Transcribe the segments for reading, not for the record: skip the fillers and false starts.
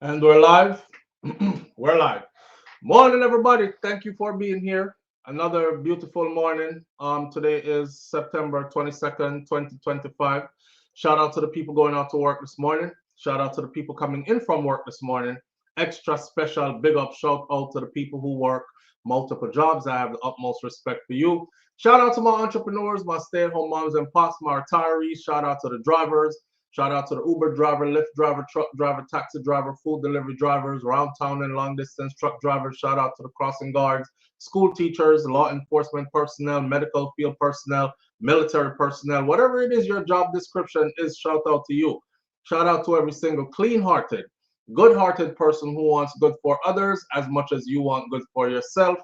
And we're live. We're live. Morning, everybody. Thank you for being here. Another beautiful morning. Today is September 22nd, 2025. Shout out to the people going out to work this morning. Shout out to the people coming in from work this morning. Extra special big up shout out to the people who work multiple jobs. I have the utmost respect for you. Shout out to my entrepreneurs, my stay-at-home moms and pops, my retirees. Shout out to the drivers. Shout out to the Uber driver, Lyft driver, truck driver, taxi driver, food delivery drivers, around town and long distance truck drivers. Shout out to the crossing guards, school teachers, law enforcement personnel, medical field personnel, military personnel. Whatever it is your job description is, shout out to you. Shout out to every single clean-hearted, good-hearted person who wants good for others as much as you want good for yourself.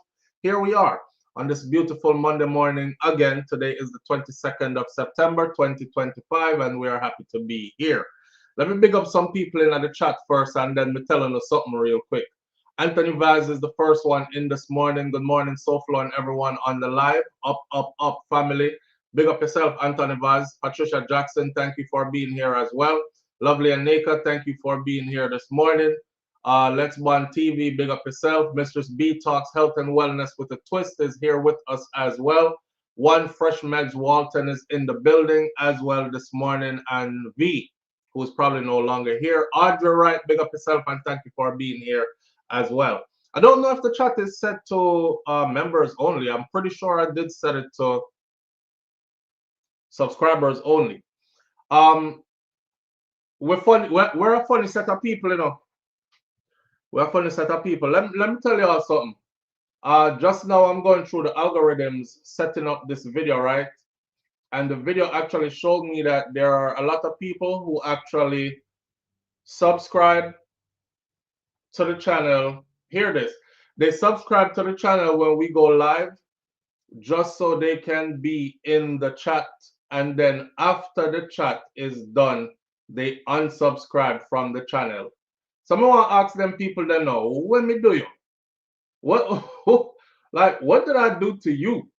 Here we are on this beautiful Monday morning. Again, today is the 22nd of September 2025, and we are happy to be here. Let me big up some people in the chat first, and then me telling you something real quick. Anthony Vaz is the first one in this morning. Good morning, SouFLo and everyone on the live. Up, family. Big up yourself, Anthony Vaz. Patricia Jackson, thank you for being here as well. Lovely Anika, thank you for being here this morning. Let's Bond TV, big up yourself. Mistress B Talks Health and Wellness with a Twist is here with us as well. One Fresh Meds Walton is in the building as well this morning. And V, who is probably no longer here. Audrey Wright, big up yourself and thank you for being here as well. I don't know if the chat is set to members only. I'm pretty sure I did set it to subscribers only. We're a funny set of people, you know. We're a funny set of people. Let me tell you all something. Just now I'm going through the algorithms setting up this video, right? And the video actually showed me that there are a lot of people who actually subscribe to the channel. Hear this. They subscribe to the channel when we go live just so they can be in the chat. And then after the chat is done, they unsubscribe from the channel. So I want to ask them people that know, when me do you? What like what did I do to you?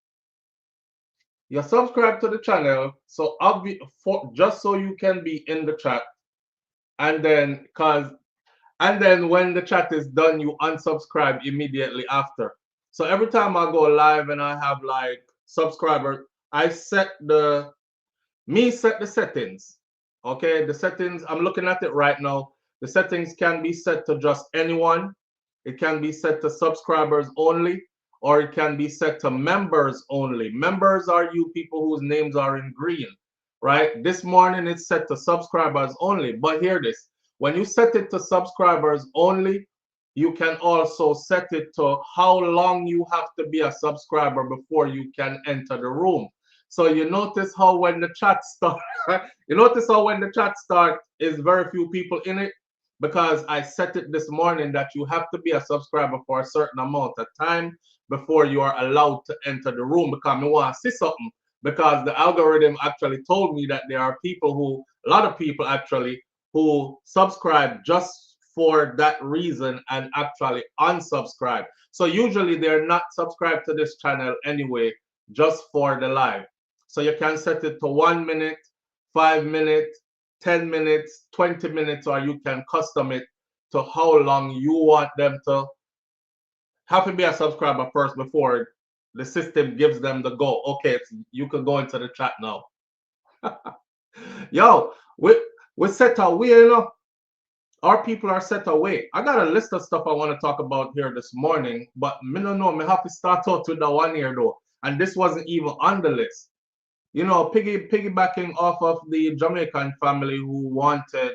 You subscribe to the channel so just so you can be in the chat, and then when the chat is done, you unsubscribe immediately after. So every time I go live and I have like subscribers, I set the settings. Okay, the settings, I'm looking at it right now. The settings can be set to just anyone. It can be set to subscribers only, or it can be set to members only. Members are you people whose names are in green, right? This morning it's set to subscribers only. But hear this. When you set it to subscribers only, you can also set it to how long you have to be a subscriber before you can enter the room. So you notice how when the chat starts, you notice how when the chat starts is very few people in it, because I set it this morning that you have to be a subscriber for a certain amount of time before you are allowed to enter the room, because I want to see something, because the algorithm actually told me that there are people a lot of people actually, who subscribe just for that reason and actually unsubscribe. So usually they're not subscribed to this channel anyway, just for the live. So you can set it to 1 minute, 5 minutes, 10 minutes, 20 minutes, or you can custom it to how long you want them to have to be a subscriber first before the system gives them the go. Okay, you can go into the chat now. Yo, we set away, you know. Our people are set away. I got a list of stuff I want to talk about here this morning, but me no know. Me have to start out with the one here though, and this wasn't even on the list. You know, piggybacking off of the Jamaican family who wanted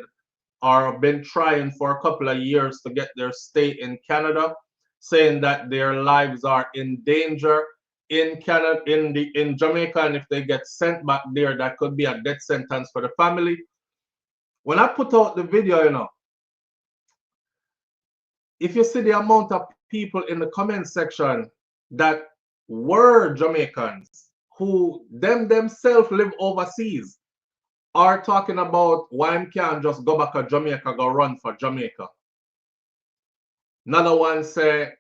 or been trying for a couple of years to get their stay in Canada, saying that their lives are in danger in Canada, in Jamaica, and if they get sent back there, that could be a death sentence for the family. When I put out the video, you know, if you see the amount of people in the comment section that were Jamaicans who themselves live overseas are talking about why I can't just go back to Jamaica, go run for Jamaica. Another one say,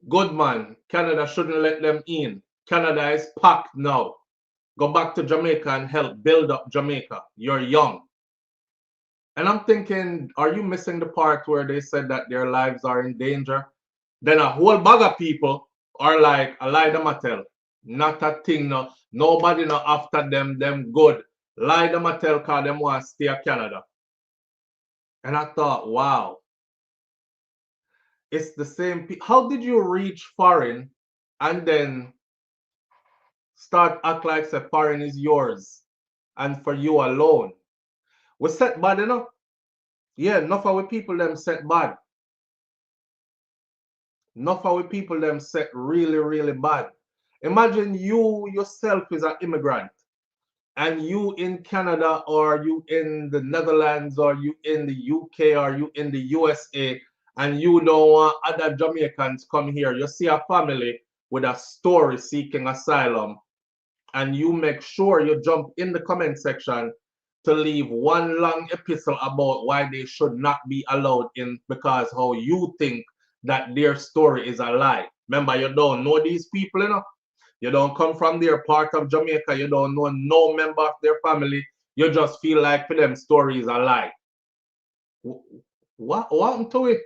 good man, Canada shouldn't let them in. Canada is packed now. Go back to Jamaica and help build up Jamaica. You're young. And I'm thinking, are you missing the part where they said that their lives are in danger? Then a whole bag of people are like, I lie them a tell. Not a thing, no. Nobody no after them good. Lie them a tell cause them want to stay in Canada. And I thought, wow, it's the same. How did you reach foreign and then start act like say foreign is yours and for you alone? We set bad enough. Yeah, enough of we people them set bad. Enough of we people them set really, really bad. Imagine you yourself is an immigrant and you in Canada or you in the Netherlands or you in the UK or you in the USA and you don't want other Jamaicans come here. You see a family with a story seeking asylum and you make sure you jump in the comment section to leave one long epistle about why they should not be allowed in because how you think that their story is a lie. Remember, you don't know these people, you know. You don't come from their part of Jamaica. You don't know no member of their family. You just feel like for them story is a lie. What happened to it?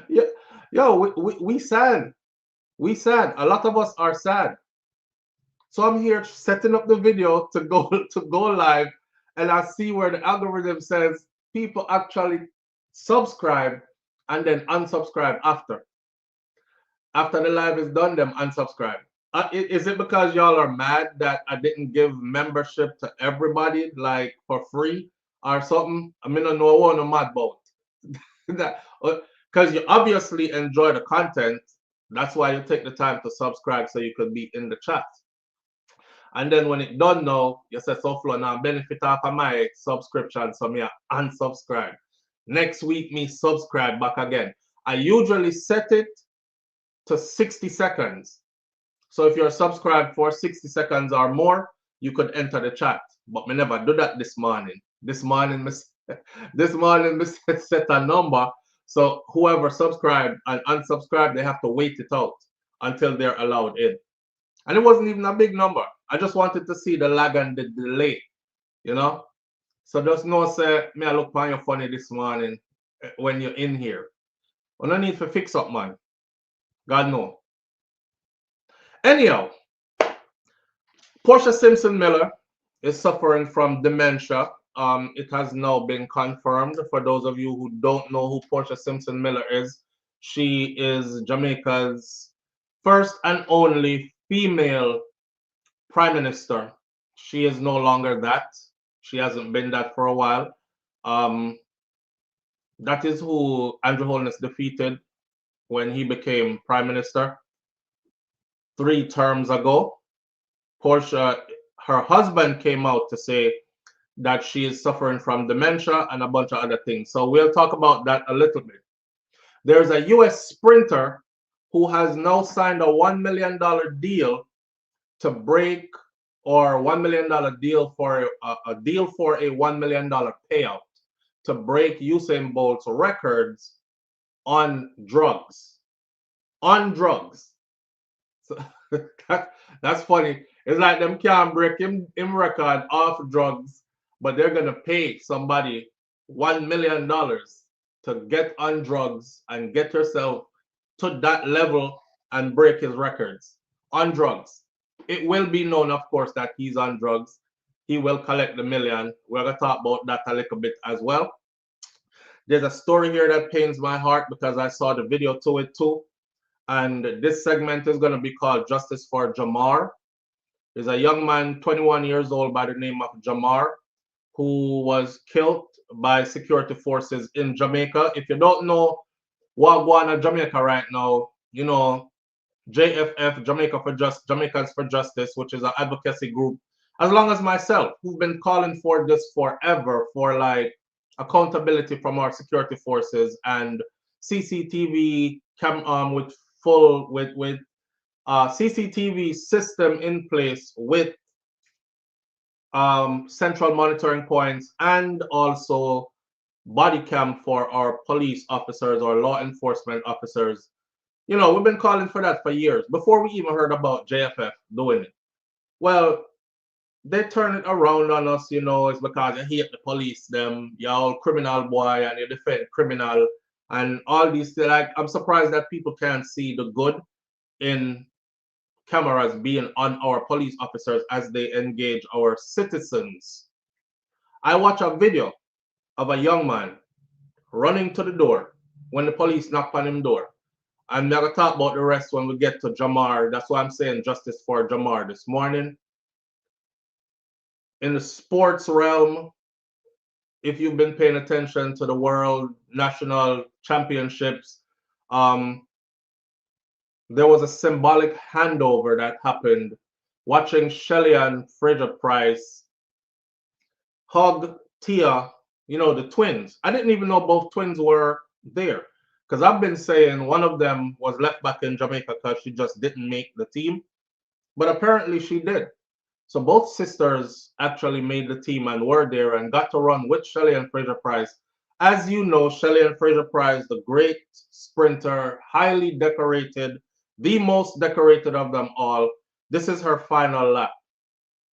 Yeah, yo, we sad. We sad. A lot of us are sad. So I'm here setting up the video to go to go live, and I see where the algorithm says people actually subscribe and then unsubscribe after. After the live is done, them unsubscribe. Is it because y'all are mad that I didn't give membership to everybody like for free or something? I mean, I know what I'm mad about that because you obviously enjoy the content. That's why you take the time to subscribe so you could be in the chat. And then when it done now, you say SouFLo now benefit off of my subscription, so me unsubscribe. Next week me subscribe back again. I usually set it to 60 seconds. So if you're subscribed for 60 seconds or more, you could enter the chat. But me never do that this morning. This morning, me set a number. So whoever subscribed and unsubscribed, they have to wait it out until they're allowed in. And it wasn't even a big number. I just wanted to see the lag and the delay, you know? So just know, say, me I look on you funny this morning when you're in here. We no need to fix up, man. God know. Anyhow, Porsha Simpson Miller is suffering from dementia. It has now been confirmed. For those of you who don't know who Porsha Simpson Miller is, she is Jamaica's first and only female prime minister. She is no longer that. She hasn't been that for a while. That is who Andrew Holness defeated when he became prime minister 3 terms ago. Portia, her husband came out to say that she is suffering from dementia and a bunch of other things. So we'll talk about that a little bit. There's a US sprinter who has now signed a $1 million deal to break or $1 million deal for a deal for a $1 million payout to break Usain Bolt's records on drugs. On drugs. So that's funny. It's like them can't break him record off drugs, but they're gonna pay somebody $1 million to get on drugs and get yourself to that level and break his records on drugs. It will be known, of course, that he's on drugs. He will collect the million. We're gonna talk about that a little bit as well. There's a story here that pains my heart because I saw the video to it too. And this segment is going to be called Justice for Jamar. There's a young man, 21 years old, by the name of Jamar, who was killed by security forces in Jamaica. If you don't know what going on in Jamaica right now, you know, JFF, Jamaicans for Justice, which is an advocacy group, as long as myself, who've been calling for this forever, for like accountability from our security forces and CCTV with CCTV system in place with central monitoring points and also body cam for our police officers or law enforcement officers. You know, we've been calling for that for years before we even heard about JFF doing it. Well, they turn it around on us, you know, it's because you hate the police, them, you're all criminal boy and you defend criminal and all these things. Like, I'm surprised that people can't see the good in cameras being on our police officers as they engage our citizens. I watch a video of a young man running to the door when the police knock on him door. I'm not gonna talk about the rest when we get to Jamar. That's why I'm saying justice for Jamar this morning. In the sports realm, if you've been paying attention to the world national championships, there was a symbolic handover that happened. Watching Shelly and Fraser Price hug Tia, you know, the twins. I didn't even know both twins were there because I've been saying one of them was left back in Jamaica because she just didn't make the team, but apparently she did. So both sisters actually made the team and were there and got to run with Shelly and Fraser Price. As you know, Shelly and Fraser Price, the great sprinter, highly decorated, the most decorated of them all. This is her final lap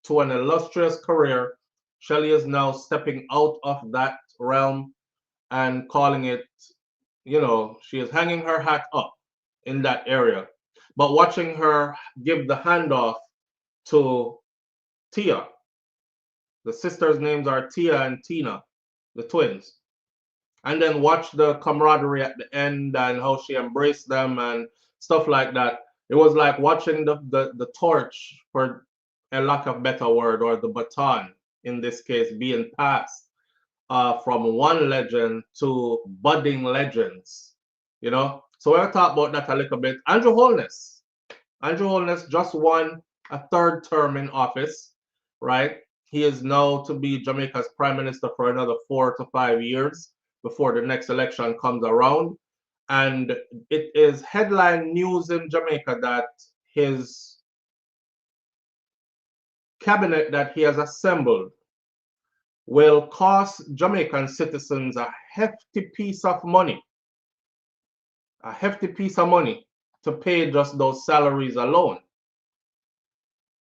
to an illustrious career. Shelly is now stepping out of that realm and calling it, you know, she is hanging her hat up in that area. But watching her give the handoff to Tia, the sisters' names are Tia and Tina, the twins. And then watch the camaraderie at the end and how she embraced them and stuff like that. It was like watching the torch, for a lack of better word, or the baton in this case, being passed from one legend to budding legends, you know. So we're gonna talk about that a little bit. Andrew Holness just won a third term in office, right? He is now to be Jamaica's prime minister for another 4 to 5 years before the next election comes around. And it is headline news in Jamaica that his cabinet that he has assembled will cost Jamaican citizens a hefty piece of money, to pay just those salaries alone.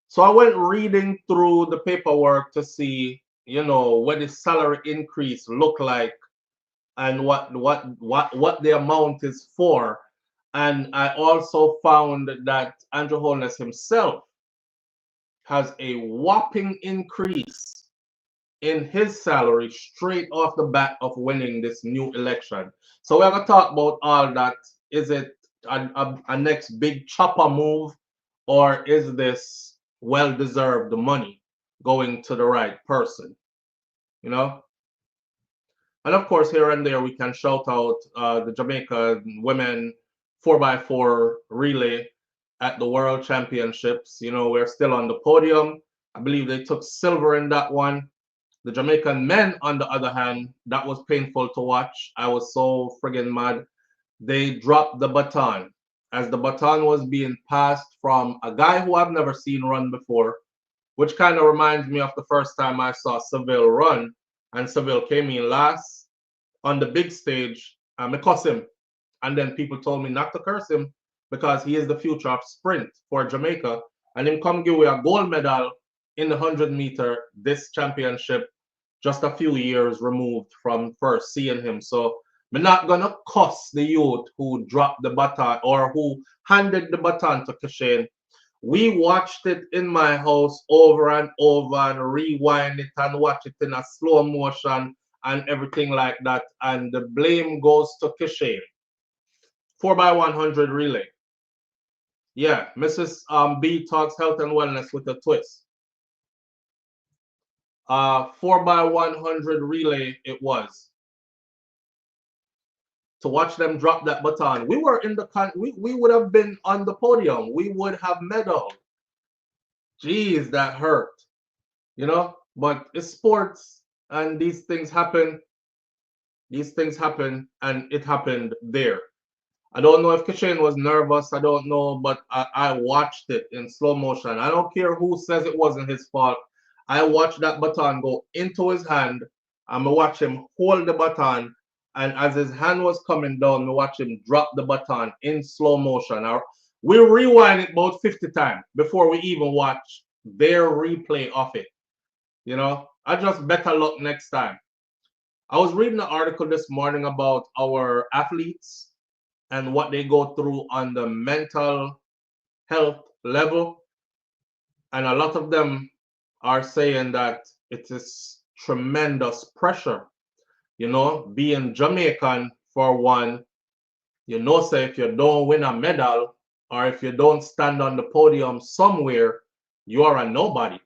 So I went reading through the paperwork to see, you know, what the salary increase look like and what the amount is for. And I also found that Andrew Holness himself has a whopping increase in his salary straight off the bat of winning this new election. So we're going to talk about all that. Is it a next big chopper move, or is this well-deserved money going to the right person? You know? And of course, here and there, we can shout out the Jamaica women 4x4 relay at the World Championships. You know, we're still on the podium. I believe they took silver in that one. The Jamaican men, on the other hand, that was painful to watch. I was so friggin' mad. They dropped the baton. As the baton was being passed from a guy who I've never seen run before, which kind of reminds me of the first time I saw Seville run, and Seville came in last on the big stage. I cuss him, and then people told me not to curse him because he is the future of sprint for Jamaica, and him come give me a gold medal in the 100-meter this championship, just a few years removed from first seeing him. So I'm not gonna cuss the youth who dropped the baton or who handed the baton to Kashane. We watched it in my house over and over and rewind it and watch it in a slow motion and everything like that. And the blame goes to Kashane. 4x100 relay. Yeah, Mrs. B talks health and wellness with a twist. 4x100 relay it was. To watch them drop that baton. We were in the we would have been on the podium. We would have medaled. Jeez, that hurt. You know, but it's sports and these things happen. These things happen, and it happened there. I don't know if Kashane was nervous. I don't know, but I watched it in slow motion. I don't care who says it wasn't his fault. I watched that baton go into his hand. I'm going to watch him hold the baton. And as his hand was coming down, I watch him drop the baton in slow motion. We rewind it about 50 times before we even watch their replay of it. You know, I just better luck next time. I was reading an article this morning about our athletes and what they go through on the mental health level. And a lot of them are saying that it is tremendous pressure. You know, being Jamaican, for one, you know, say if you don't win a medal or if you don't stand on the podium somewhere, you are a nobody.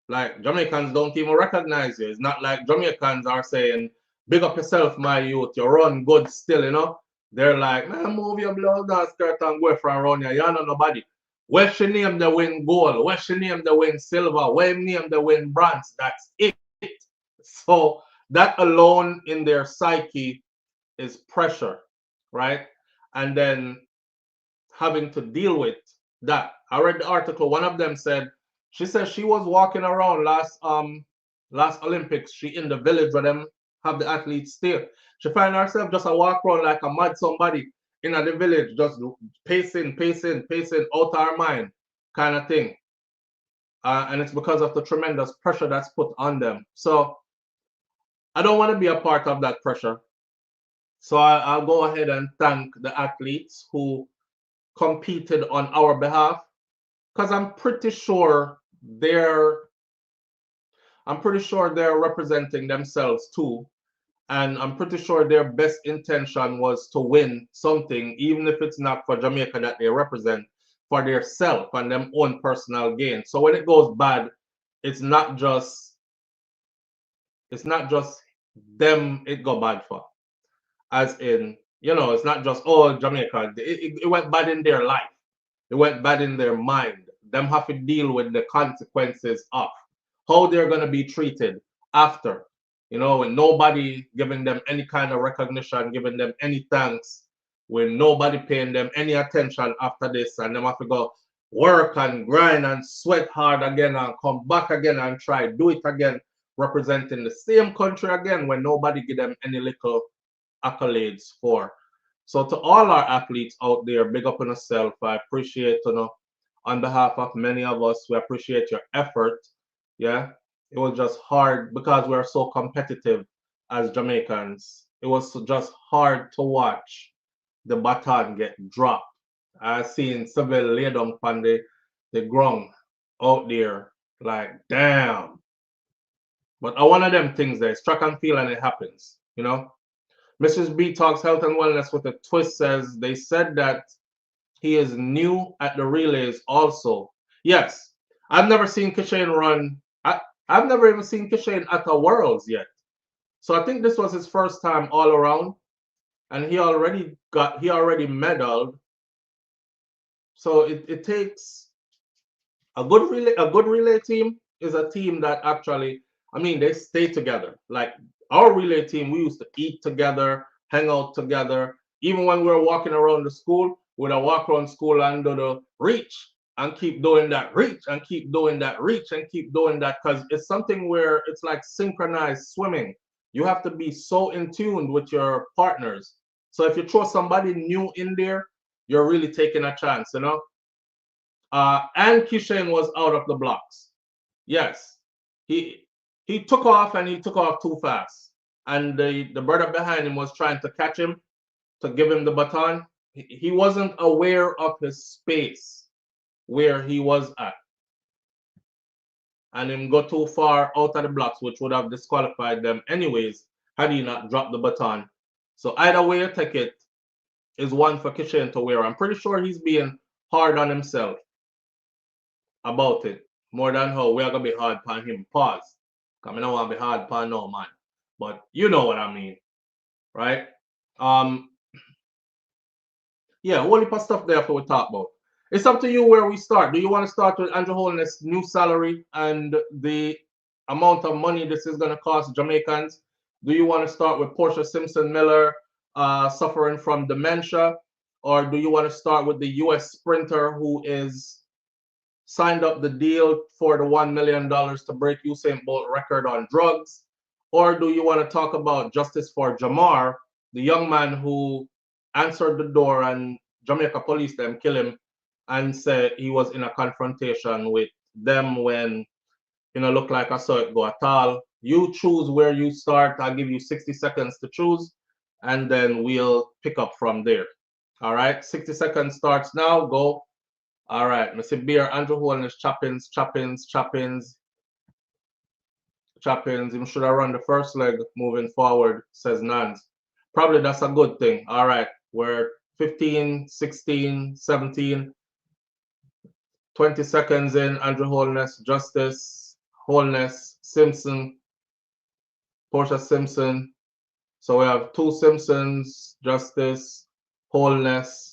Like Jamaicans don't even recognize you. It's not like Jamaicans are saying, big up yourself, my youth, you run good still, you know. They're like, man, move your blouse down, skirt and go for around here. You're not nobody. Where she name the win gold? Where she name the win silver? Where name the win bronze? That's it. So that alone in their psyche is pressure, right? And then having to deal with that. I read the article. One of them said she said she was walking around last Olympics. She in the village where them have the athletes stay. She find herself just a walk around like a mad somebody in the village, just pacing, out her mind, kind of thing. And it's because of the tremendous pressure that's put on them. So I don't want to be a part of that pressure. So I'll go ahead and thank the athletes who competed on our behalf, because I'm pretty sure they're representing themselves too, and I'm pretty sure their best intention was to win something, even if it's not for Jamaica that they represent, for their self and their own personal gain. So when it goes bad, it's not just them it go bad for, as in, you know, it's not just, oh, Jamaica, it went bad in their life. It went bad in their mind. Them have to deal with the consequences of how they're going to be treated after, you know, with nobody giving them any kind of recognition, giving them any thanks, with nobody paying them any attention after this, and them have to go work and grind and sweat hard again and come back again and try do it again, representing the same country again when nobody give them any little accolades for. So to all our athletes out there, big up on yourself. I appreciate, you know, on behalf of many of us, we appreciate your effort. Yeah, it was just hard because we're so competitive as Jamaicans. It was just hard to watch the baton get dropped. I seen Seville lay down on the ground out there, like, damn. But one of them things there, it's track and field and it happens, you know. Mrs. B talks health and wellness with a twist, says they said that he is new at the relays also. Yes, I've never seen Kishane run. I've never even seen Kishane at the Worlds yet. So I think this was his first time all around, and he already medaled. So it takes a good relay team is a team that actually, I mean, they stay together. Like our relay team, we used to eat together, hang out together. Even when we were walking around the school, we'd walk around school and do the reach and keep doing that reach and keep doing that reach and keep doing that, because it's something where it's like synchronized swimming. You have to be so in tune with your partners. So if you throw somebody new in there, you're really taking a chance, you know. And Kishane was out of the blocks. Yes, he took off and he took off too fast, and the brother behind him was trying to catch him to give him the baton. He wasn't aware of his space where he was at, and him go too far out of the blocks, which would have disqualified them anyways had he not dropped the baton. So either way you take it is one for Kishane to wear. I'm pretty sure he's being hard on himself about it, more than how we are gonna be hard upon him. Pause. Cause I don't want to be hard upon no man. But you know what I mean, right? Yeah, whole heap of stuff there for we talk about. It's up to you where we start. Do you want to start with Andrew Holness' new salary and the amount of money this is gonna cost Jamaicans? Do you want to start with Porsha Simpson Miller suffering from dementia? Or do you want to start with the US sprinter who is signed up the deal for the $1 million to break Usain Bolt record on drugs? Or do you want to talk about justice for Jamar, the young man who answered the door and Jamaica police them kill him and said he was in a confrontation with them when you know, look like I saw it go at all. You choose where you start. I'll give you 60 seconds to choose, and then we'll pick up from there. All right, 60 seconds starts now. Go. All right, Mr. Beer, Andrew Holness, Choppins. Him should have run the first leg moving forward, says Nans. Probably that's a good thing. All right, we're 15, 16, 17, 20 seconds in. Andrew Holness, Justice, Holness, Simpson, Porsha Simpson. So we have two Simpsons, Justice, Holness.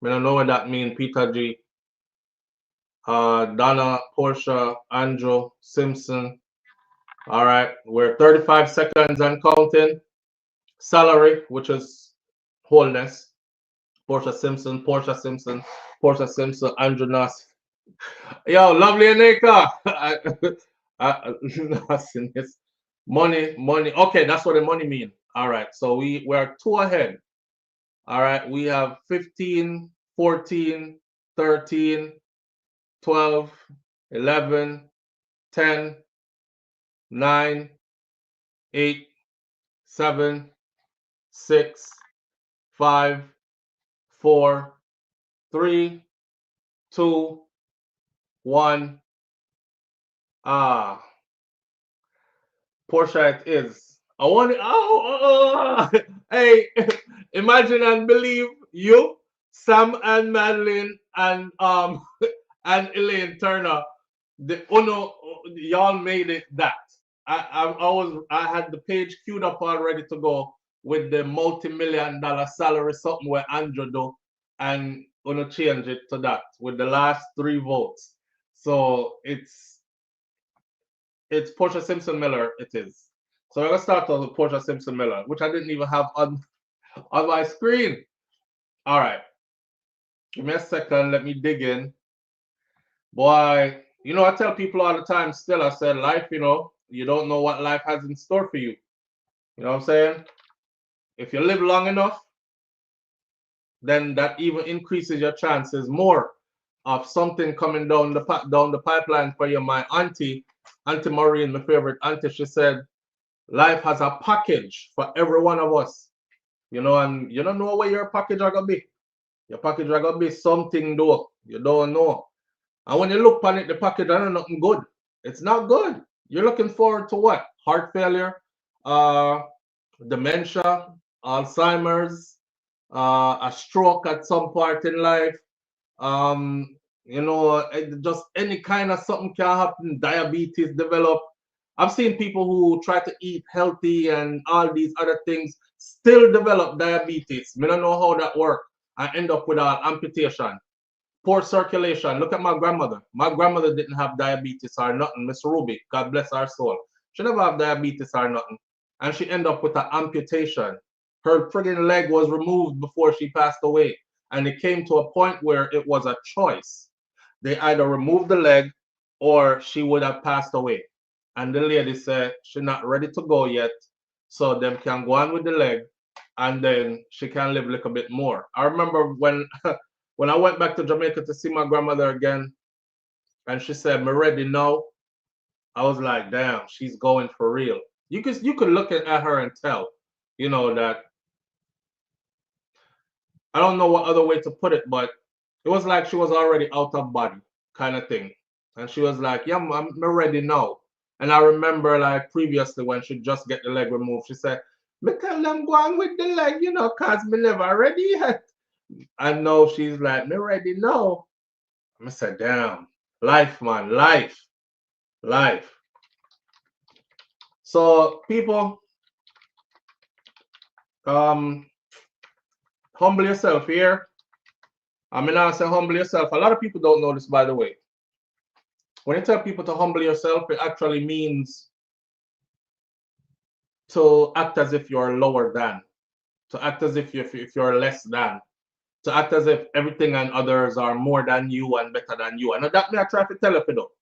I don't know what that means, Peter G. Donna, Portia, Andrew, Simpson. All right, we're 35 seconds and counting. Salary, which is Holness, Porsha Simpson, Andrew Nass. Yo, lovely Aneka. Money. Okay, that's what the money mean. All right, so we're two ahead. All right, we have 15, 14, 13, 12, 11, 10, 9, 8, 7, 6, 5, 4, 3, 2, 1. Portia it is. I want it. Hey, imagine and believe you, Sam and Madeline and and Elaine Turner. The Uno, y'all made it that. I had the page queued up already to go with the multi-million-dollar salary, something where Andrew do, and Uno change it to that with the last 3 votes. So it's Porsha Simpson Miller. It is. So we're gonna start off with Porsha Simpson Miller, which I didn't even have on my screen. All right, give me a second. Let me dig in. Boy, you know, I tell people all the time. Still, I said life. You know, you don't know what life has in store for you. You know what I'm saying? If you live long enough, then that even increases your chances more of something coming down the pipeline for you. My auntie Maureen, my favorite auntie, she said, life has a package for every one of us. You know, and you don't know where your package are gonna be. Your package are gonna be something though. You don't know. And when you look on it, the package are nothing good. It's not good. You're looking forward to what? Heart failure, dementia, Alzheimer's, a stroke at some part in life. You know, just any kind of something can happen. Diabetes develop. I've seen people who try to eat healthy and all these other things still develop diabetes. I don't know how that works. I end up with an amputation, poor circulation. Look at my grandmother. My grandmother didn't have diabetes or nothing. Miss Ruby, God bless her soul. She never have diabetes or nothing. And she ended up with an amputation. Her friggin' leg was removed before she passed away. And it came to a point where it was a choice. They either removed the leg or she would have passed away. And the lady said she's not ready to go yet. So them can go on with the leg and then she can live a little bit more. I remember when when I went back to Jamaica to see my grandmother again, and she said, "Me ready now." I was like, "Damn, she's going for real." You could look at her and tell, you know, that I don't know what other way to put it, but it was like she was already out of body, kind of thing. And she was like, "Yeah, I'm ready now." And I remember like previously when she just get the leg removed, she said, "Me tell them go on with the leg, you know, cause me never ready yet." I know she's like, "Me ready now." I said, "Damn, life, man, life." So people, humble yourself here. I mean, I say humble yourself. A lot of people don't know this, by the way. When you tell people to humble yourself, it actually means to act as if you're lower than, to act as if you're less than, to act as if everything and others are more than you and better than you. And that me I try to tell you, though,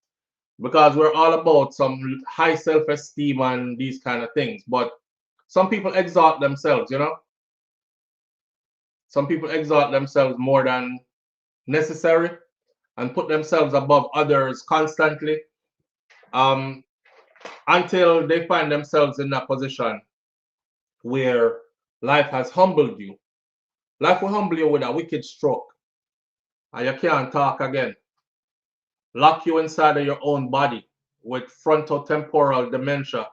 because we're all about some high self-esteem and these kind of things. But some people exalt themselves, you know. Some people exalt themselves more than necessary and put themselves above others constantly. um, until they find themselves in that position where life has humbled you. Life will humble you with a wicked stroke, and you can't talk again. Lock you inside of your own body with frontotemporal dementia,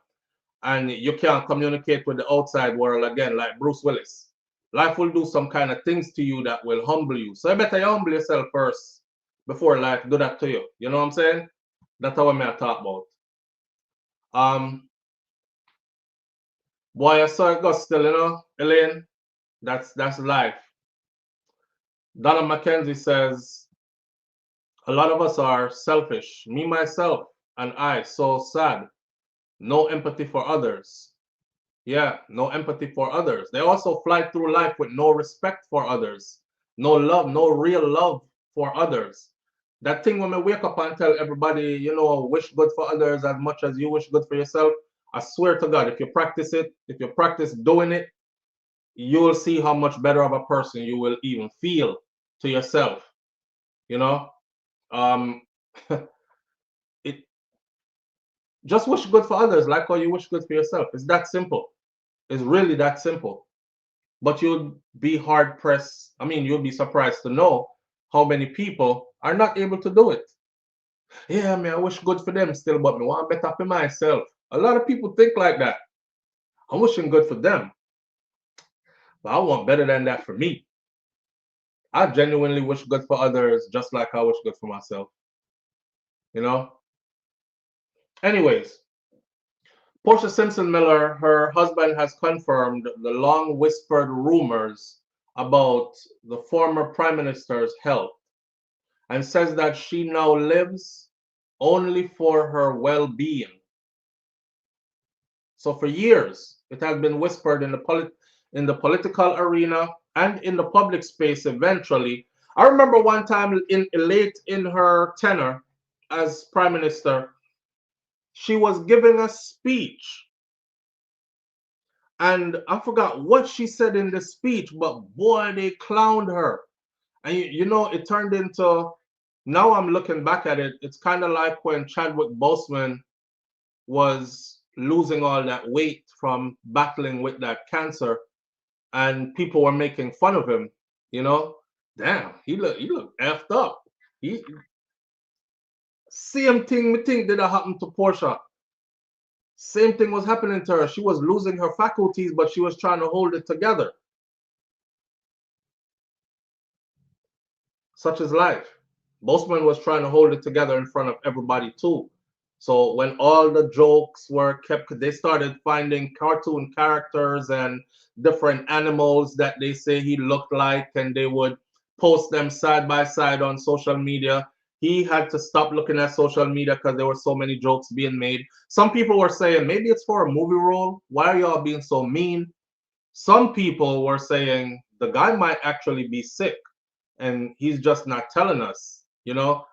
and you can't communicate with the outside world again, like Bruce Willis. Life will do some kind of things to you that will humble you. So I better you humble yourself first before life do that to you. You know what I'm saying? That's what I talk about. Boy, I saw it go still, you know, Elaine. That's life. Donna McKenzie says a lot of us are selfish. Me, myself, and I, so sad. No empathy for others. Yeah, no empathy for others. They also fly through life with no respect for others, no love, no real love for others. That thing when we wake up and tell everybody, you know, wish good for others as much as you wish good for yourself. I swear to God, if you practice it, if you practice doing it, you will see how much better of a person you will even feel to yourself. You know, um, it just wish good for others like how you wish good for yourself. It's that simple. It's really that simple. But you'll be hard pressed. I mean, you'll be surprised to know how many people are not able to do it. Yeah, man, I wish good for them still, but me want better for myself. A lot of people think like that. I'm wishing good for them, but I want better than that for me. I genuinely wish good for others just like I wish good for myself. You know? Anyways, Portia Simpson Miller, her husband has confirmed the long whispered rumors about the former prime minister's health and says that she now lives only for her well-being. So for years, it has been whispered in the political arena and in the public space eventually. I remember one time late in her tenure as prime minister, she was giving a speech. And I forgot what she said in the speech, but boy, they clowned her. And you know, it turned into, now I'm looking back at it, it's kind of like when Chadwick Boseman was losing all that weight from battling with that cancer, and people were making fun of him. You know, damn, he look effed up. He same thing me think did happen to Portia. Same thing was happening to her. She was losing her faculties, but she was trying to hold it together. Such is life. Boseman was trying to hold it together in front of everybody too. So when all the jokes were kept, they started finding cartoon characters and different animals that they say he looked like, and they would post them side by side on social media. He had to stop looking at social media because there were so many jokes being made. Some people were saying maybe it's for a movie role. Why are y'all being so mean? Some people were saying the guy might actually be sick and he's just not telling us, you know.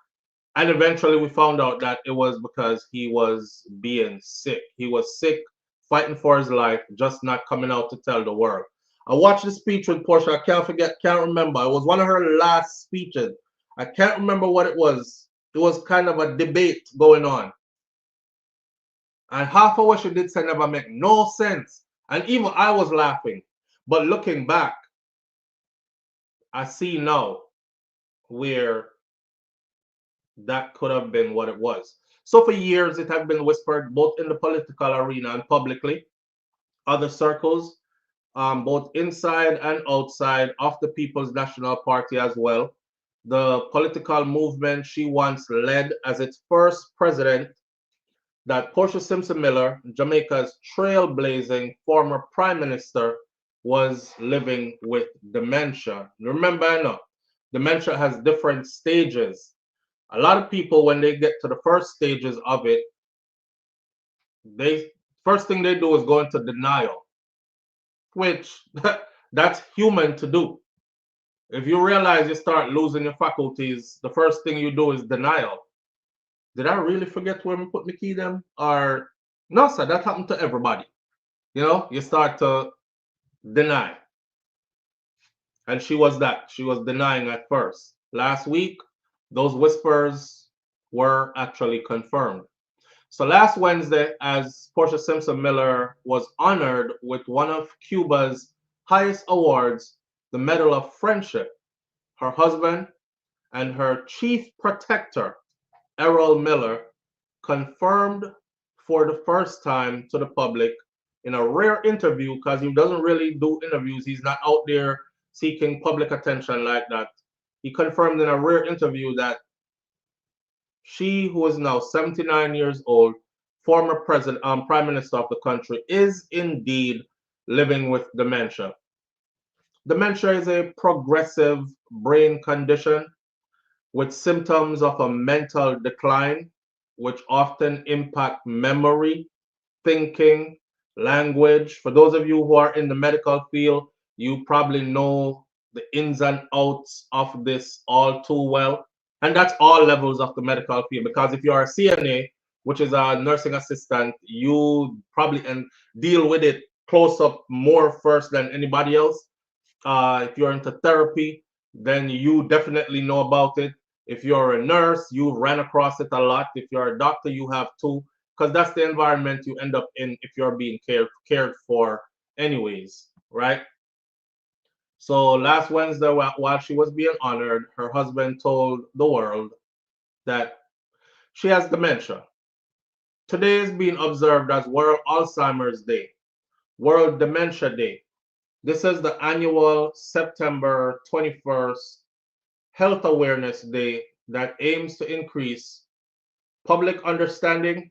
And eventually we found out that it was because he was being sick. He was sick, fighting for his life, just not coming out to tell the world. I watched the speech with Portia. I can't remember. It was one of her last speeches. I can't remember what it was. It was kind of a debate going on. And half of what she did say never make no sense. And even I was laughing. But looking back, I see now where that could have been what it was. So for years, it had been whispered both in the political arena and publicly, other circles, both inside and outside of the People's National Party as well. The political movement she once led as its first president, that Porsha Simpson Miller, Jamaica's trailblazing former prime minister, was living with dementia. Remember, I know, dementia has different stages. A lot of people, when they get to the first stages of it, they first thing they do is go into denial, which that's human to do. If you realize you start losing your faculties, the first thing you do is denial. Did I really forget where we put my key them? Or no, sir, that happened to everybody. You know, you start to deny. And she was that. She was denying at first. Last week, those whispers were actually confirmed. So last Wednesday, as Portia Simpson Miller was honored with one of Cuba's highest awards, the Medal of Friendship, her husband and her chief protector, Errol Miller, confirmed for the first time to the public in a rare interview, because he doesn't really do interviews. He's not out there seeking public attention like that. He confirmed in a rare interview that she, who is now 79 years old, former prime minister of the country, is indeed living with dementia. Dementia is a progressive brain condition with symptoms of a mental decline, which often impact memory, thinking, language. For those of you who are in the medical field, you probably know the ins and outs of this all too well. And that's all levels of the medical field, because if you are a CNA, which is a nursing assistant, you probably deal with it close up more first than anybody else. If you're into therapy, then you definitely know about it. If you're a nurse, you ran across it a lot. If you're a doctor, you have too, because that's the environment you end up in if you're being cared for anyways, right? So last Wednesday, while she was being honored, her husband told the world that she has dementia. Today is being observed as World Alzheimer's Day, World Dementia Day. This is the annual September 21st Health Awareness Day that aims to increase public understanding.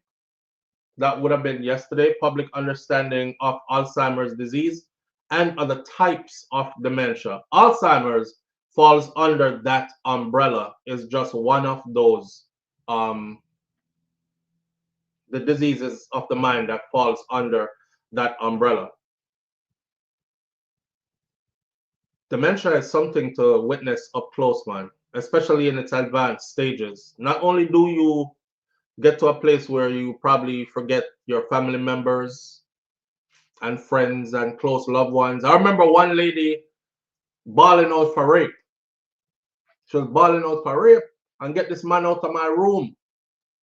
That would have been yesterday, public understanding of Alzheimer's disease and other types of dementia. Alzheimer's falls under that umbrella, is just one of those the diseases of the mind that falls under that umbrella. Dementia is something to witness up close, man, especially in its advanced stages. Not only do you get to a place where you probably forget your family members and friends and close loved ones. I remember one lady bawling out for rape. She was bawling out for rape and get this man out of my room.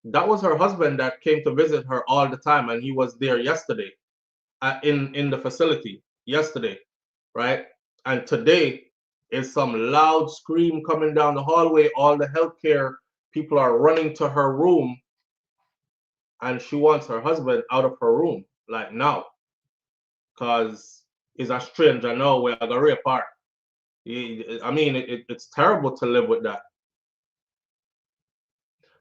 That was her husband that came to visit her all the time, and he was there yesterday in the facility yesterday, right? And today is some loud scream coming down the hallway. All the healthcare people are running to her room, and she wants her husband out of her room, like now, because he's a stranger now. We're gonna rape her. I mean, it's terrible to live with that.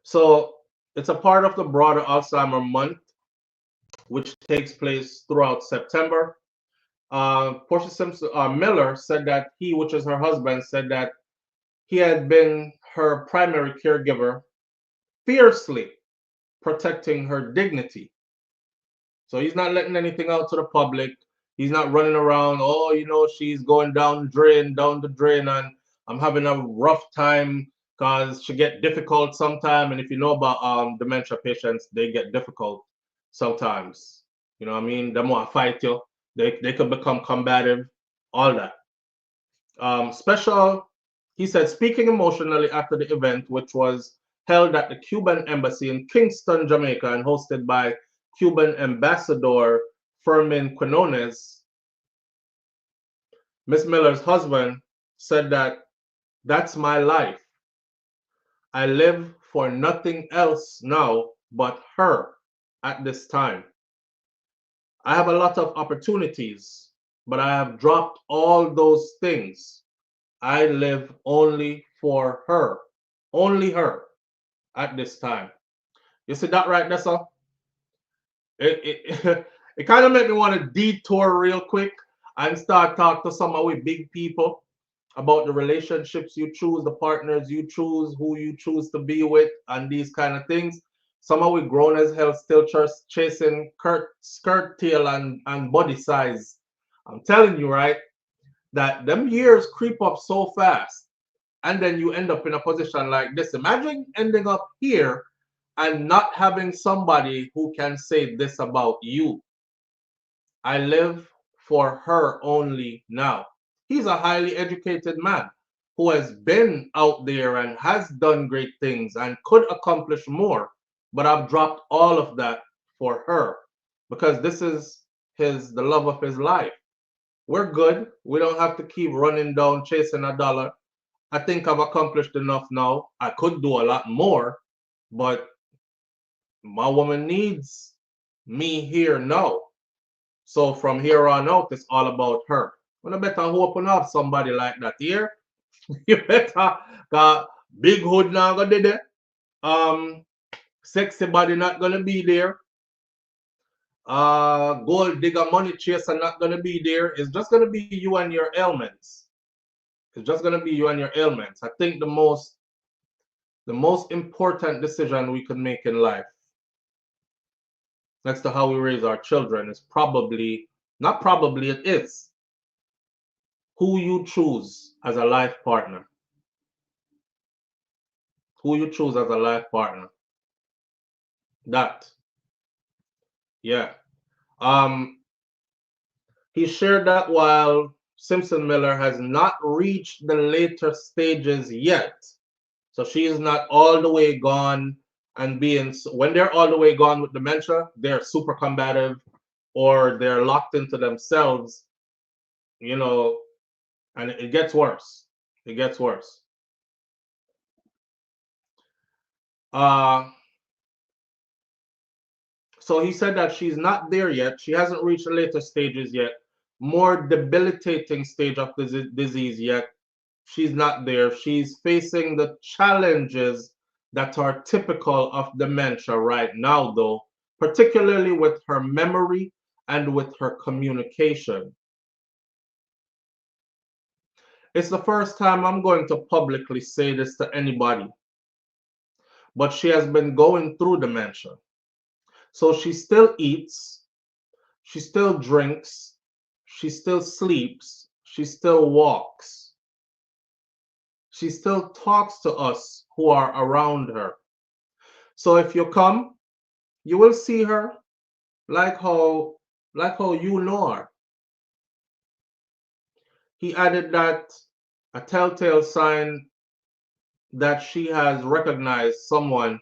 So it's a part of the broader Alzheimer month, which takes place throughout September. Portia Simpson Miller said that he, which is her husband, said that he had been her primary caregiver, fiercely protecting her dignity. So he's not letting anything out to the public. He's not running around, oh, you know, she's going down the drain, and I'm having a rough time, because she get difficult sometime. And if you know about dementia patients, they get difficult sometimes. You know what I mean? They want to fight you. They could become combative, all that. He said, speaking emotionally after the event, which was held at the Cuban embassy in Kingston, Jamaica, and hosted by Cuban ambassador Fermin Quinones, Miss Miller's husband said that that's my life. I live for nothing else now but her at this time. I have a lot of opportunities, but I have dropped all those things. I live only for her, only her at this time. You see that right, Nessa? It kind of made me want to detour real quick and start talk to some of we big people about the relationships you choose, the partners you choose, who you choose to be with, and these kind of things. Some of we grown as hell still just chasing skirt tail and body size. I'm telling you, right, that them years creep up so fast, and then you end up in a position like this. Imagine ending up here and not having somebody who can say this about you. I live for her only now. He's a highly educated man who has been out there and has done great things and could accomplish more. but I've dropped all of that for her because this is the love of his life. We're good. We don't have to keep running down chasing a dollar. I think I've accomplished enough now. I could do a lot more, but my woman needs me here now. So from here on out, it's all about her. When I better open up somebody like that here. You better got big hood now gonna there. Sexy body not gonna be there. Gold digger money chaser not gonna be there. It's just gonna be you and your ailments. It's just gonna be you and your ailments. I think the most important decision we can make in life, next to how we raise our children, is probably, not probably, it is who you choose as a life partner. Who you choose as a life partner. That. Yeah. He shared that while Simpson Miller has not reached the later stages yet, so she is not all the way gone and being, when they're all the way gone with dementia, they're super combative or they're locked into themselves, you know, and it gets worse. It gets worse. So he said that she's not there yet. She hasn't reached the later stages yet. More debilitating stage of the disease yet. She's not there. She's facing the challenges that are typical of dementia right now, though, particularly with her memory and with her communication. It's the first time I'm going to publicly say this to anybody, but she has been going through dementia. So she still eats, she still drinks, she still sleeps, she still walks. She still talks to us who are around her. So if you come, you will see her like how you know her. He added that a telltale sign that she has recognized someone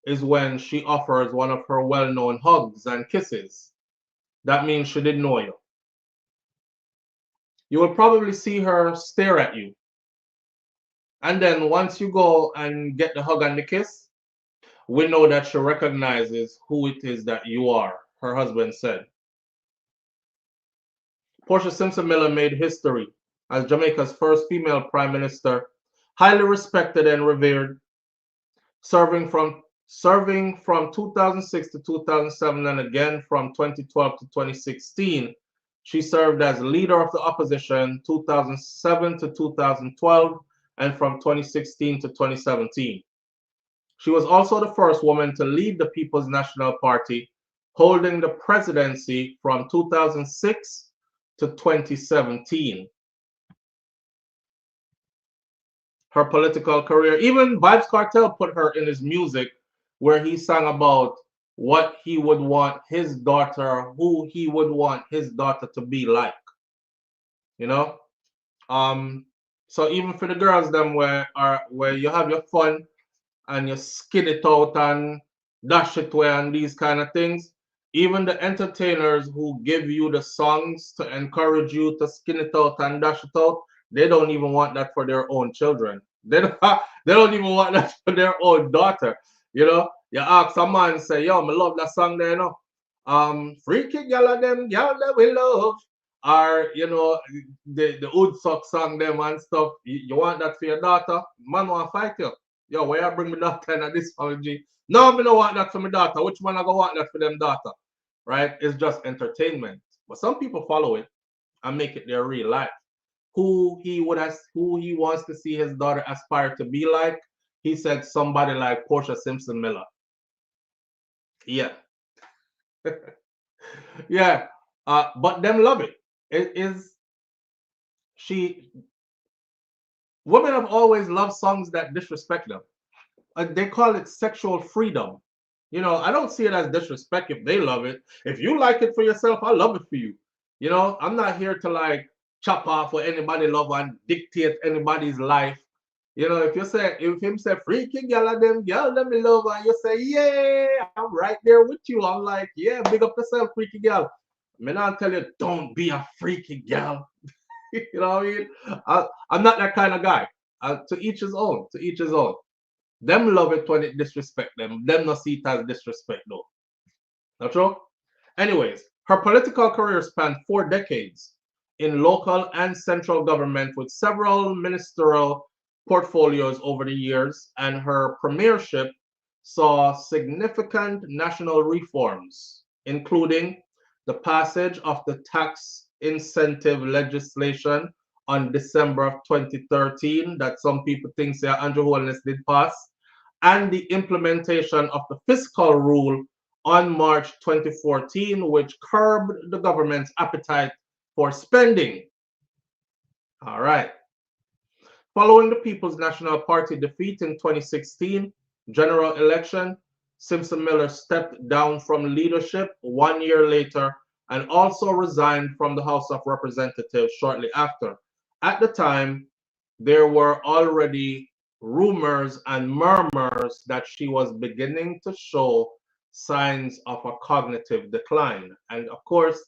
is when she offers one of her well-known hugs and kisses. That means she didn't know you. You will probably see her stare at you. And then once you go and get the hug and the kiss, we know that she recognizes who it is that you are, her husband said. Portia Simpson Miller made history as Jamaica's first female prime minister, highly respected and revered, serving from 2006 to 2007 and again from 2012 to 2016. She served as leader of the opposition 2007 to 2012 and from 2016 to 2017. She was also the first woman to lead the People's National Party, holding the presidency from 2006 to 2017. Her political career, even Vybz Kartel put her in his music where he sang about what he would want his daughter, who he would want his daughter to be like. You know? So even for the girls them where you have your fun and you skin it out and dash it away and these kind of things, even the entertainers who give you the songs to encourage you to skin it out and dash it out, they don't even want that for their own children. They don't even want that for their own daughter. You know, you ask a man, say, yo, I love that song there, you know. Freaky gal of them, gal that we love. Or, you know, the Woodstock song them and stuff. You want that for your daughter? Man want to fight you. Yo, where you bring my daughter in this family? No, I don't want that for my daughter. Which man I go want that for them daughter? Right? It's just entertainment. But some people follow it and make it their real life. Who he wants to see his daughter aspire to be like, he said somebody like Porsha Simpson Miller. Yeah. Yeah. But them love it. Women have always loved songs that disrespect them. They call it sexual freedom. You know, I don't see it as disrespect if they love it. If you like it for yourself, I love it for you. You know, I'm not here to like chop off what anybody love and dictate anybody's life. You know, if him say freaky girl and them girl them me love and you say, yeah, I'm right there with you. I'm like, yeah, big up yourself, freaky girl. Me not tell you, don't be a freaky girl. You know what I mean? I'm not that kind of guy. To each his own. To each his own. Them love it when it disrespect them. Them not see it as disrespect though. Not true? Anyways, her political career spanned 4 decades in local and central government with several ministerial portfolios over the years, and her premiership saw significant national reforms, including the passage of the tax incentive legislation on December of 2013 that some people think say Andrew Holness did pass, and the implementation of the fiscal rule on March 2014, which curbed the government's appetite for spending. All right. Following the People's National Party defeat in 2016 general election, Simpson Miller stepped down from leadership 1 year later and also resigned from the House of Representatives shortly after. At the time, there were already rumors and murmurs that she was beginning to show signs of a cognitive decline. And of course,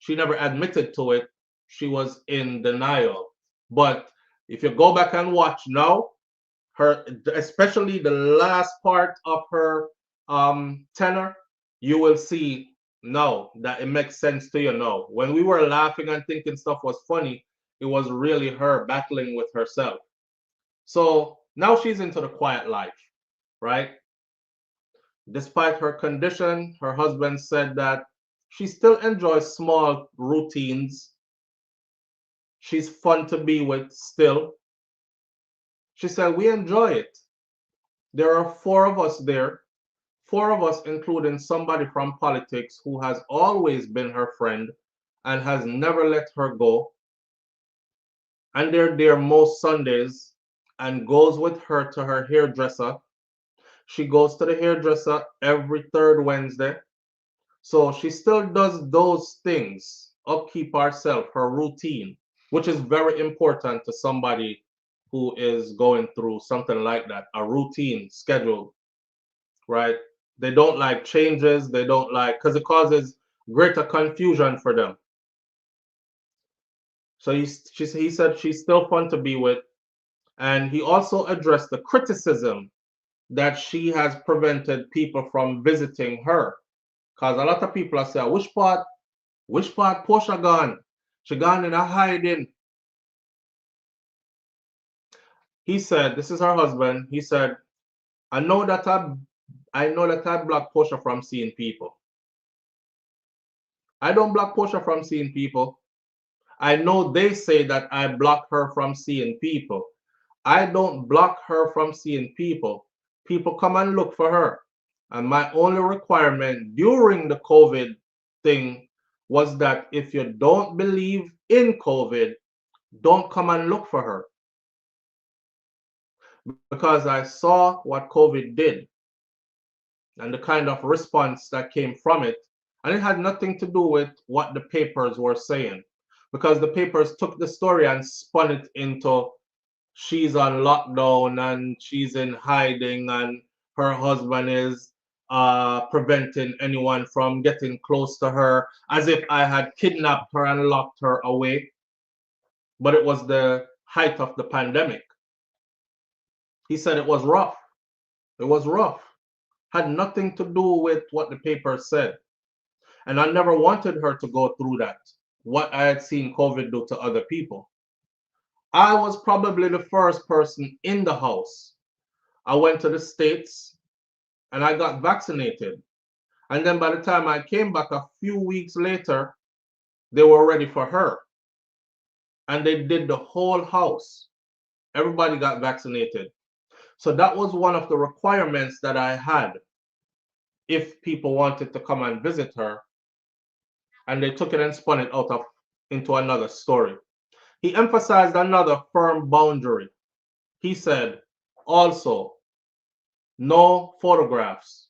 she never admitted to it. She was in denial. But if you go back and watch now, her, especially the last part of her tenor, you will see now that it makes sense to you now. When we were laughing and thinking stuff was funny, it was really her battling with herself. So now she's into the quiet life, right? Despite her condition, her husband said that she still enjoys small routines. She's fun to be with still. She said, we enjoy it. There are 4 of us there, 4 of us, including somebody from politics who has always been her friend and has never let her go. And they're there most Sundays and goes with her to her hairdresser. She goes to the hairdresser every 3rd Wednesday. So she still does those things, upkeep herself, her routine, which is very important to somebody who is going through something like that, a routine schedule, right? They don't like changes. They don't like, because it causes greater confusion for them. So he said she's still fun to be with. And he also addressed the criticism that she has prevented people from visiting her. Because a lot of people are saying, which part Porsha gone? She gone in a hiding. He said, this is her husband. He said, I know that I block Porsha from seeing people. I don't block Porsha from seeing people. I know they say that I block her from seeing people. I don't block her from seeing people. People come and look for her. And my only requirement during the COVID thing was that if you don't believe in COVID, don't come and look for her. Because I saw what COVID did and the kind of response that came from it. And it had nothing to do with what the papers were saying. Because the papers took the story and spun it into she's on lockdown and she's in hiding and her husband is preventing anyone from getting close to her, as if I had kidnapped her and locked her away. But it was the height of the pandemic. He said it was rough. It was rough. Had nothing to do with what the paper said. And I never wanted her to go through that, what I had seen COVID do to other people. I was probably the first person in the house. I went to the States and I got vaccinated. And then by the time I came back a few weeks later, they were ready for her. And they did the whole house. Everybody got vaccinated. So that was one of the requirements that I had if people wanted to come and visit her. And they took it and spun it into another story. He emphasized another firm boundary. He said, also, no photographs.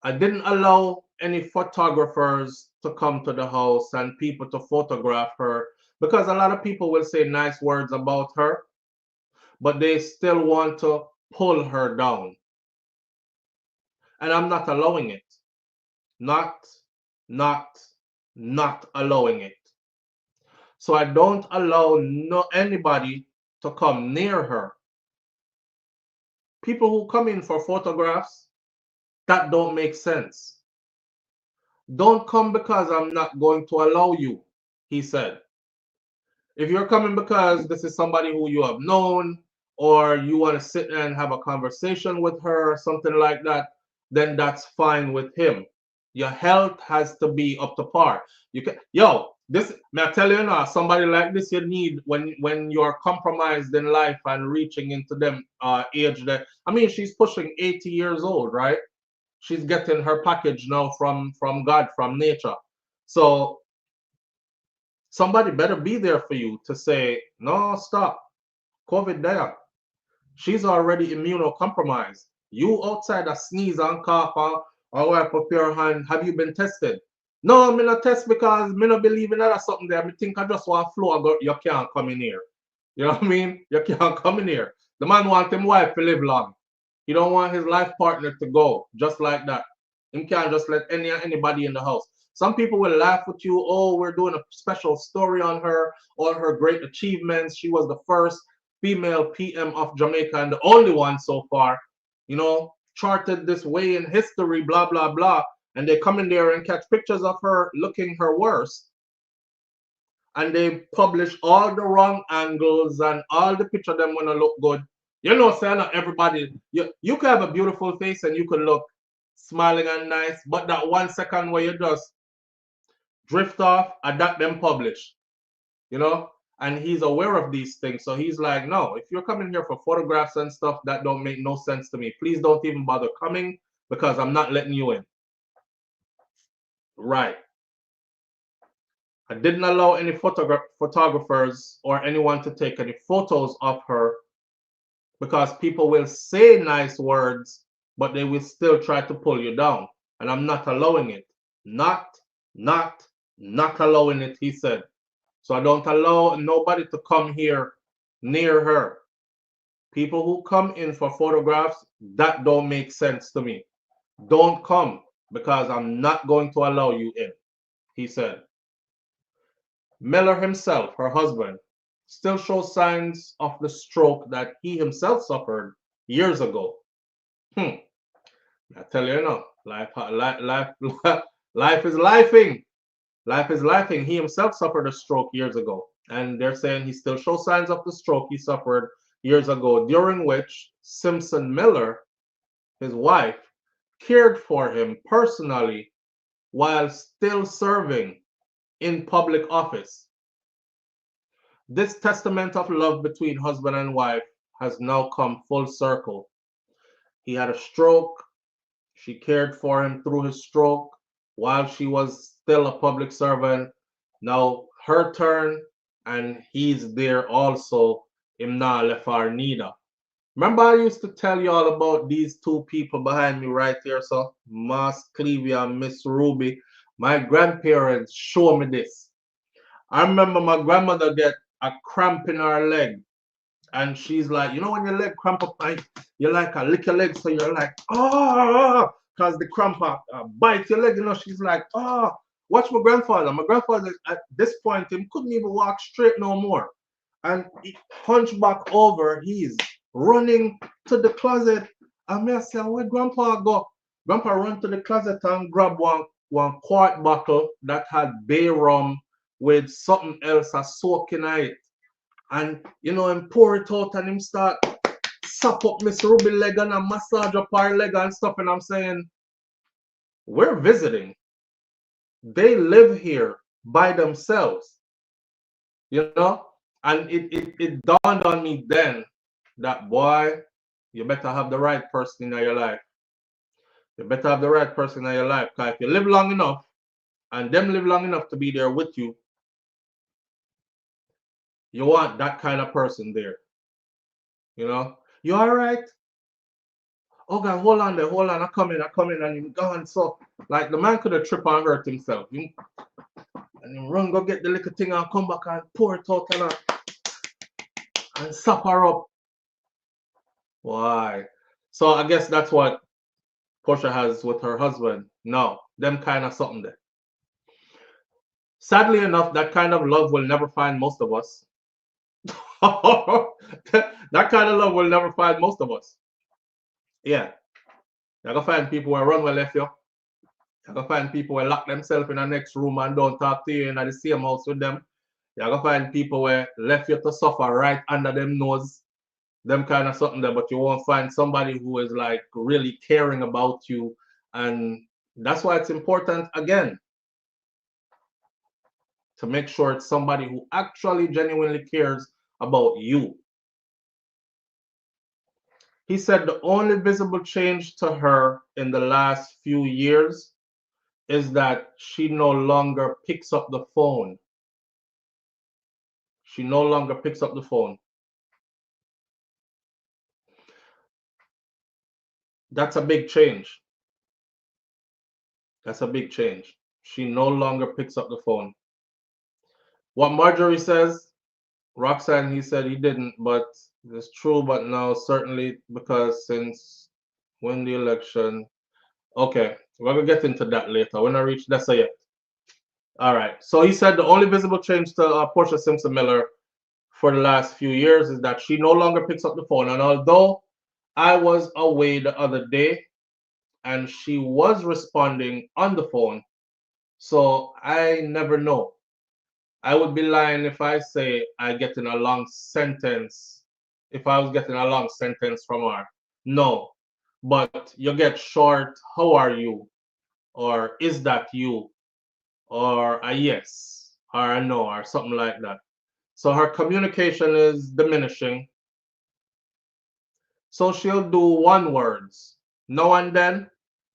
I didn't allow any photographers to come to the house and people to photograph her, because a lot of people will say nice words about her. but they still want to pull her down. And I'm not allowing it. Not allowing it. So I don't allow anybody to come near her. People who come in for photographs, that don't make sense. Don't come because I'm not going to allow you, he said. If you're coming because this is somebody who you have known, or you want to sit and have a conversation with her or something like that, then that's fine with him. Your health has to be up to par. You can, this, may I tell you now, somebody like this you need when you're compromised in life and reaching into them age that, I mean, she's pushing 80 years old, right? She's getting her package now from God, from nature. So somebody better be there for you to say, no, stop. COVID there. She's already immunocompromised. You outside a sneeze and cough or wipe up your hand. Have you been tested? No, I'm not test because me not believe in that or something there. I think I just want flow. You can't come in here. You know what I mean? You can't come in here. The man want him wife to live long. He don't want his life partner to go just like that. He can't just let anybody in the house. Some people will laugh with you. Oh, we're doing a special story on her, all her great achievements. She was the first female PM of Jamaica and the only one so far, you know, charted this way in history, blah, blah, blah. And they come in there and catch pictures of her looking her worst. And they publish all the wrong angles and all the picture of them want to look good. You know, saying not everybody, you can have a beautiful face and you can look smiling and nice, but that 1 second where you just drift off and that them publish, you know, and he's aware of these things. So he's like, no, if you're coming here for photographs and stuff, that don't make no sense to me. Please don't even bother coming because I'm not letting you in. Right. I didn't allow any photographers or anyone to take any photos of her because people will say nice words, but they will still try to pull you down. And I'm not allowing it. Not allowing it, he said. So I don't allow nobody to come here near her. People who come in for photographs, that don't make sense to me. Don't come because I'm not going to allow you in, he said. Miller himself, her husband, still shows signs of the stroke that he himself suffered years ago. I tell you, life is lifing. Life is lifing. He himself suffered a stroke years ago. And they're saying he still shows signs of the stroke he suffered years ago, during which Simpson Miller, his wife, cared for him personally while still serving in public office. This testament of love between husband and wife has now come full circle. He had a stroke. She cared for him through his stroke while she was still a public servant. Now her turn, and he's there also. Him not left her neither. Remember I used to tell you all about these two people behind me right here, so Mas Clevia and Miss Ruby. My grandparents show me this. I remember my grandmother get a cramp in her leg, and she's like, you know, when your leg cramp up, you like a lick your leg, so you're like, oh, because the cramp bite your leg, you know. She's like, oh, watch my grandfather. My grandfather at this point, he couldn't even walk straight no more, and he hunchback over. He's running to the closet. And I say, where grandpa go? Grandpa run to the closet and grab one quart bottle that had bay rum with something else soaking in it. And, you know, him pour it out and him start sap up Miss Ruby leg and a massage up her leg and stuff. And I'm saying, we're visiting. They live here by themselves, you know? And it dawned on me then that, boy, you better have the right person in your life. You better have the right person in your life. Because if you live long enough and them live long enough to be there with you, you want that kind of person there. You know? You all right? Oh God, hold on there, hold on, I come in, and he's gone. So, like, the man could have tripped and hurt himself. And him run, go get the little thing and come back and pour it out and sap her up. Why? So I guess that's what Portia has with her husband. No, them kind of something there. Sadly enough, that kind of love will never find most of us. That kind of love will never find most of us. Yeah. You're gonna find people who run well left you. You're gonna find people who lock themselves in the next room and don't talk to you in the same house with them. You're gonna find people who left you to suffer right under them nose. Them kind of something there, but you won't find somebody who is like really caring about you. And that's why it's important again to make sure it's somebody who actually genuinely cares about you. He said the only visible change to her in the last few years is that she no longer picks up the phone. She no longer picks up the phone. That's a big change. That's a big change. She no longer picks up the phone. What Marjorie says, Roxanne, he said he didn't, but it's true, but no, certainly because since when the election. Okay, we're gonna get into that later. When I reach that yet. All right. So he said the only visible change to Porsha Simpson Miller for the last few years is that she no longer picks up the phone. And although I was away the other day and she was responding on the phone, so I never know. I would be lying if I say I get in a long sentence, if I was getting a long sentence from her. No. But you get short, how are you? Or is that you? Or a yes, or a no, or something like that. So her communication is diminishing. So she'll do one words. Now and then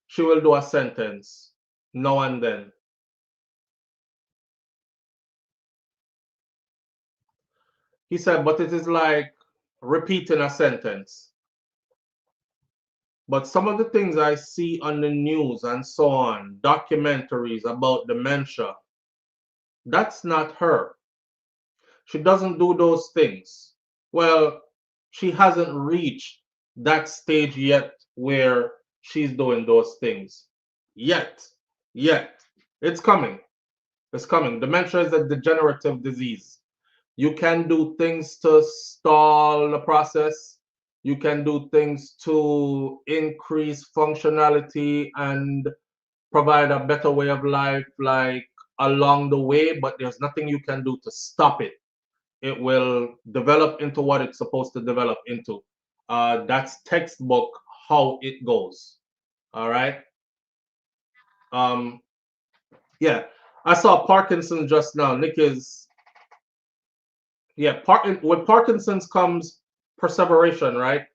she will do a sentence. Now and then. He said, but it is like repeating a sentence. But some of the things I see on the news and so on, documentaries about dementia, that's not her. She doesn't do those things. Well, she hasn't reached that stage yet where she's doing those things. Yet. Yet. It's coming. It's coming. Dementia is a degenerative disease. You can do things to stall the process. You can do things to increase functionality and provide a better way of life, like along the way, but there's nothing you can do to stop it. It will develop into what it's supposed to develop into. That's textbook how it goes. All right. Um, yeah. I saw Parkinson just now. Nick is, yeah. With Parkinson's comes perseveration, right?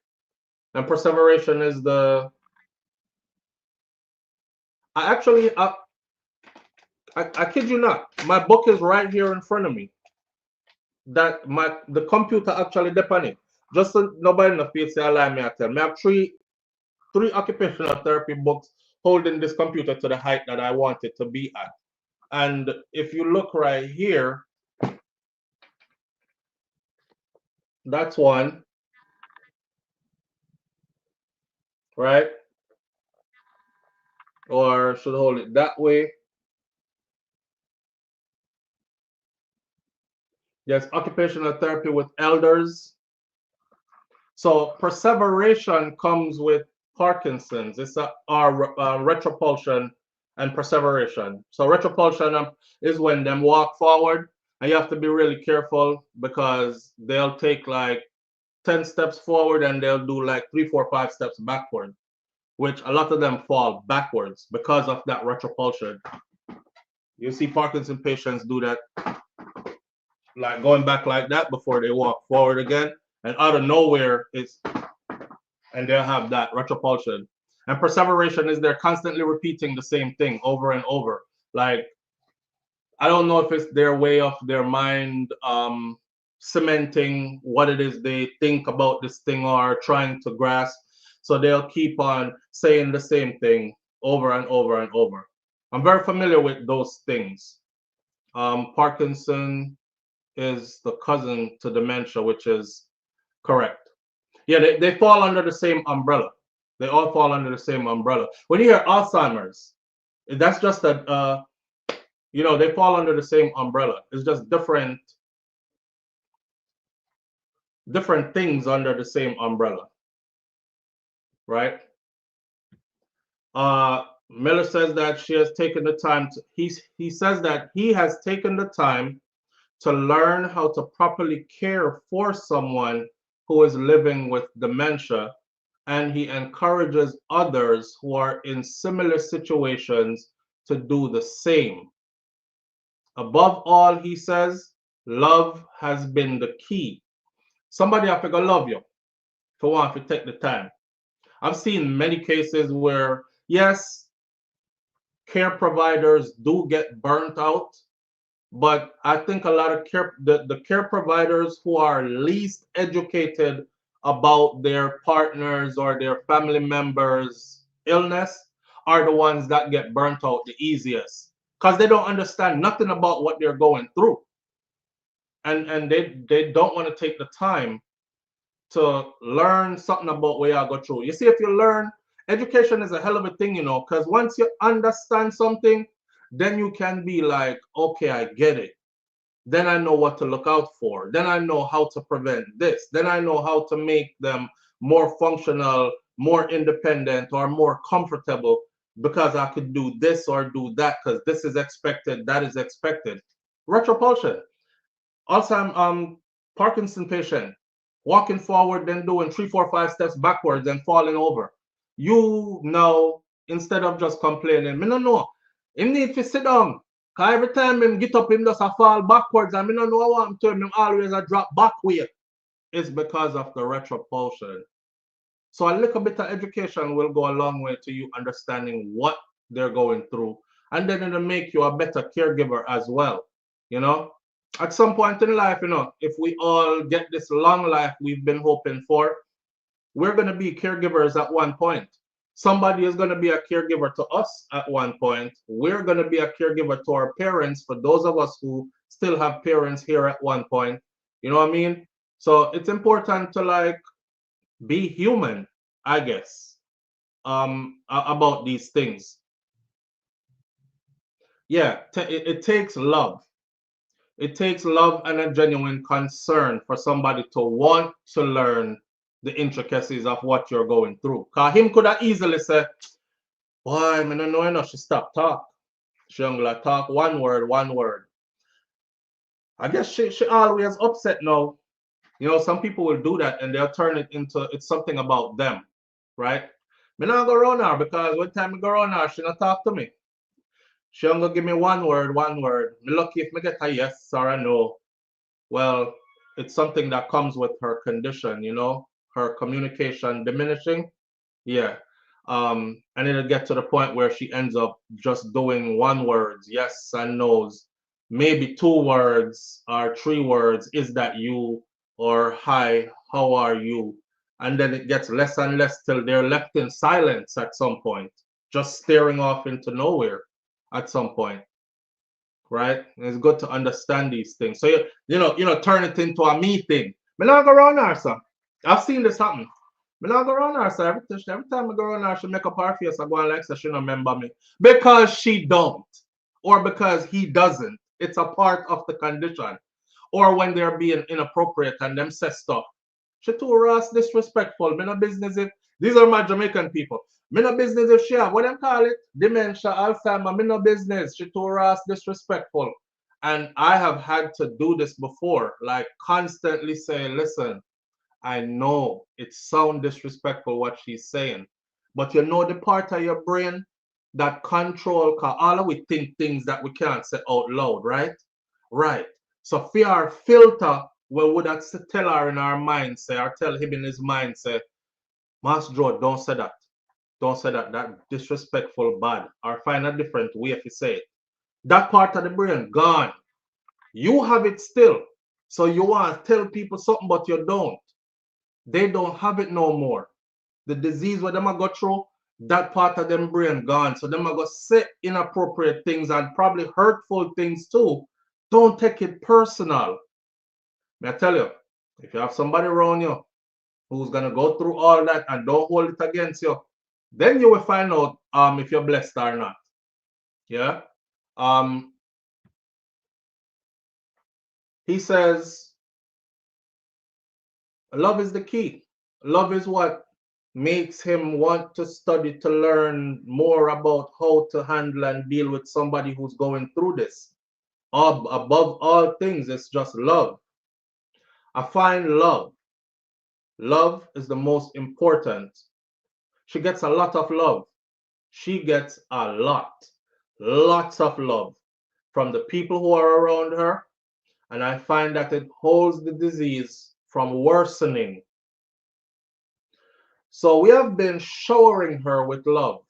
And perseveration is the. I actually, I kid you not. My book is right here in front of me. That the computer actually depend it. Just so nobody in the field say I lie me I tell. Me have three occupational therapy books holding this computer to the height that I want it to be at. And if you look right here, that's one, right? Or should hold it that way. There's occupational therapy with elders. So perseveration comes with Parkinson's. It's retropulsion and perseveration. So retropulsion is when them walk forward, and you have to be really careful because they'll take like 10 steps forward and they'll do like 3, 4, 5 steps backward, which a lot of them fall backwards because of that retropulsion. You see Parkinson patients do that, like going back like that before they walk forward again, and out of nowhere and they'll have that retropulsion. And perseveration is they're constantly repeating the same thing over and over. Like, I don't know if it's their way of their mind cementing what it is they think about this thing or trying to grasp. So they'll keep on saying the same thing over and over and over. I'm very familiar with those things. Parkinson is the cousin to dementia, which is correct. Yeah, they fall under the same umbrella. They all fall under the same umbrella. When you hear Alzheimer's, that's just a you know, they fall under the same umbrella. It's just different things under the same umbrella, right? Miller says that she has taken the time to, he says that he has taken the time to learn how to properly care for someone who is living with dementia, and he encourages others who are in similar situations to do the same. Above all, he says, love has been the key. Somebody have to go love you for one to take the time. I've seen many cases where, yes, care providers do get burnt out, but I think a lot of the care providers who are least educated about their partners or their family members' illness are the ones that get burnt out the easiest because they don't understand nothing about what they're going through, and they don't want to take the time to learn something about what you go through. You see, if you learn, education is a hell of a thing, you know, because once you understand something, then you can be like, okay, I get it. Then I know what to look out for. Then I know how to prevent this. Then I know how to make them more functional, more independent, or more comfortable because I could do this or do that because this is expected, that is expected. Retropulsion. Also, I'm Parkinson patient, walking forward, then doing 3, 4, 5 steps backwards and falling over. You know, instead of just complaining, me no know. Him need to sit down. Cause every time him get up, him just a fall backwards, and me no know what I'm to him. Him always a drop back way. It's because of the retropulsion. So a little bit of education will go a long way to you understanding what they're going through, and then it'll make you a better caregiver as well. You know, at some point in life, you know, if we all get this long life we've been hoping for, we're going to be caregivers at one point. Somebody is going to be a caregiver to us at one point. We're going to be a caregiver to our parents, for those of us who still have parents here at one point. You know what I mean? So it's important to like be human, I guess, about these things. Yeah, it takes love. It takes love and a genuine concern for somebody to want to learn the intricacies of what you're going through. Cause him could have easily said, boy, I don't know enough. She stopped talk. She only talk one word, one word. I guess she always upset now. You know, some people will do that and they'll turn it into it's something about them, right? Me not go around her because one time I go around her, she not talk to me. She only give me one word, one word. Me lucky if me get a yes or a no. Well, it's something that comes with her condition, you know, her communication diminishing. Yeah. And it'll get to the point where she ends up just doing one words, yes and no's, maybe 2 words or 3 words, is that you, or hi, how are you? And then it gets less and less till they're left in silence at some point, just staring off into nowhere at some point, right? And it's good to understand these things. So turn it into a me thing. Me not go around her, sir. I've seen this happen. Me not go around her, sir. Every time I go around her, she make up her face. I go and like say she don't remember me. Because she don't. Or because he doesn't. It's a part of the condition. Or when they're being inappropriate and them say stuff. She too rash disrespectful. Me no business if these are my Jamaican people. Me no business if she have what them call it, dementia, Alzheimer. Me no business. She too rash disrespectful. And I have had to do this before, like constantly say, listen, I know it sounds disrespectful what she's saying, but you know the part of your brain that control, cause all of we think things that we can't say out loud, right? Right. So fear filter, we would have to tell her in our mind, say, or tell him in his mind, say, Master Joe, don't say that. Don't say that. That disrespectful, bad. Or find a different way if you say it. That part of the brain gone. You have it still. So you want to tell people something, but you don't. They don't have it no more. The disease where them go through, that part of them brain gone. So them go say inappropriate things and probably hurtful things too. Don't take it personal. May I tell you, if you have somebody around you who's gonna go through all that and don't hold it against you, then you will find out if you're blessed or not. Yeah. He says love is the key. Love is what makes him want to study to learn more about how to handle and deal with somebody who's going through this. Above all things, it's just love. I find love. Love is the most important. She gets a lot of love. She gets a lots of love from the people who are around her. And I find that it holds the disease from worsening. So we have been showering her with love,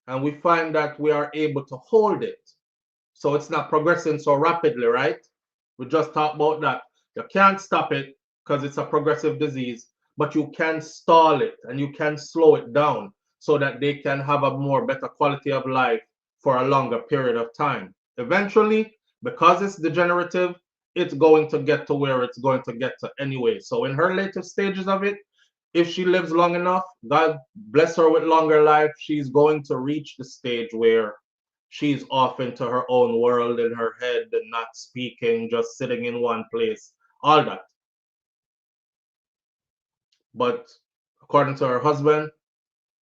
and we find that we are able to hold it. So it's not progressing so rapidly, right? We just talked about that. You can't stop it because it's a progressive disease, but you can stall it and you can slow it down so that they can have a more better quality of life for a longer period of time. Eventually, because it's degenerative, it's going to get to where it's going to get to anyway. So in her later stages of it, if she lives long enough, God bless her with longer life, she's going to reach the stage where she's off into her own world in her head and not speaking, just sitting in one place, all that. But according to her husband,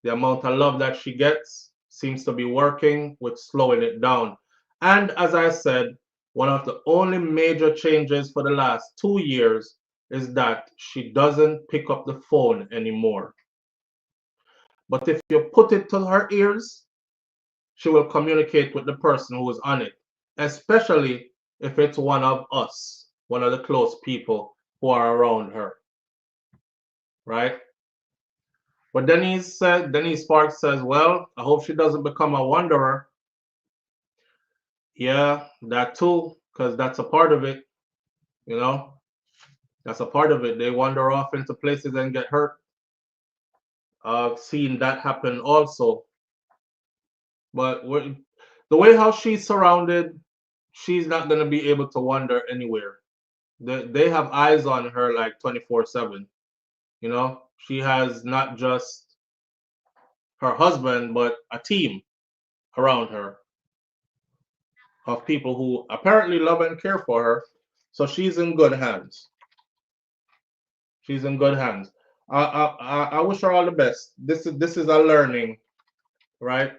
the amount of love that she gets seems to be working with slowing it down. And as I said, one of the only major changes for the last 2 years is that she doesn't pick up the phone anymore. But if you put it to her ears, she will communicate with the person who is on it, especially if it's one of us, one of the close people who are around her, right? But Denise Sparks says, well, I hope she doesn't become a wanderer. Yeah, that too, because that's a part of it, you know? That's a part of it. They wander off into places and get hurt. I've seen that happen also. But the way how she's surrounded, she's not going to be able to wander anywhere. They have eyes on her like 24/7. You know, she has not just her husband, but a team around her of people who apparently love and care for her. So she's in good hands. She's in good hands. I wish her all the best. This is a learning, right?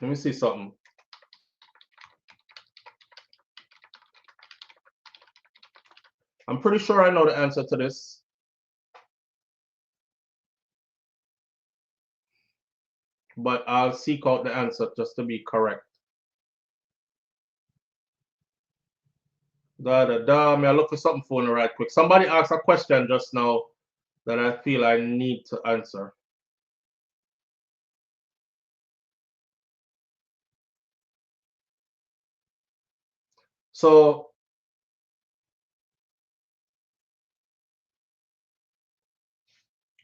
Let me see something. I'm pretty sure I know the answer to this. But I'll seek out the answer just to be correct. May I look for something for you right quick. Somebody asked a question just now that I feel I need to answer. So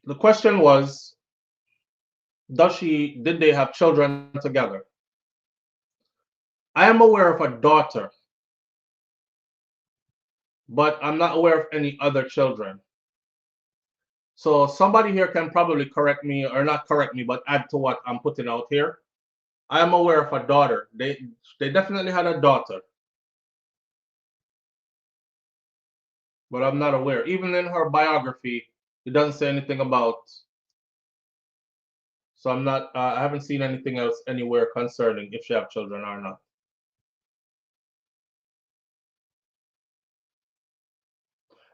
the question was, did they have children together? I am aware of a daughter, but I'm not aware of any other children. So somebody here can probably correct me, or not correct me, but add to what I'm putting out here. I am aware of a daughter. They definitely had a daughter, but I'm not aware. Even in her biography, it doesn't say anything about. So I'm not. I haven't seen anything else anywhere concerning if she have children or not.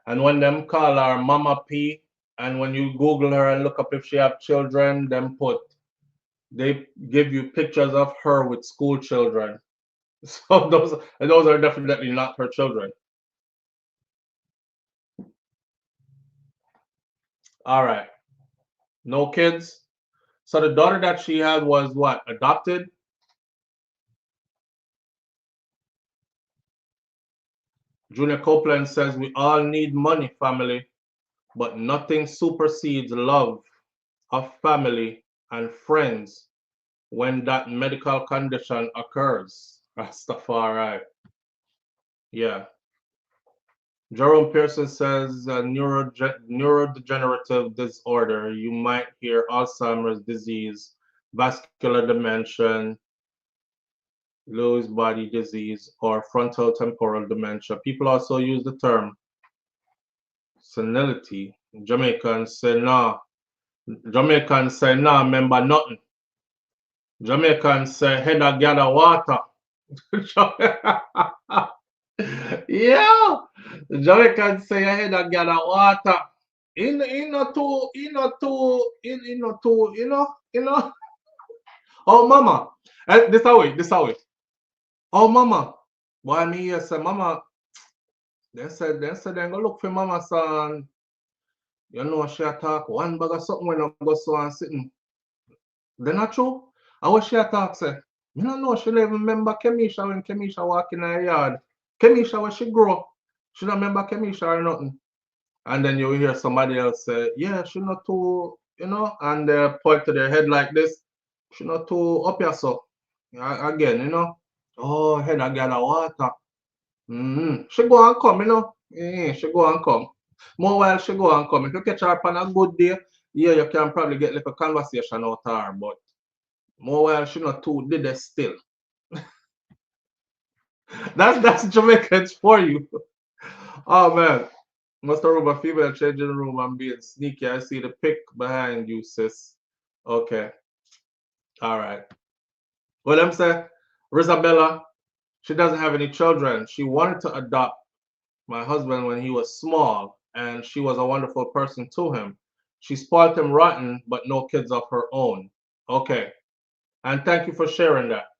And when them call her Mama P, and when you Google her and look up if she have children, they give you pictures of her with school children. So those are definitely not her children. All right, no kids. So the daughter that she had was what, adopted? Junior Copeland says we all need money, family, but nothing supersedes love of family and friends when that medical condition occurs. Rastafari. Yeah. Jerome Pearson says neurodegenerative disorder. You might hear Alzheimer's disease, vascular dementia, Lewy body disease, or frontal temporal dementia. People also use the term senility. Jamaicans say nah. Jamaicans say nah, remember nothing. Jamaicans say head a gather water. Yeah. Jamaicans say head a gather water. In not too, Oh mama. This away. Oh mama. Why me here say mama? They said they go look for mama son. You know she attack one bag of something when I go so and sitting. They not true. I wish she attack say. Me not know she never remember Kemisha when Kemisha walk in her yard. Kemisha when she grow. She don't remember Kemisha or nothing. And then you hear somebody else say, yeah, she not too, and they point to their head like this. She not too up here so. Again, Oh, head I gather water. She go and come, she go and come. More while she go and come. If you catch her on a good day, yeah, you can probably get like a conversation out of her, but more while she not too did it still. That's Jamaicans for you. Oh man. Must have a female changing room and being sneaky. I see the pic behind you, sis. Okay. All right. Well, I'm saying, Rosabella, she doesn't have any children. She wanted to adopt my husband when he was small, and she was a wonderful person to him. She spoiled him rotten, but no kids of her own. Okay. And thank you for sharing that.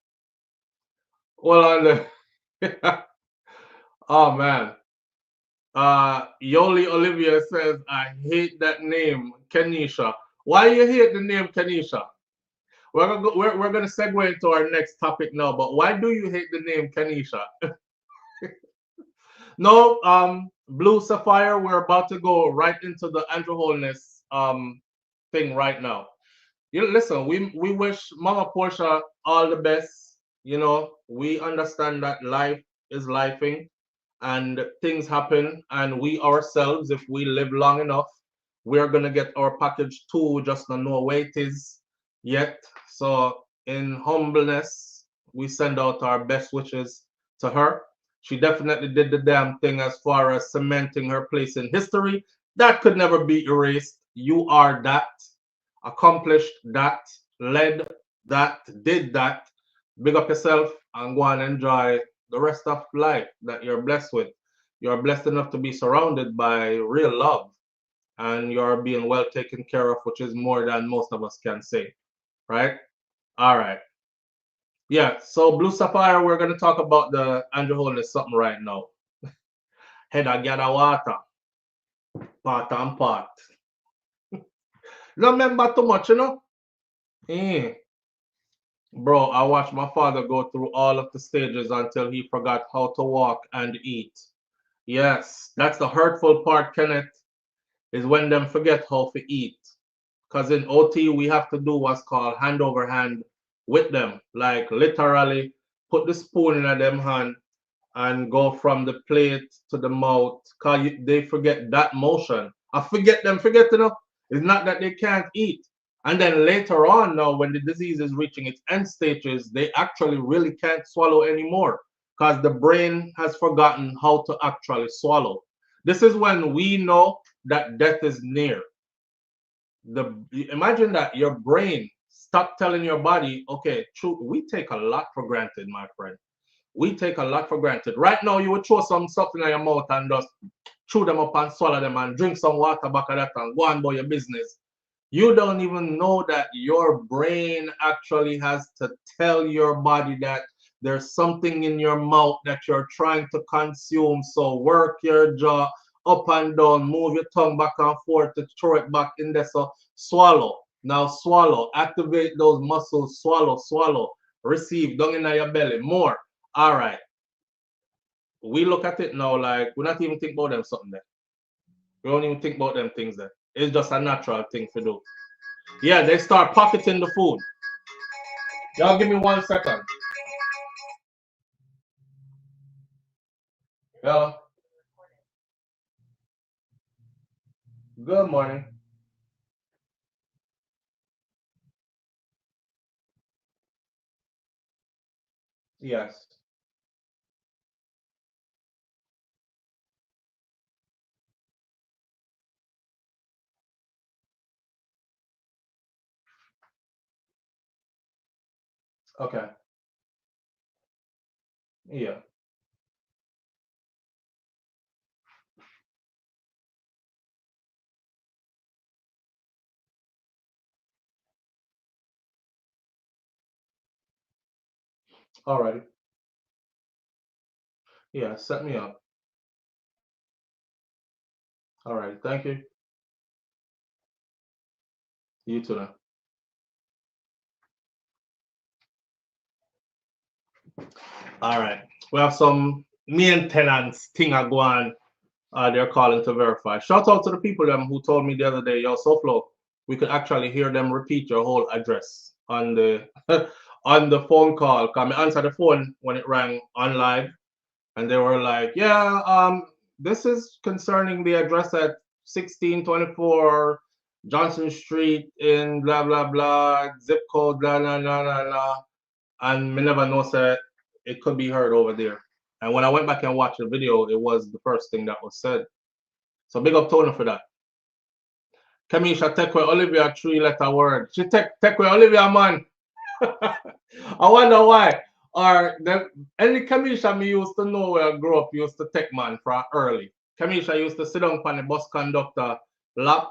Well, on the oh man. Yoli Olivia says, I hate that name, Kenisha. Why you hate the name Kenisha? We're gonna segue into our next topic now, but why do you hate the name Kenisha? No, Blue Sapphire, we're about to go right into the Andrew Holness thing right now. Listen, we wish Mama Portia all the best. We understand that life is lifing and things happen, and we ourselves, if we live long enough, we're gonna get our package too, just don't know where it is yet. So in humbleness, we send out our best wishes to her. She definitely did the damn thing as far as cementing her place in history. That could never be erased. You are that, accomplished that, led that, did that. Big up yourself and go and enjoy the rest of life that you're blessed with. You're blessed enough to be surrounded by real love, and you're being well taken care of, which is more than most of us can say, right? All right. Yeah, so Blue Sapphire, we're going to talk about the Andrew Holness something right now. Head I gather water, part and part. Don't remember too much, Bro, I watched my father go through all of the stages until he forgot how to walk and eat. Yes, that's the hurtful part, Kenneth, is when them forget how to eat. Because in OT, we have to do what's called hand over hand with them. Like literally put the spoon in them hand and go from the plate to the mouth. Because they forget that motion. I forget them forget, It's not that they can't eat. And then later on now, when the disease is reaching its end stages, they actually really can't swallow anymore because the brain has forgotten how to actually swallow. This is when we know that death is near. Imagine that your brain stop telling your body, okay, true, we take a lot for granted, my friend. We take a lot for granted. Right now, you would throw some stuff in your mouth and just chew them up and swallow them and drink some water back of that and go on about your business. You don't even know that your brain actually has to tell your body that there's something in your mouth that you're trying to consume. So work your jaw up and down, move your tongue back and forth to throw it back in there. So swallow. Now swallow. Activate those muscles. Swallow, swallow. Receive down in your belly. More. All right. We look at it now like we're not even think about them something there. We don't even think about them things there. It's just a natural thing to do. Yeah, they start pocketing the food. Y'all give me 1 second. Yeah. Good morning. Yes. Okay. Yeah. All right. Yeah. Set me up. All right. Thank you. You too. Now. All right. We have some maintenance thing I go on. They're calling to verify. Shout out to the people who told me the other day, yo, SouFLo, we could actually hear them repeat your whole address on the on the phone call. Come answer the phone when it rang on live, and they were like, yeah, this is concerning the address at 1624 Johnson Street in blah blah blah, zip code blah blah blah blah blah, and me never know that it could be heard over there. And when I went back and watched the video, it was the first thing that was said. So big up Tony for that. Kamisha take away Olivia 3-letter word. She take away Olivia man. I wonder why. Or the any Kamisha me used to know where I grew up used to take man from early. Kamisha used to sit down on the bus conductor lap.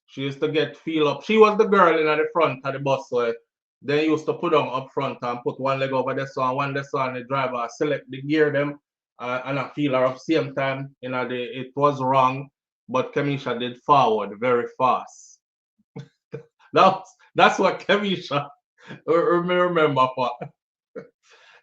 She used to get feel up. She was the girl in the front of the bus, so they used to put them up front and put one leg over this one, one this one. The driver select the gear them and I feel her up same time. It was wrong, but Kamisha did forward very fast. That's what Kamisha remember for.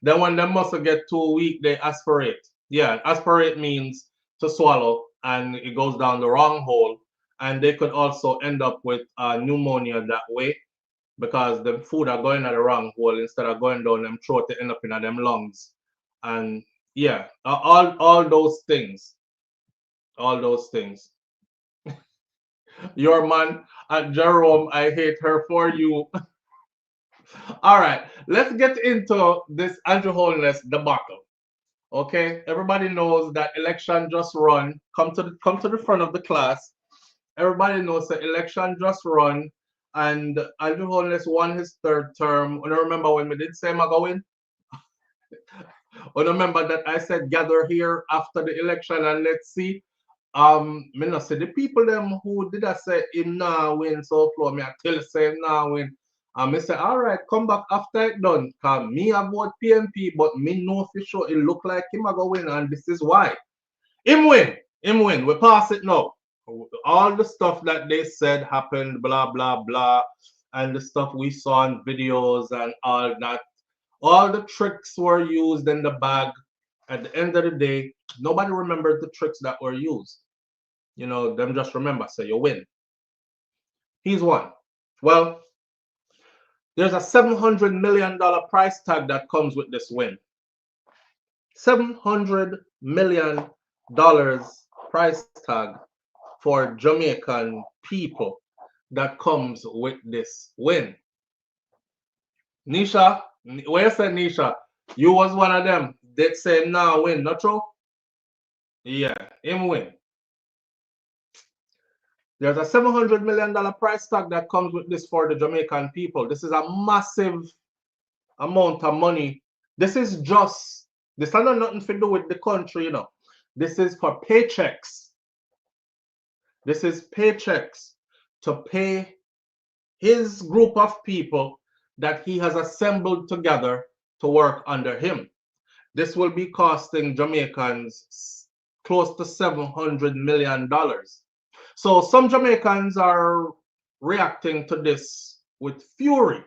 Then when they muscle get too weak, they aspirate. Yeah, aspirate means to swallow, and it goes down the wrong hole. And they could also end up with pneumonia that way because the food are going at the wrong hole instead of going down them throat to end up in them lungs. And yeah, all those things, all those things. Your man at Jerome, I hate her for you. All right, let's get into this Andrew Holness debacle. Okay, everybody knows that election just run. Come to the front of the class. Everybody knows the election just run, and Andrew Holness won his third term. And I remember when we did say I'm going. I remember that I said gather here after the election and let's see. Me not say the people them who did I say him now win so far. Me I tell you say him now win. And me say, all right, come back after it done. Cause me I vote PNP, but me know for sure it look like him I go win, and this is why. Him win. Him win. We pass it now. All the stuff that they said happened, blah blah blah, and the stuff we saw in videos and all that. All the tricks were used in the bag. At the end of the day, nobody remembered the tricks that were used. You know, them just remember, say you win. He's won. Well, there's a $700 million price tag that comes with this win. $700 million price tag for Jamaican people that comes with this win. Nisha, where you say Nisha? You was one of them. They say now win, not true? Yeah, him win. There's a $700 million price tag that comes with this for the Jamaican people. This is a massive amount of money. This is just, this has nothing to do with the country, you know. This is for paychecks. This is paychecks to pay his group of people that he has assembled together to work under him. This will be costing Jamaicans close to $700 million. So some Jamaicans are reacting to this with fury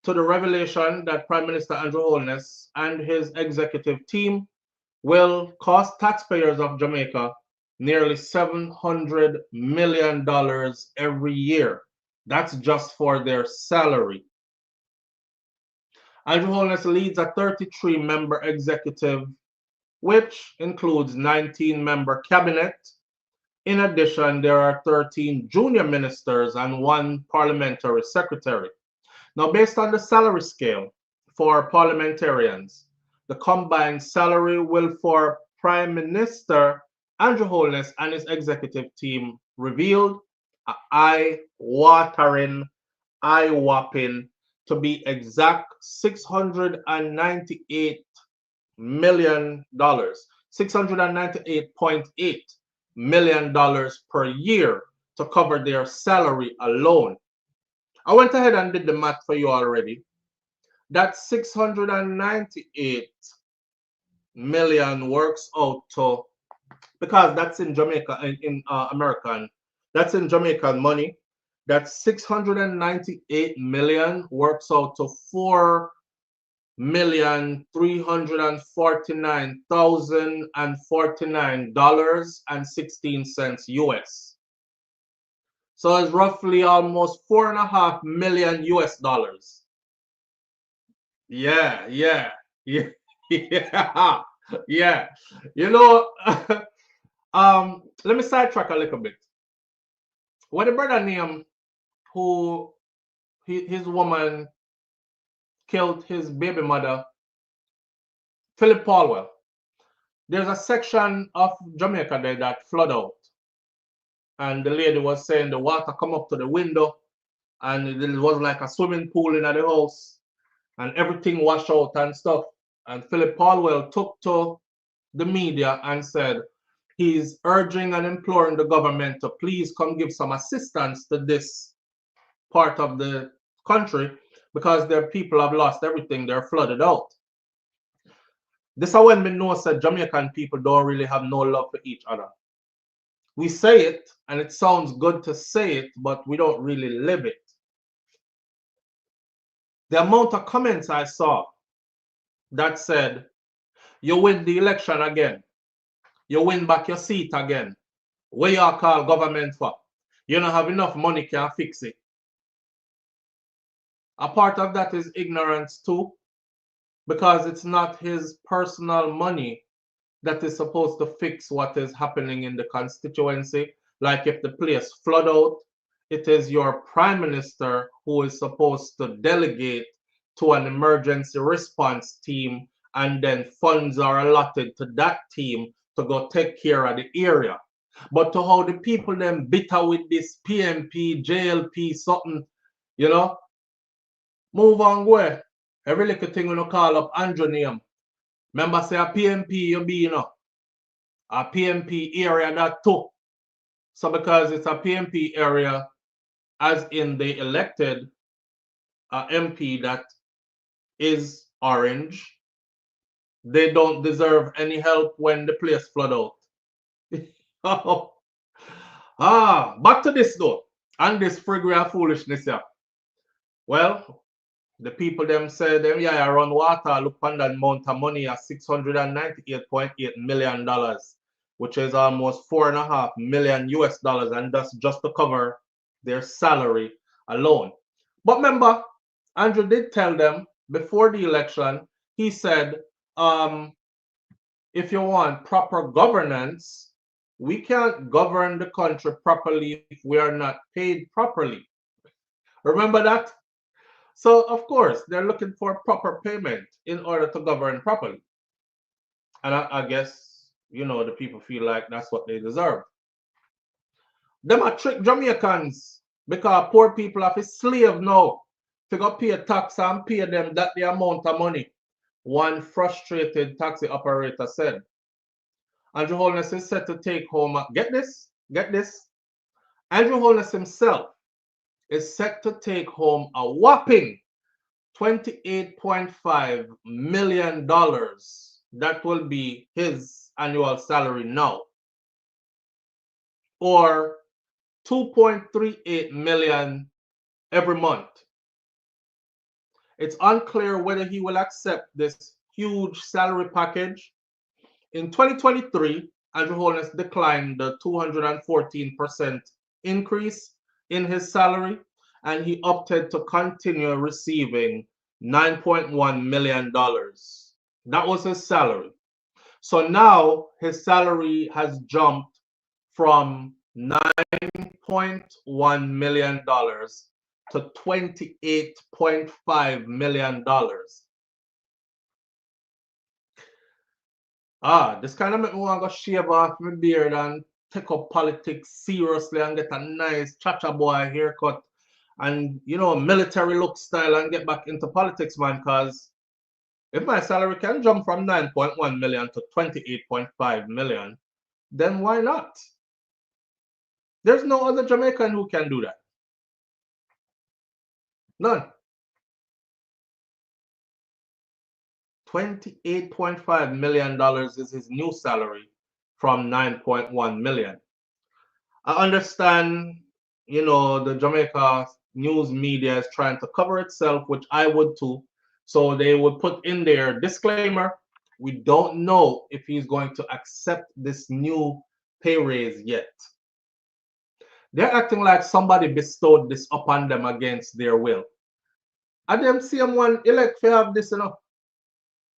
to the revelation that Prime Minister Andrew Holness and his executive team will cost taxpayers of Jamaica nearly $700 million every year. That's just for their salary. Andrew Holness leads a 33-member executive which includes 19-member cabinet. In addition, there are 13 junior ministers and 1 parliamentary secretary. Now, based on the salary scale for parliamentarians, the combined salary will for Prime Minister Andrew Holness and his executive team revealed eye-watering, eye-whopping, to be exact, $698 million, $698.8 million per year to cover their salary alone. I went ahead and did the math for you already. That 698 million works out to, because that's in Jamaica, in American, that's in Jamaican money. That 698 million works out to $4,349,049.16 US. So it's roughly almost $4.5 million US dollars. Yeah. Yeah. You know, let me sidetrack a little bit. When the brother named who his woman killed his baby mother, Philip Paulwell, there's a section of Jamaica there that flood out. And the lady was saying the water come up to the window and it was like a swimming pool in the house and everything washed out and stuff. And Philip Paulwell took to the media and said he's urging and imploring the government to please come give some assistance to this part of the country because their people have lost everything. They're flooded out. This is when we know that Jamaican people don't really have no love for each other. We say it and it sounds good to say it, but we don't really live it. The amount of comments I saw that said, you win the election again. You win back your seat again. What you call government for? You don't have enough money, can't fix it. A part of that is ignorance too, because it's not his personal money that is supposed to fix what is happening in the constituency. Like if the place flood out, it is your prime minister who is supposed to delegate to an emergency response team, and then funds are allotted to that team to go take care of the area. But to how the people then bitter with this PMP, JLP, something, you know, move on, go. Every little thing we call up Andrew name. Remember, say a PMP you be, you know, a PMP area that too. So because it's a PMP area, as in the elected MP that is orange, they don't deserve any help when the place flood out. Back to this though, and this frigid foolishness here. Well, the people them say them yeah around water look on that amount of money at $698.8 million, which is almost $4.5 million US dollars, and that's just to cover their salary alone. But remember, Andrew did tell them before the election, he said, if you want proper governance, we can't govern the country properly if we are not paid properly. Remember that? So, of course, they're looking for proper payment in order to govern properly. And I guess, you know, the people feel like that's what they deserve. Them are trick Jamaicans because poor people have a slave now to go pay tax and pay them that the amount of money. One frustrated taxi operator said. Andrew Holness is set to take home, get this. Andrew Holness himself is set to take home a whopping $28.5 million. That will be his annual salary now, or $2.38 million every month. It's unclear whether he will accept this huge salary package. In 2023, Andrew Holness declined the 214% increase in his salary, and he opted to continue receiving $9.1 million. That was his salary. So now his salary has jumped from $9.1 million to $28.5 million. This kind of make me want to go shave off my beard and take up politics seriously and get a nice cha-cha boy haircut and, you know, military look style and get back into politics, man, because if my salary can jump from 9.1 million to 28.5 million, then why not? There's no other Jamaican who can do that. None. $28.5 million is his new salary from 9.1 million. I understand, you know, the Jamaica news media is trying to cover itself, which I would too. So they would put in their disclaimer, we don't know if he's going to accept this new pay raise yet. They're acting like somebody bestowed this upon them against their will. And them same one elect to have this, you know.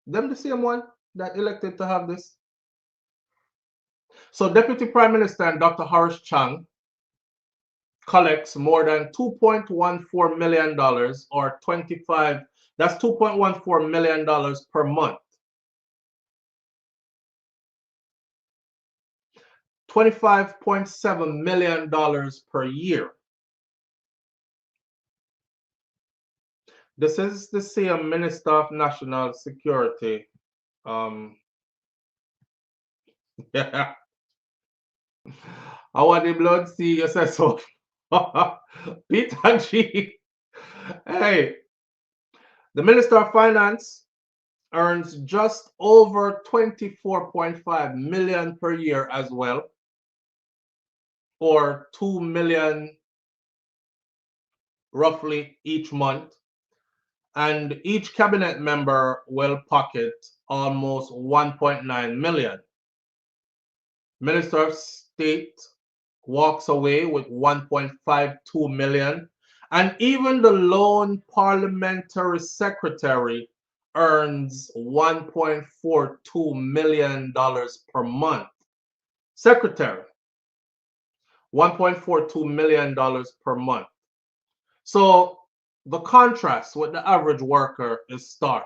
Them the same one that elected to have this. So Deputy Prime Minister and Dr. Horace Chang collects more than $2.14 million or 25, that's $2.14 million per month. $25.7 million per year. This is the same Minister of National Security. Yeah. I want the blood see you say so. Peter G. Hey, the Minister of Finance earns just over 24.5 million per year as well, or 2 million roughly each month. And each cabinet member will pocket almost 1.9 million. Minister of State walks away with 1.52 million. And even the lone parliamentary secretary earns $1.42 million per month. Secretary, $1.42 million per month. So the contrast with the average worker is stark.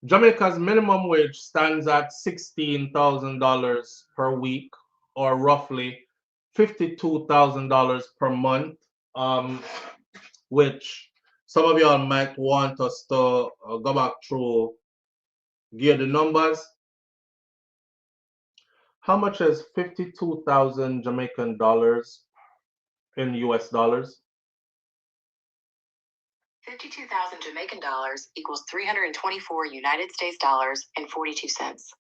Jamaica's minimum wage stands at $16,000 per week, or roughly $52,000 per month, which some of y'all might want us to go back through, give the numbers. How much is 52,000 Jamaican dollars in US dollars? 52,000 Jamaican dollars equals 324 United States dollars and 42 cents.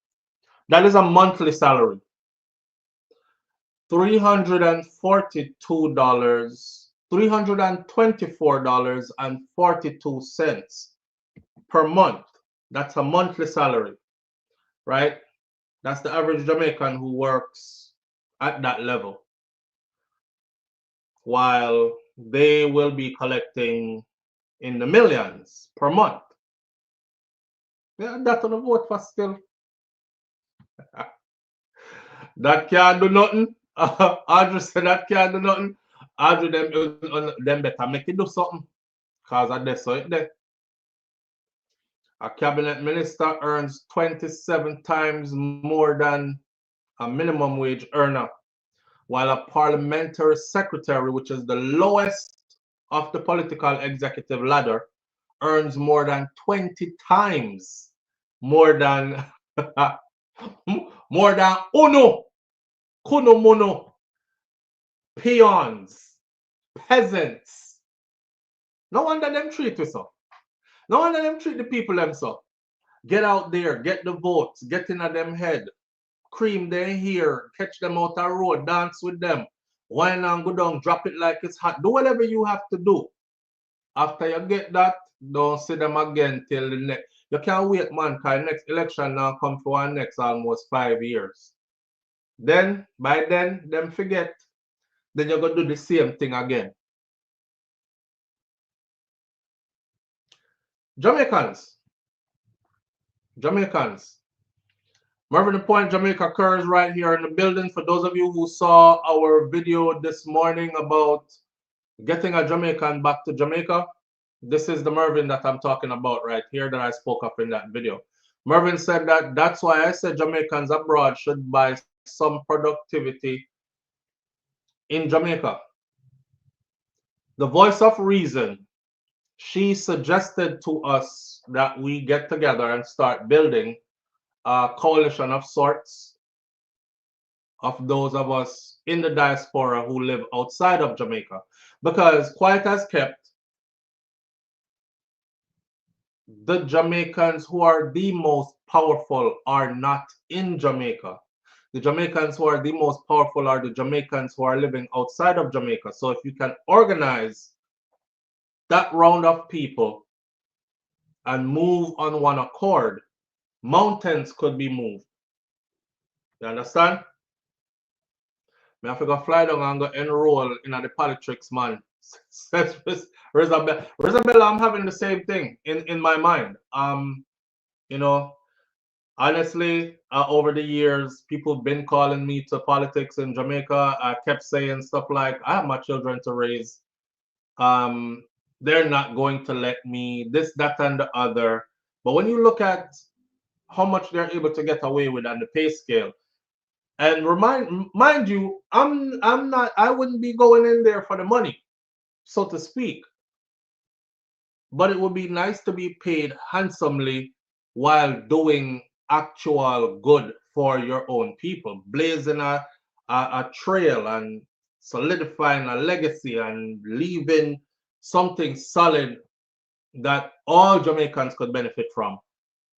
That is a monthly salary. $324.42 per month. That's a monthly salary, right? That's the average Jamaican who works at that level. While they will be collecting in the millions per month. Yeah, that's on the vote for still. That can't do nothing. Audrey said that can't do nothing. Audrey, them better make it do something. Because of this, so it there. A cabinet minister earns 27 times more than a minimum wage earner, while a parliamentary secretary, which is the lowest of the political executive ladder, earns more than 20 times more than more than uno, kuno mono, peons, peasants. No wonder them treat us so. No wonder them treat the people them so. Get out there, get the votes, get in at them head, cream their hair, catch them out the road, dance with them, wine and go down, drop it like it's hot. Do whatever you have to do. After you get that, don't see them again till the next. You can't wait, man, because next election now come for our next almost 5 years. Then, by then, them forget. Then you're going to do the same thing again. Jamaicans, Jamaicans. Mervyn the Point, Jamaica occurs right here in the building. For those of you who saw our video this morning about getting a Jamaican back to Jamaica, this is the Mervyn that I'm talking about right here that I spoke of in that video. Mervyn said that that's why I said Jamaicans abroad should buy some productivity in Jamaica. The voice of reason, she suggested to us that we get together and start building a coalition of sorts of those of us in the diaspora who live outside of Jamaica. Because quiet as kept, the Jamaicans who are the most powerful are not in Jamaica. The Jamaicans who are the most powerful are the Jamaicans who are living outside of Jamaica. So if you can organize that round of people and move on one accord, mountains could be moved. You understand? I have to go fly down and go enroll in the politics, man. Rosabella, I'm having the same thing in my mind. You know, honestly, over the years, people have been calling me to politics in Jamaica. I kept saying stuff like, I have my children to raise. They're not going to let me, this, that, and the other. But when you look at how much they're able to get away with on the pay scale, and mind you, I wouldn't be going in there for the money, so to speak. But it would be nice to be paid handsomely while doing actual good for your own people, blazing a trail and solidifying a legacy and leaving something solid that all Jamaicans could benefit from.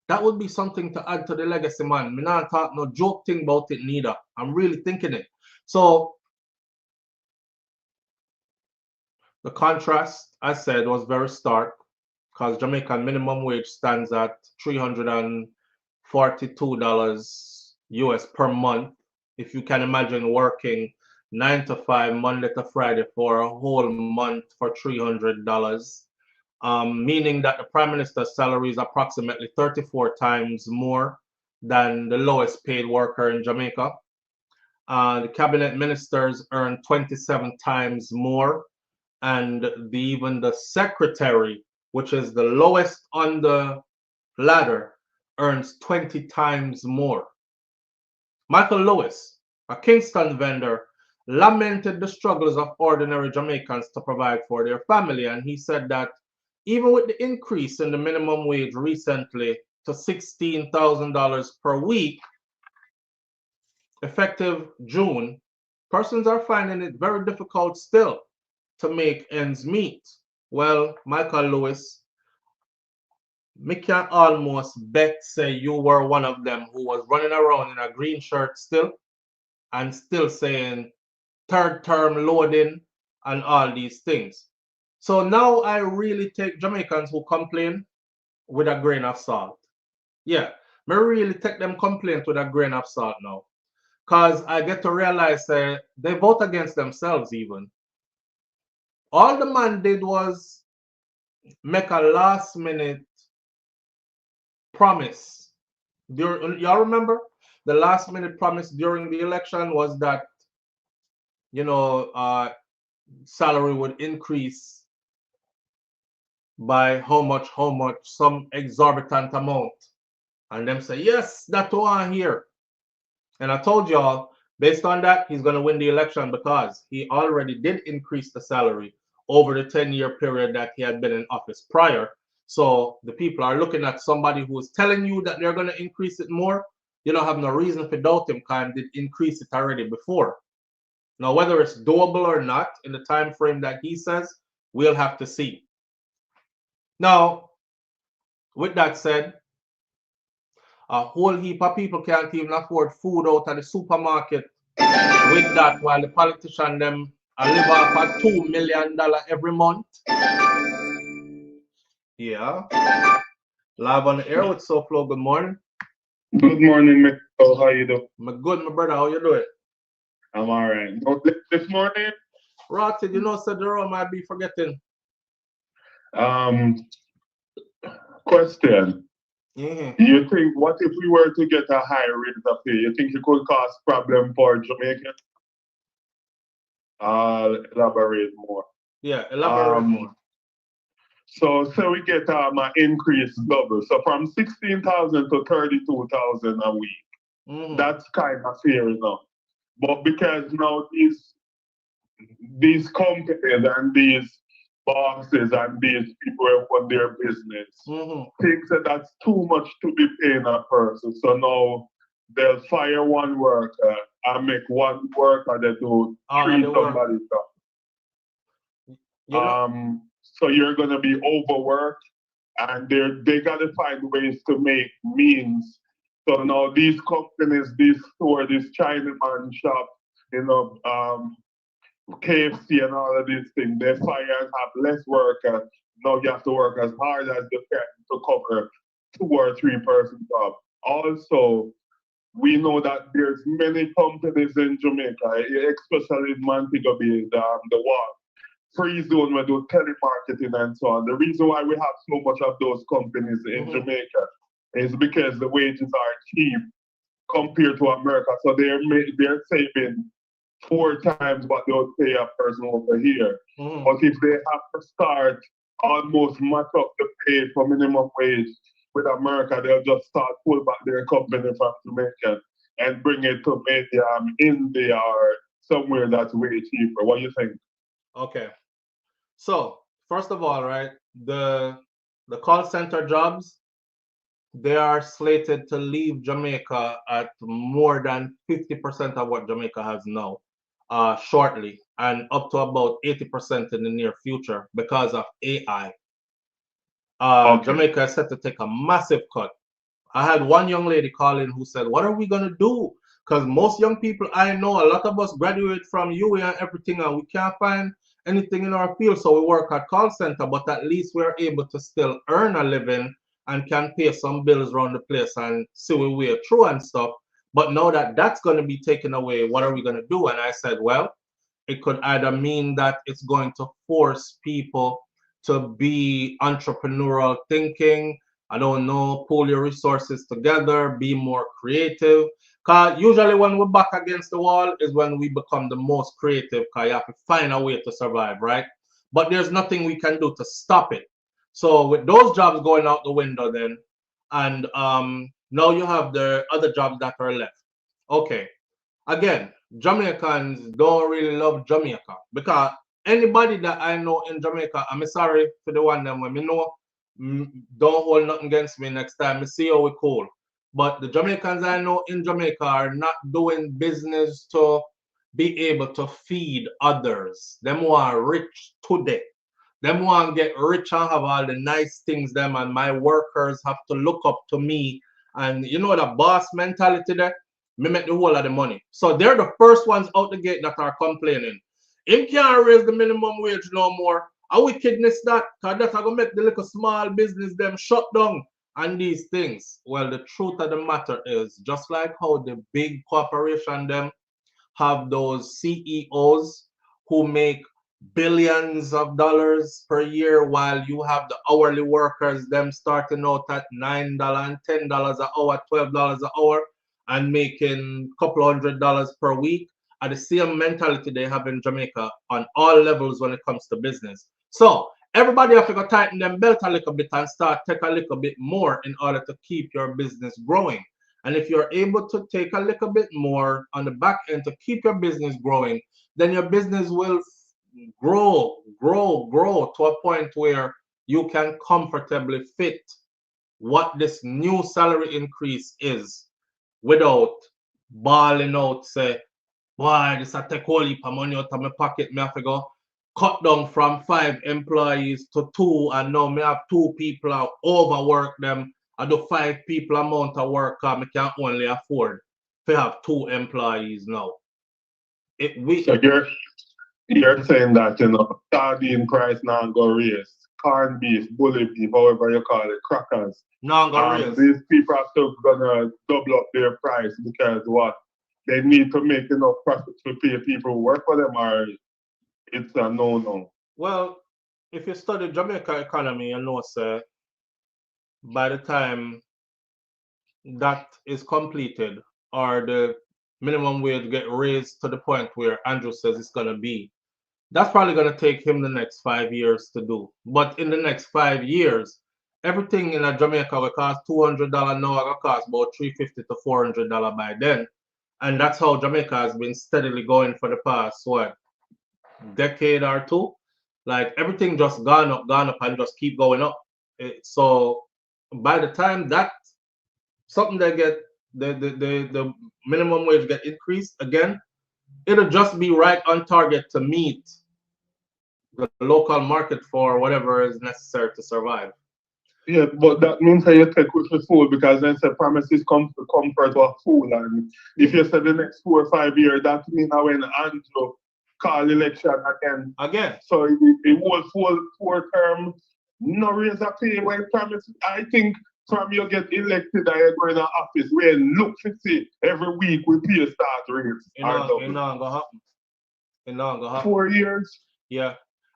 That would be something to add to the legacy, man. Me not talk no joke thing about it neither. I'm really thinking it. So the contrast, I said, was very stark because Jamaican minimum wage stands at $342 US per month. If you can imagine working 9 to 5, Monday to Friday for a whole month for $300. Meaning that the Prime Minister's salary is approximately 34 times more than the lowest paid worker in Jamaica. The cabinet ministers earn 27 times more, and even the secretary, which is the lowest on the ladder, earns 20 times more. Michael Lewis, a Kingston vendor, lamented the struggles of ordinary Jamaicans to provide for their family, and he said that even with the increase in the minimum wage recently to $16,000 per week, effective June, persons are finding it very difficult still to make ends meet. Well, Michael Lewis, me can almost bet say you were one of them who was running around in a green shirt still and still saying third term loading and all these things. So now I really take Jamaicans who complain with a grain of salt. Yeah, me really take them complaint with a grain of salt now. Because I get to realize they vote against themselves even. All the man did was make a last minute promise. Y'all remember? The last minute promise during the election was that, you know, salary would increase by how much, some exorbitant amount. And them say, yes, that's what I hear. And I told y'all, based on that, he's going to win the election because he already did increase the salary over the 10-year period that he had been in office prior. So the people are looking at somebody who is telling you that they're going to increase it more. You don't have no reason to doubt him because he did increase it already before. Now, whether it's doable or not in the time frame that he says, we'll have to see. Now, with that said, a whole heap of people can't even afford food out of the supermarket with that, while the politician them live off at $2 million every month. Yeah. Live on the air with SouFLo. Good morning. Good morning, Mr. How you doing? I'm good, my brother. How you doing? I'm all right. This morning? Rotted, you know, Sir Jerome might be forgetting. Question. You think, what if we were to get a higher rate of pay? You think it could cause problem for Jamaica? I'll elaborate more. Yeah, elaborate more. So we get an increase double. So from 16,000 to 32,000 a week. That's kind of fair enough. But because now these companies and these bosses and these people who run their business think that that's too much to be paying a person. So now they'll fire one worker and make one worker they do treat somebody's job. So you're gonna be overworked, and they gotta find ways to make means. So now these companies, these stores, these Chinaman shop, KFC and all of these things, they fire and have less workers. Now you have to work as hard as you can to cover 2 or 3 person job. Also, we know that there's many companies in Jamaica, especially in Montego Bay, the one free zone where do telemarketing and so on. The reason why we have so much of those companies in Jamaica is because the wages are cheap compared to America. So they're saving 4 times what they would pay a person over here. But if they have to start almost match up the pay for minimum wage with America, they'll just start pull back their company from Jamaica and bring it to maybe India or somewhere that's way cheaper. What do you think? Okay. So first of all, right, the call center jobs, they are slated to leave Jamaica at more than 50% of what Jamaica has now, shortly, and up to about 80% in the near future because of AI. Jamaica is set to take a massive cut. I had one young lady call in who said, "What are we gonna do? Because most young people I know, a lot of us graduate from UA and everything, and we can't find anything in our field, so we work at call center, but at least we're able to still earn a living and can pay some bills around the place and see we way through and stuff. But now that that's going to be taken away, what are we going to do?" And I said, well, it could either mean that it's going to force people to be entrepreneurial thinking, I don't know, pull your resources together, be more creative. Because usually when we're back against the wall is when we become the most creative, because you have to find a way to survive, right? But there's nothing we can do to stop it. So with those jobs going out the window then, and now you have the other jobs that are left. Okay, again, Jamaicans don't really love Jamaica because anybody that I know in Jamaica, I'm sorry for the one them when me know, don't hold nothing against me next time. I see how we cool. But the Jamaicans I know in Jamaica are not doing business to be able to feed others. Them want rich today. Them want to get rich and have all the nice things them, and my workers have to look up to me. And you know the boss mentality there? Me make the whole of the money. So they're the first ones out the gate that are complaining. Him can't raise the minimum wage no more. A wickedness that, because that's going to make the little small business them shut down and these things. Well, the truth of the matter is, just like how the big corporation them have those CEOs who make billions of dollars per year, while you have the hourly workers them starting out at $9 and $10 an hour, $12 an hour, and making a couple $100 per week, are the same mentality they have in Jamaica on all levels when it comes to business. So everybody have to go tighten them belt a little bit and start take a little bit more in order to keep your business growing. And if you're able to take a little bit more on the back end to keep your business growing, then your business will grow to a point where you can comfortably fit what this new salary increase is without balling out, say, boy, this a take whole heap of money out of my pocket, me have to go cut down from 5 employees to 2, and now me have 2 people I overwork them. I do 5 people amount of work because I can only afford to have 2 employees now. So you're saying that, sardine price now go raise, corned beef, bully beef, however you call it, crackers. Now go raise. These people are still gonna double up their price because what? They need to make enough profit to pay people who work for them, or it's a no-no. Well, if you study Jamaica economy, you know, sir, by the time that is completed or the minimum wage get raised to the point where Andrew says it's going to be, that's probably going to take him the next 5 years to do. But in the next 5 years, everything in a Jamaica will cost $200 now, it will cost about $350 to $400 by then. And that's how Jamaica has been steadily going for the past, what, decade or two? Like everything just gone up, and just keep going up. So by the time that something they get the minimum wage get increased again, it'll just be right on target to meet the local market for whatever is necessary to survive. Yeah, but that means that you take with the fool because then say promises come to comfort or fool. And if you say the next 4 or 5 years, that means that when Andrew call election again. So it was four term, no raise a pay when promise. I think from you get elected and you're going to office, we look to see every week we pay start raise. It not gonna happen. It not gonna happen. 4 years? Yeah.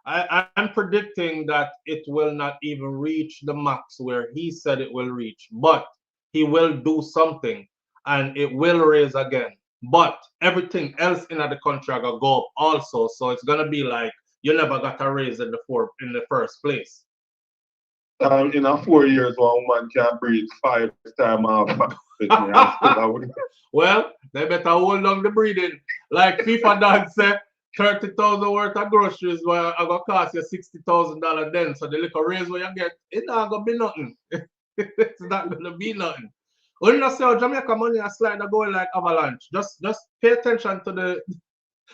I'm predicting that it will not even reach the max where he said it will reach, but he will do something and it will raise again. But everything else in the country are gonna go up also. So it's gonna be like you never got a raise in the first place. In a 4 years, one man can breathe 5 times off. Well, they better hold on the breathing. Like FIFA dad said, 30,000 worth of groceries where I gonna cost you $60,000 then. So the little raise where you get, it not gonna be nothing. It's not gonna be nothing. When you say how Jamaica money is slide going like avalanche, just pay attention to the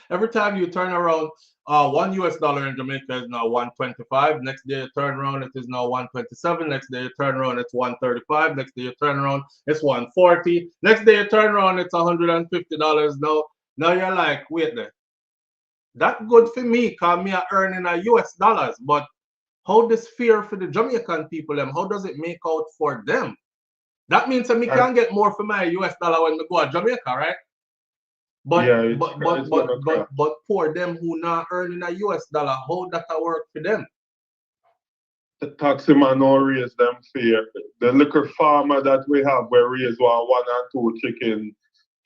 every time you turn around, $1 in Jamaica is now 125. Next day you turn around, it is now 127. Next day you turn around, it's 135. Next day you turn around, it's 140. Next day you turn around, it's $150 now. Now you're like, wait there. That good for me, because me are earning a US dollars. But how this fear for the Jamaican people, how does it make out for them? That means that me can get more for my US dollar when we go to Jamaica, right? But yeah, but for them who not earning a US dollar, how that work for them? The taxi man no raise them fear. The liquor farmer that we have we raise one and 2 chicken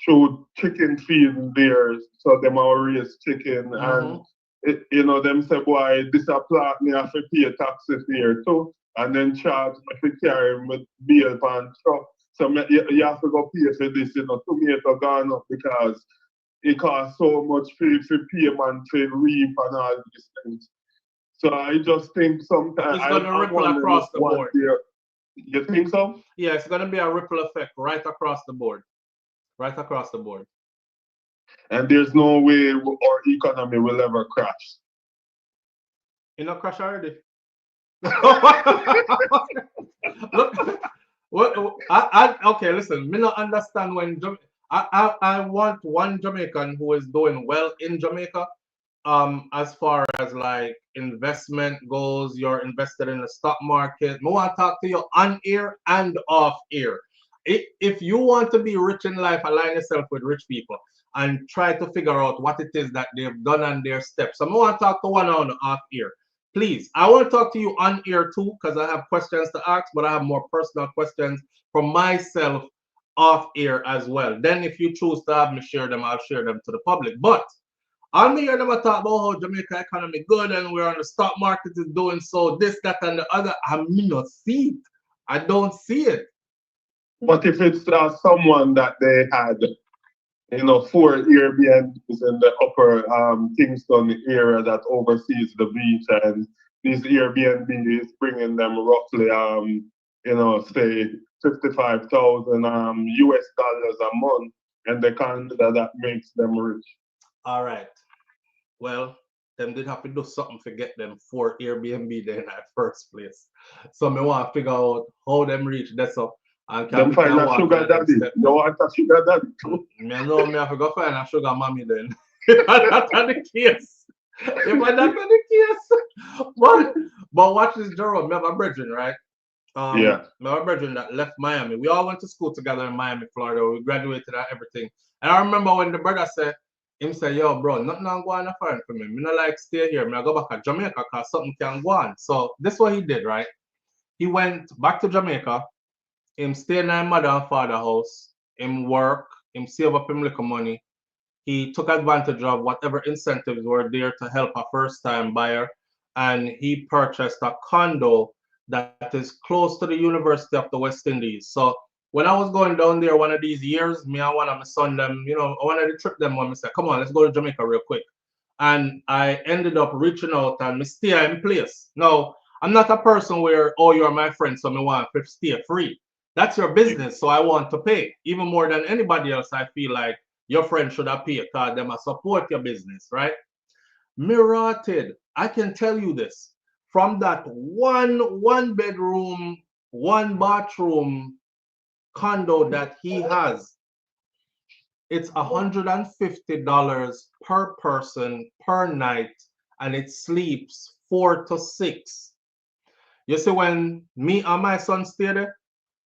through chicken feeding there, so them all raise chicken and them say boy this apply me have to pay taxi fare too and then charge me to carry my bill pan truck. So you have to go pay for this, tomato gone up because it costs so much for payment for reap and all these things. So I just think sometimes it's gonna ripple across the board. You think so? Yeah, it's gonna be a ripple effect right across the board. Right across the board. And there's no way our economy will ever crash. It not crash already. Look, okay, listen, me not understand when I want one Jamaican who is doing well in Jamaica. As far as like investment goes, you're invested in the stock market. I want to talk to you on air and off air. If you want to be rich in life, align yourself with rich people and try to figure out what it is that they've done on their steps. So I want to talk to one on off air. Please, I want to talk to you on air too because I have questions to ask, but I have more personal questions for myself off air as well. Then if you choose to have me share them, I'll share them to the public. But on the air, never talk about how Jamaica economy good and we're on the stock market is doing so, this, that, and the other. I mean, not see it. I don't see it. But if it's someone that they had, 4 Airbnbs in the upper Kingston area that oversees the beach, and these Airbnb is bringing them roughly, say $55,000 US dollars a month, and they consider that makes them rich. All right. Well, them did have to do something to get them 4 Airbnb there in that first place. So I want to figure out how them reach that up. And them find a sugar daddy. You want a sugar daddy too? I know me have to go find a sugar mommy then. If that's not the case. If that's not the case. But watch this, Jerome. Me have a brethren, right? Yeah. Me have a brethren that left Miami. We all went to school together in Miami, Florida. We graduated and everything. And I remember when the brother said, him say, yo, bro, nothing going on foreign for me. Me not like stay here. Me I go back to Jamaica because something can go on. So this is what he did, right? He went back to Jamaica. him stay in my mother and father house, him work, him save up him little money. He took advantage of whatever incentives were there to help a first-time buyer, and he purchased a condo that is close to the University of the West Indies. So when I was going down there one of these years, me and one of my son them, I wanted to trip them when I said, come on, let's go to Jamaica real quick. And I ended up reaching out and me stay in place. Now, I'm not a person where, oh, you're my friend, so I want to stay free. That's your business, so I want to pay. Even more than anybody else, I feel like your friend should have paid because them support your business, right? Mirated, I can tell you this. From that one bedroom, one bathroom condo that he has, it's $150 per person per night, and it sleeps 4 to 6. You see, when me and my son stayed there,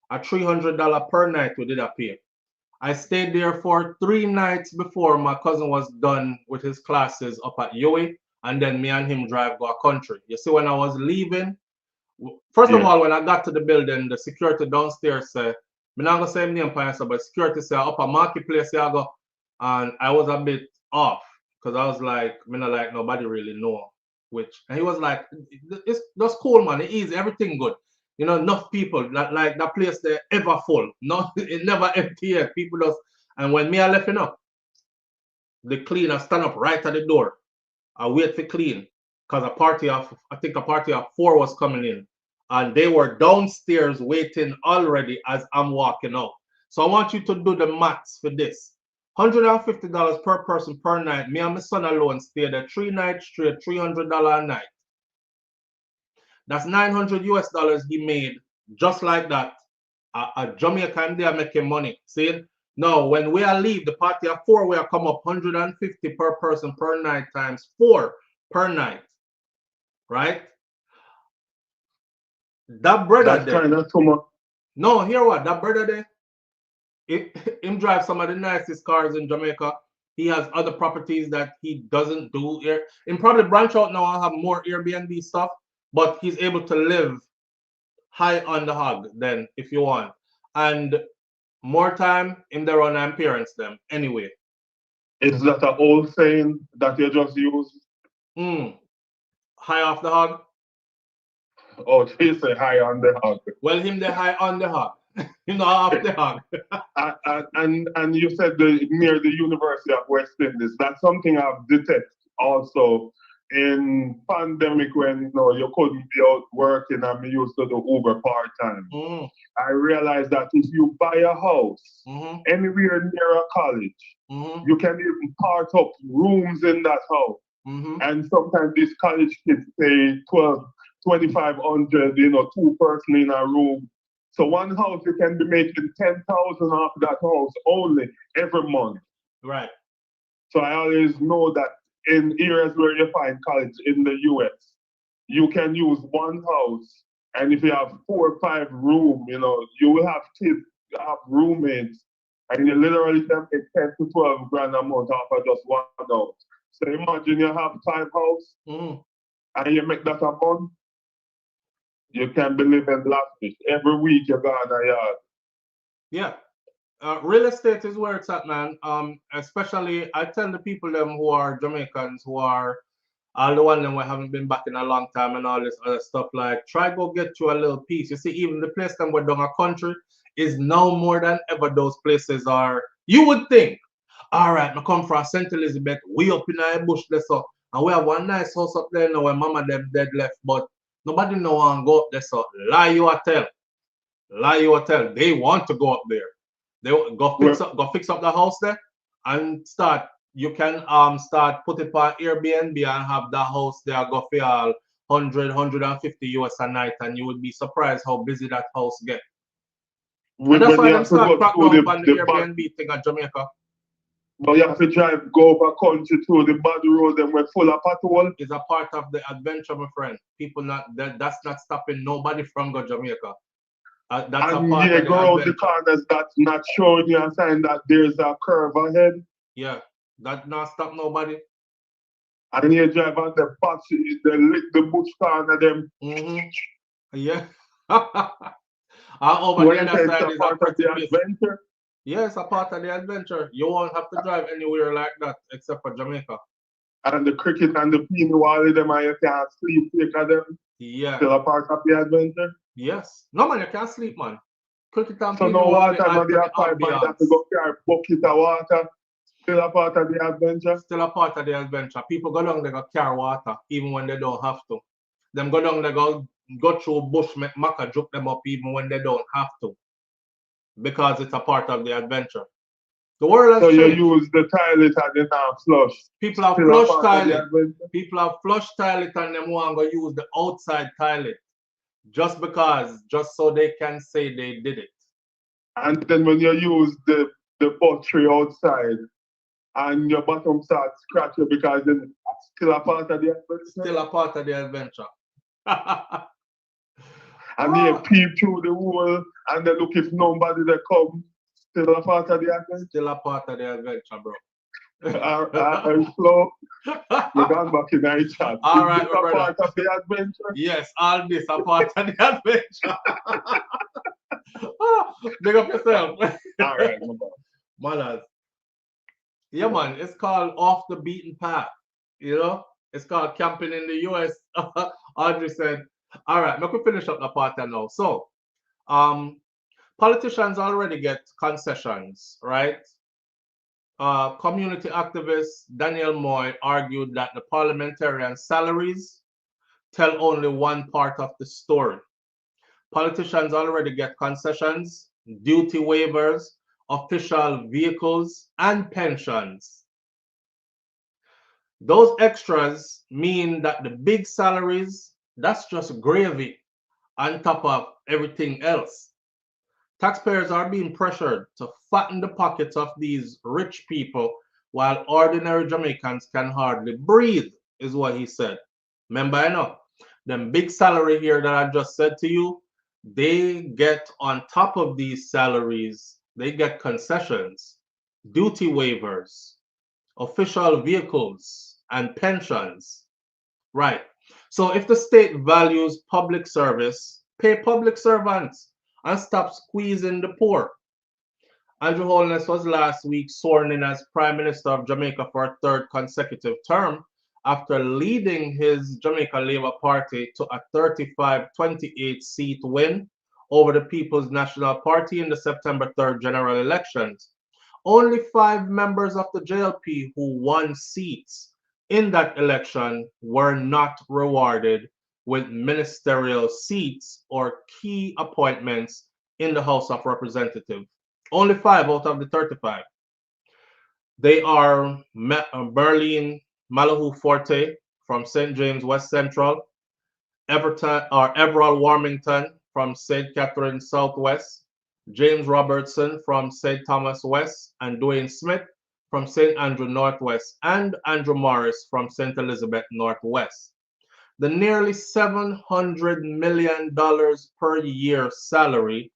a $300 per night we did a pay. I stayed there for 3 nights before my cousin was done with his classes up at UWI, and then me and him drive go a country. You see, when I was leaving, first of all, when I got to the building, the security downstairs said, I'm not gonna say him name, but security said up a marketplace, I go, and I was a bit off because I was like, I mean, like nobody really know which, and he was like, it's that's cool, man, it's easy, everything good. Enough people like that place there ever full. No, it never empty yet. People just, and when me I left the cleaner stand up right at the door. I wait for clean because I think a party of 4 was coming in, and they were downstairs waiting already as I'm walking out. So I want you to do the maths for this. $150 per person per night. Me and my son alone stayed there 3 nights straight, $300 a night. That's $900 he made just like that. A Jamaican there making money. See? Now, when we are leave, the party of 4, we are come up 150 per person per night times 4 per night. Right? That brother That's kind of too much. No, hear what? That brother there, him drive some of the nicest cars in Jamaica. He has other properties that he doesn't do here. Him probably branch out now and have more Airbnb stuff, but he's able to live high on the hog then if you want. And more time in their own parents them anyway. Is that an old saying that you just use? High off the hog? Oh, he say high on the hog. Well, him the high on the hog. Off the hog. and you said near the University of West Indies. That's something I've detected also in pandemic when you couldn't be out working and me used to do Uber part-time. I realized that if you buy a house anywhere near a college, you can even part up rooms in that house. And sometimes these college kids pay $2,500, 2 person in a room. So one house you can be making $10,000 off that house only every month. Right. So I always know that in areas where you find college in the US, you can use one house, and if you have 4 or 5 rooms, you will have kids, have roommates, and you literally can make 10 to 12 grand a month off of just one house. So imagine you have 5 houses, and you make that a month. You can be living lavish. Every week you go on a yard. Yeah. Real estate is where it's at, man. Especially I tell the people them who are Jamaicans, who are all the one them who haven't been back in a long time and all this other stuff, like try go get you a little piece. You see, even the place them we're doing a country is now more than ever those places are. You would think, all right, I come from St. Elizabeth, we up in a bush there, so and we have one nice house up there now where mama them dead left, but nobody know want go up there, so lie you a tell. Lie you a tell. They want to go up there. They go fix up the house there and start. You can start put it on Airbnb and have that house there go for all 150 US a night, and you would be surprised how busy that house get. And that's why them start crack down on the Airbnb thing at Jamaica. But you have to go over country through the bad roads and we're full of potholes. It's a part of the adventure, my friend. People that's not stopping nobody from go Jamaica. That's and a part you of go around the corners, that's not showing you a sign that there's a curve ahead. Yeah, that not stop nobody. And you drive on the patch, they lick the bush corner them. Yeah. Over When the you other say side it's is a part a of the precipice. adventure, Yes, a part of the adventure. You won't have to drive anywhere like that except for Jamaica. and the cricket and the peony wall, them and you can't sleep because them Yeah. still a part of the adventure. Yes. No man, you can't sleep, man. Cricket and So Peony no Wally water, add no to the the apartment have to ambiance. go carry a bucket of water. Still a part of the adventure. Still a part of the adventure. People go down, they go carry water, even when they don't have to. Them go down, they go through bush, make maca juke them up, even when they don't have to. Because it's a part of the adventure. The world has So you changed. use the toilet and you not flush. People have Still a flush part of the toilet. adventure. People have flush toilet and them want to use the outside toilet. Just so they can say they did it. And then when you use the pottery outside and your bottom starts scratching because then it's still a part of the adventure. Still a part of the adventure. And they peep through the wall and they look if nobody they come. Still a part of the adventure. Still a part of the adventure, bro. And Flo, we're going back in our chat. All Is right, this my a brother. part of the adventure? Yes, all this a part of the adventure. Big up yourself. All right, no problem. Manners. Yeah, man, it's called Off the Beaten Path. You know, it's called camping in the US. Audrey said, all right, let me finish up the part now. So, politicians already get concessions, right? Community activist Daniel Moy argued that the parliamentarian salaries tell only one part of the story. Politicians already get concessions, duty waivers, official vehicles, and pensions. Those extras mean that the big salaries, that's just gravy on top of everything else. Taxpayers are being pressured to fatten the pockets of these rich people while ordinary Jamaicans can hardly breathe, is what he said. Remember, I know, them big salary here that I just said to you, they get on top of these salaries, they get concessions, duty waivers, official vehicles, and pensions. Right. So if the state values public service, pay public servants and stop squeezing the poor. Andrew Holness was last week sworn in as Prime Minister of Jamaica for a third consecutive term after leading his Jamaica Labour Party to a 35-28 seat win over the People's National Party in the September 3rd general elections. Only 5 members of the JLP who won seats in that election were not rewarded with ministerial seats or key appointments in the House of Representatives. Only 5 out of the 35. They are Berlin Malahu Forte from St. James West Central, Everall Warmington from St. Catherine Southwest, James Robertson from St. Thomas West, and Dwayne Smith from St. Andrew Northwest, and Andrew Morris from St. Elizabeth Northwest. The nearly $700 million per year salary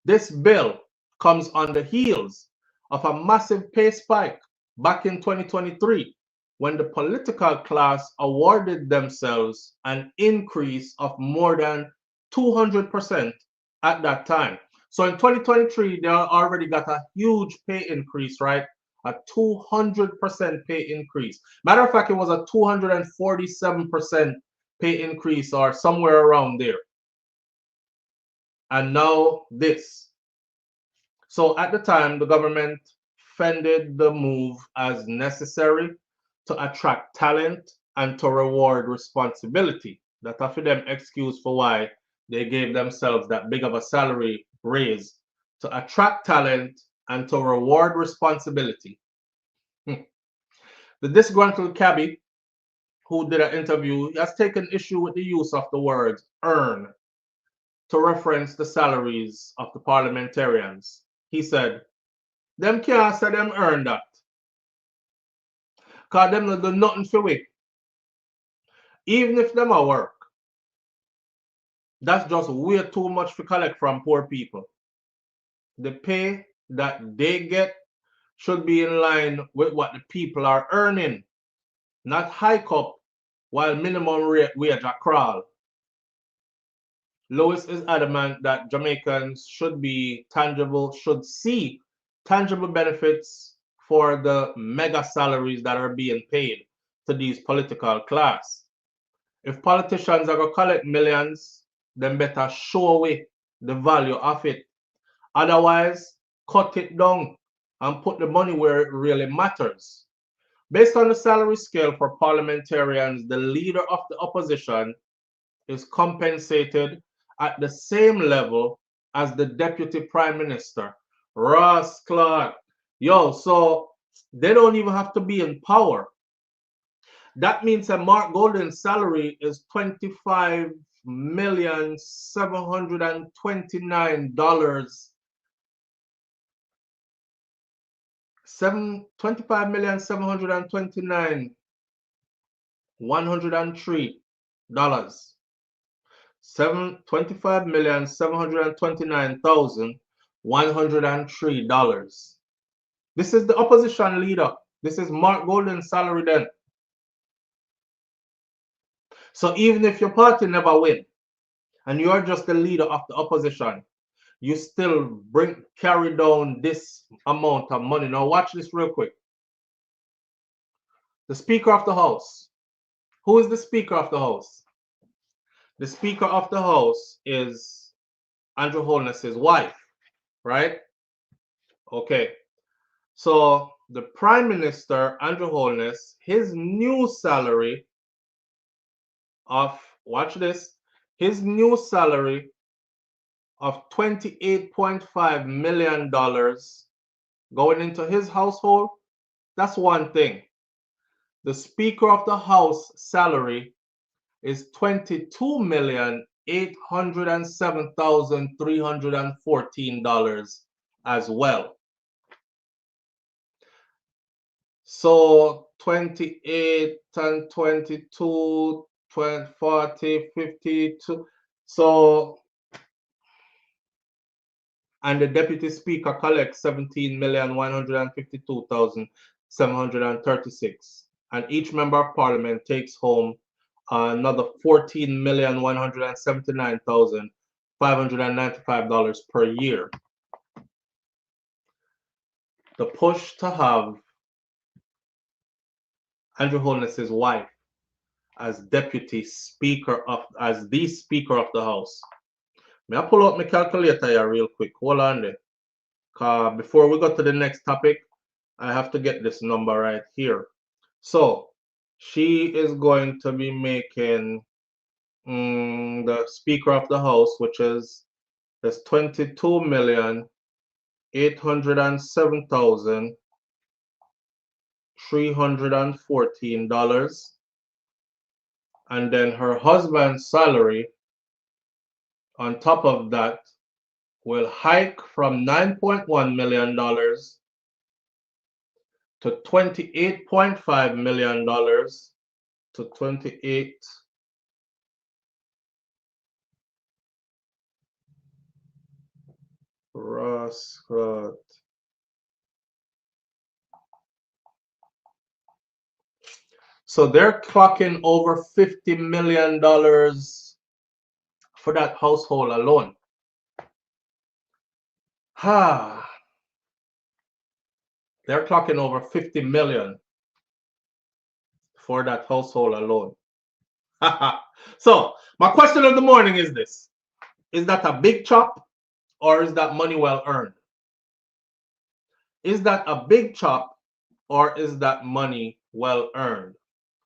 this bill comes on the heels of a massive pay spike back in 2023 when the political class awarded themselves an increase of more than 200% at that time. So in 2023, they already got a huge pay increase, right? A 200% pay increase. Matter of fact, it was a 247% pay increase or somewhere around there. And now this. So at the time, the government funded the move as necessary to attract talent and to reward responsibility. That's for them excuse for why they gave themselves that big of a salary raise, to attract talent and to reward responsibility. The disgruntled cabbie who did an interview has taken issue with the use of the word earn to reference the salaries of the parliamentarians. He said, them can't say them earn that. Because them not do nothing for we. Even if them a work, that's just way too much to collect from poor people. The pay that they get should be in line with what the people are earning, not hike up while minimum wage a crawl. Lewis is adamant that Jamaicans should see tangible benefits for the mega salaries that are being paid to these political class. If politicians are going to collect millions, then better show away the value of it. Otherwise, cut it down and put the money where it really matters. Based on the salary scale for parliamentarians, the leader of the opposition is compensated at the same level as the deputy prime minister. Ross Clark. Yo, so they don't even have to be in power. That means that Mark Golden's salary is $25,729. $25,729,103. $25,729,103. This is the opposition leader. This is Mark Golden's salary then. So even if your party never win, and you're just the leader of the opposition, you still carry down this amount of money. Now watch this real quick. The Speaker of the House. Who is the Speaker of the House? The Speaker of the House is Andrew Holness' wife, right? Okay. So the Prime Minister, Andrew Holness, his new salary of, watch this, his new salary of $28.5 million going into his household, that's one thing. The Speaker of the House salary is $22,807,314 as well. So 28 and 22, 20, 40, 52. So, and the Deputy Speaker collects $17,152,736. And each member of Parliament takes home another $14,179,595 per year. The push to have Andrew Holness's wife as the Speaker of the House. May I pull out my calculator here real quick? Hold on there. Before we go to the next topic, I have to get this number right here. So she is going to be making the Speaker of the House, which is that's $22,807,314, and then her husband's salary on top of that will hike from $9.1 million to $28.5 million to 28. Ross Scott. So they're clocking over $50 million for that household alone. They're clocking over 50 million for that household alone. So my question of the morning is this: is that a big chop, or is that money well earned? Is that a big chop, or is that money well earned?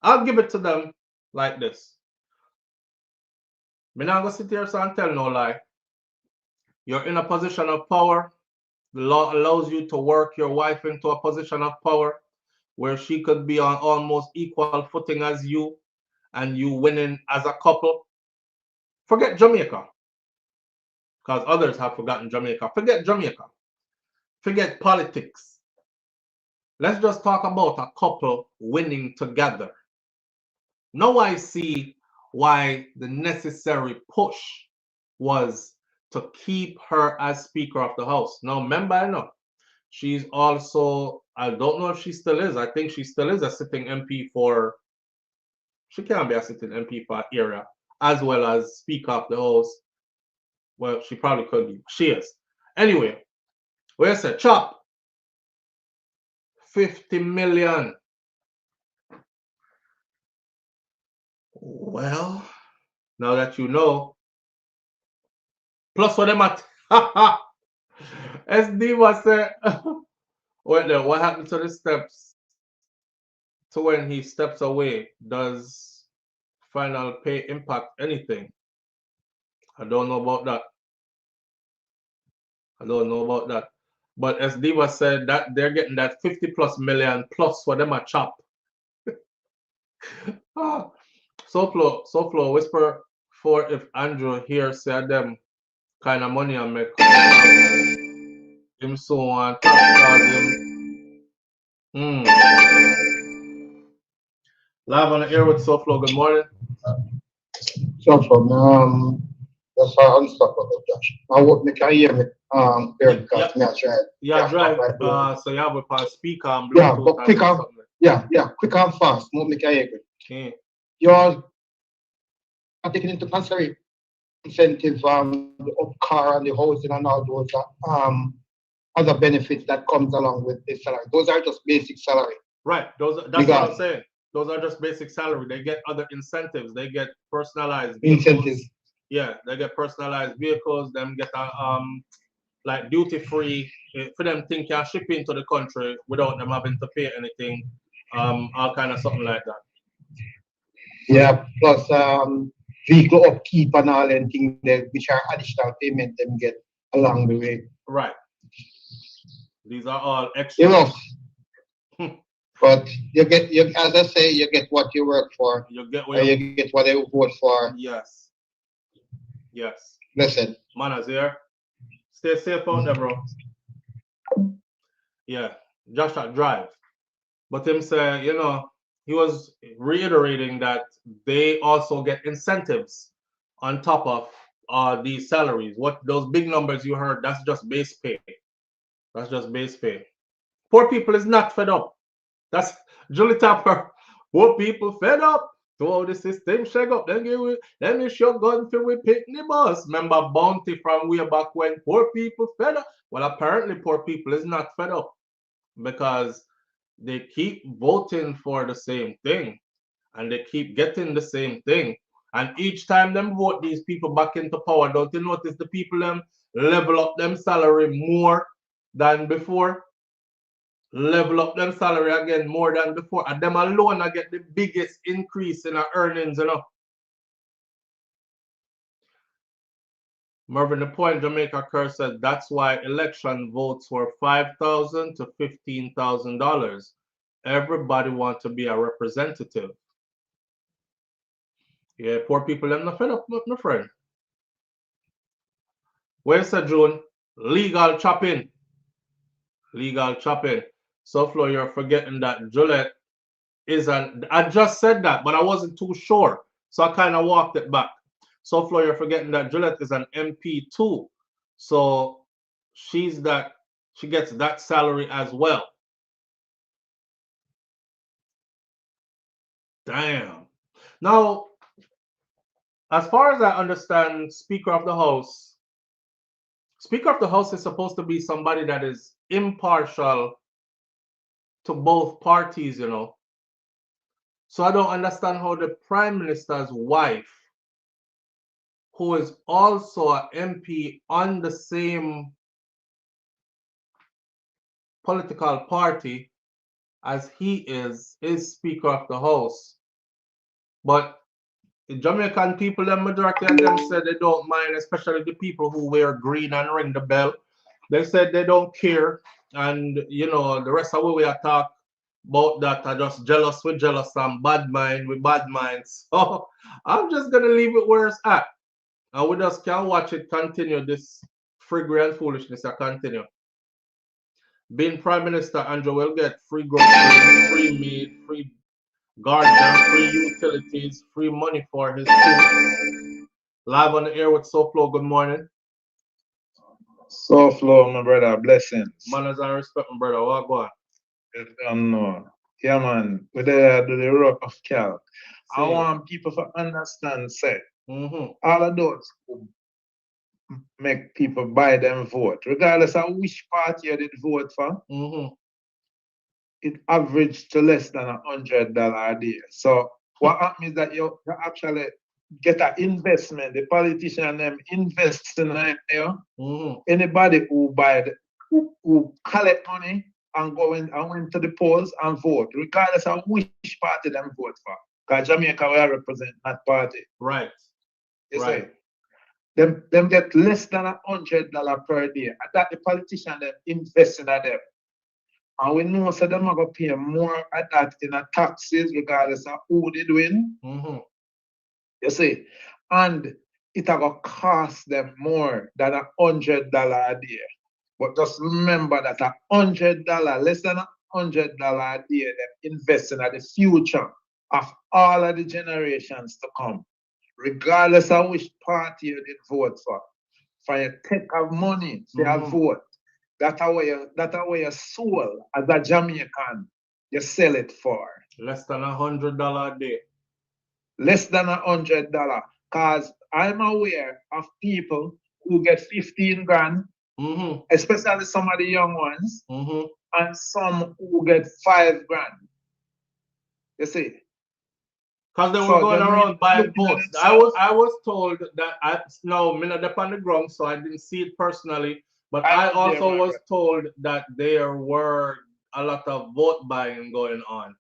I'll give it to them like this. I'm not going to sit here and tell no lie. You're in a position of power. The law allows you to work your wife into a position of power where she could be on almost equal footing as you, and you winning as a couple. Forget Jamaica, because others have forgotten Jamaica. Forget Jamaica. Forget politics. Let's just talk about a couple winning together. Now I see why the necessary push was to keep her as Speaker of the House. Now, remember, I know she's also, I don't know if she still is. I think she still is a sitting MP for, she can be a sitting MP for area, as well as Speaker of the House. Well, she probably could be. She is. Anyway, where's the chop? 50 million. Well, now that you know, plus what them at SD was say, wait there, what happened to the steps to when he steps away? Does final pay impact anything? I don't know about that. I don't know about that. But as Diva said, that they're getting that 50 plus million plus for them a chop. Ah, SouFLo, whisper for if Andrew here said them kind of money and make him so on him. Live on the air with SouFLo, good morning. SouFLo, that's how I'm stuck with it, Josh. I won't make I hear me there because me I try. Yeah, drive. So you have a speaker and Bluetooth. Yeah, but quick and quick and fast. Won't make I hear it. Okay. You're taking into consideration incentive, the up car and the housing and all those other benefits that comes along with this salary. Those are just basic salary. Right. That's what I'm saying. Those are just basic salary. They get other incentives. They get personalized vehicles. Incentives. Yeah, they get personalized vehicles. Them get a like duty free for them think can ship into the country without them having to pay anything. All kind of something like that. Yeah, plus vehicle upkeep and all and things that which are additional payment them get along the way. Right. These are all extra. You know, but you get as I say, you get what you work for. You get what you vote for. Yes. Yes. Listen. Manners here. Stay safe out there, bro. Yeah. Josh drive. But him say, you know, he was reiterating that they also get incentives on top of these salaries. What those big numbers you heard, that's just base pay. That's just base pay. Poor people is not fed up. That's Julie Tapper. Poor people fed up. So how the system shake up. Then you shotgun till we pick the bus. Remember Bounty from way back when poor people fed up. Well, apparently poor people is not fed up because they keep voting for the same thing and they keep getting the same thing. And each time them vote these people back into power, don't you notice the people them level up them salary more than before? Level up them salary again more than before. And them alone I get the biggest increase in our earnings, you know. Mervyn the Point, Jamaica Curse said that's why election votes were $5,000 to $15,000. Everybody wants to be a representative. Yeah, poor people them not fed up, my friend. Where's the June? Legal chopping. Legal chopping. SouFLo, you're forgetting that Juliet is an. I just said that, but I wasn't too sure, so I kind of walked it back. SouFLo, you're forgetting that Juliet is an MP too, so she gets that salary as well. Damn. Now, as far as I understand, Speaker of the House is supposed to be somebody that is impartial to both parties, you know. So I don't understand how the Prime Minister's wife, who is also an MP on the same political party as he is Speaker of the House. But the Jamaican people, the majority of them said they don't mind, especially the people who wear green and ring the bell. They said they don't care. And, you know, the rest of what we are talk about that are just jealous with jealous and bad mind with bad minds. So I'm just going to leave it where it's at. And we just can watch it continue, this free and foolishness continue. Being Prime Minister, Andrew will get free groceries, free meat, free garden, free utilities, free money for his food. Live on the air with SouFLo, good morning. SouFLo, my brother, blessings. Manners and respect, my brother, what go on? You don't know. Yeah, man, we there do the rock of Cal. I want people to understand, say, all of those who make people buy them vote, regardless of which party you did vote for. It averaged to less than $100 a day. So what happens is that you actually get an investment. The politician them invest in it. Anybody who who collect money and went to the polls and vote, regardless of which party them vote for. Because Jamaica will represent that party. Right. You right. see? Them get less than $100 per day. And that the politician them invest in them. And we know so them are going to pay more at that in a taxes regardless of who they win. You see? And it are going to cost them more than $100 a day. But just remember that $100, less than $100 a day, them investing in the future of all of the generations to come, regardless of which party you did vote for. For you take of money for your vote, that's how your soul as a Jamaican, you sell it for. Less than $100 a day. Less than $100. Because I'm aware of people who get 15 grand, especially some of the young ones, and some who get 5 grand. You see? Because they were going around buying votes. I was told that I'm not up on the ground, so I didn't see it personally. But I also was told that there were a lot of vote buying going on.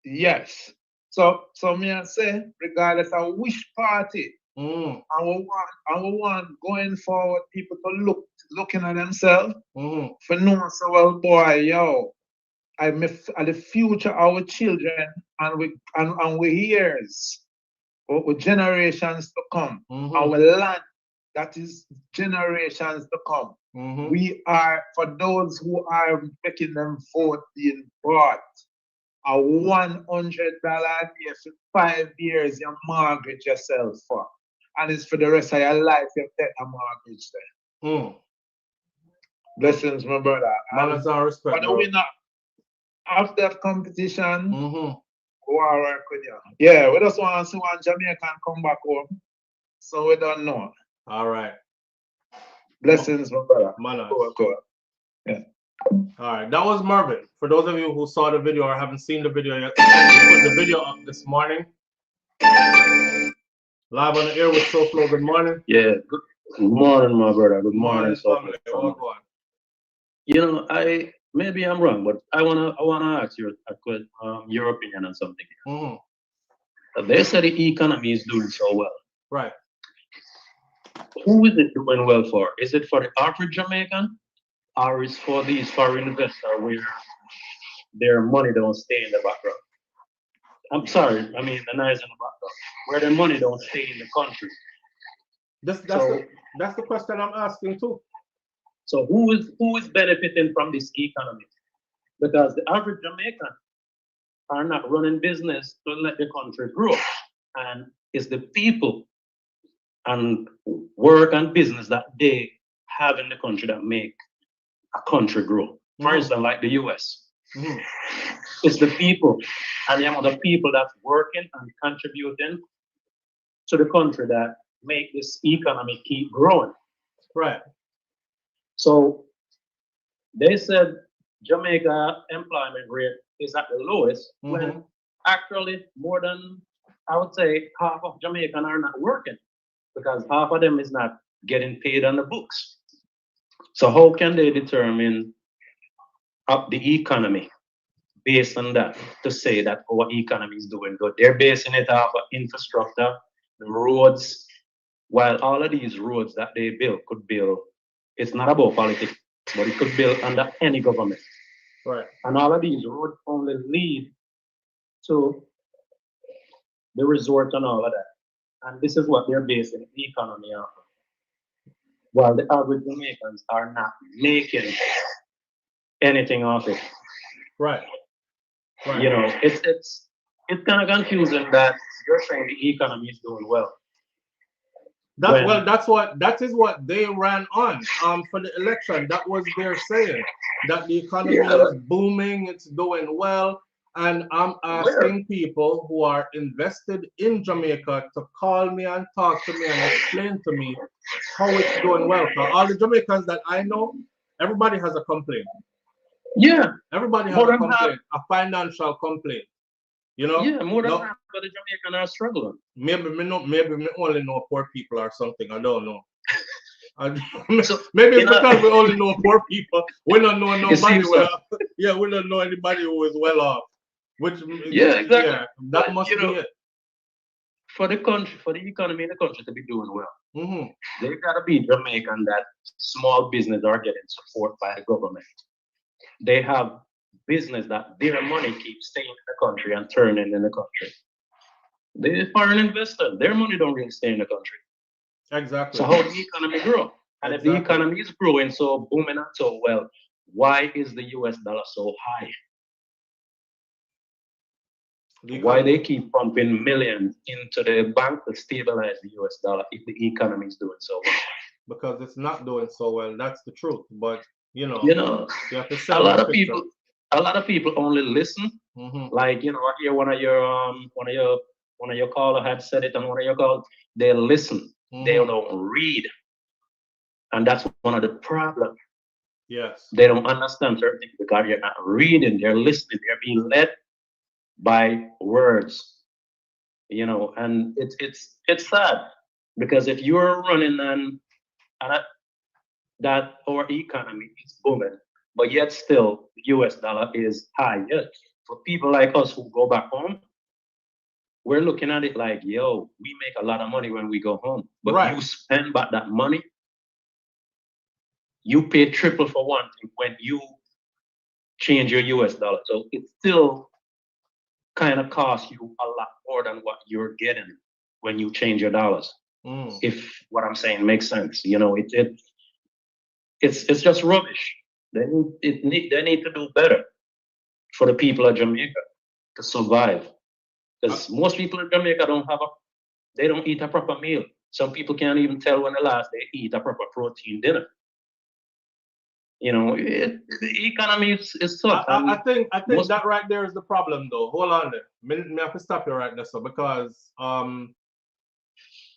Yes. So me I say, regardless of which party, I want going forward people to looking at themselves for know so well, boy, yo, I'm the future of our children and we years, with generations to come, our land that is generations to come. We are, for those who are making them vote being bought, a $100 a day for 5 years you mortgage yourself for. And it's for the rest of your life you take a mortgage there. Blessings, my brother. Manners and respect. But we not after that competition, we are work with you. Yeah, we just want to see one Jamaican come back home. So we don't know. All right. Blessings, my brother. Manners. Cool. Yeah. All right, that was Marvin. For those of you who saw the video or haven't seen the video yet, we put the video up this morning. Live on the air with SouFLo. Good morning. Yeah, good morning, my brother. Good morning, SouFLo. You know, maybe I'm wrong, but I wanna ask you your opinion on something. They say the economy is doing so well. Right. Who is it doing well for? Is it for the average Jamaican? Or is for these foreign investors where their money don't stay in the background? I'm sorry, I mean the noise in the background. Where their money don't stay in the country. That's the question I'm asking too. So who is benefiting from this economy? Because the average Jamaican are not running business to let the country grow. And it's the people and work and business that they have in the country that make a country grow. For instance, like the US. It's the people and the amount of people that's working and contributing to the country that make this economy keep growing. Right. So they said Jamaica employment rate is at the lowest when actually more than, I would say, half of Jamaicans are not working because half of them is not getting paid on the books. So how can they determine up the economy based on that to say that our economy is doing good? They're basing it off of infrastructure, the roads, while all of these roads that they could build, it's not about politics, but it could build under any government. Right. And all of these roads only lead to the resort and all of that. And this is what they're basing the economy on. While the average Jamaicans are not making anything off it. Right. You know, it's kind of confusing that you're saying the economy is doing well. That is what they ran on for the election. That was their saying, that the economy is booming, it's doing well. And I'm asking people who are invested in Jamaica to call me and talk to me and explain to me how it's going well. For all the Jamaicans that I know, everybody has a complaint. Yeah. Everybody has a complaint, a financial complaint. You know? Yeah, more than half of the Jamaicans are struggling. Maybe me only know poor people or something. I don't know. Maybe it's because we only know poor people. We don't know nobody well. Yeah, we don't know anybody who is well off. Which exactly. Yeah, that must be it. For the country, for the economy in the country to be doing well, they gotta be Jamaican that small business are getting support by the government. They have business that their money keeps staying in the country and turning in the country. The foreign investors, their money don't really stay in the country. Exactly. So how the economy grow? And if the economy is growing so booming and so well, why is the US dollar so high? Why they keep pumping millions into the bank to stabilize the US dollar if the economy is doing so well? Because it's not doing so well. That's the truth. But you have to a lot of people only listen. Like I hear one of your caller had said it on one of your calls. They listen. They don't read, and that's one of the problems. Yes. They don't understand certain things because you're not reading. They're listening. They're being led by words. And it's sad because if you're running and that our economy is booming, but yet still the US dollar is high. Yet for people like us who go back home, we're looking at it like, yo, we make a lot of money when we go home. But you spend back that money, you pay triple for one thing when you change your US dollar. So it still kind of costs you a lot more than what you're getting when you change your dollars. If what I'm saying makes sense. It's just rubbish. They need to do better for the people of Jamaica to survive. Because most people in Jamaica they don't eat a proper meal. Some people can't even tell when the last they eat a proper protein dinner. The economy is tough. I think that right there is the problem, though. Hold on there. Me have to stop you right there, sir, because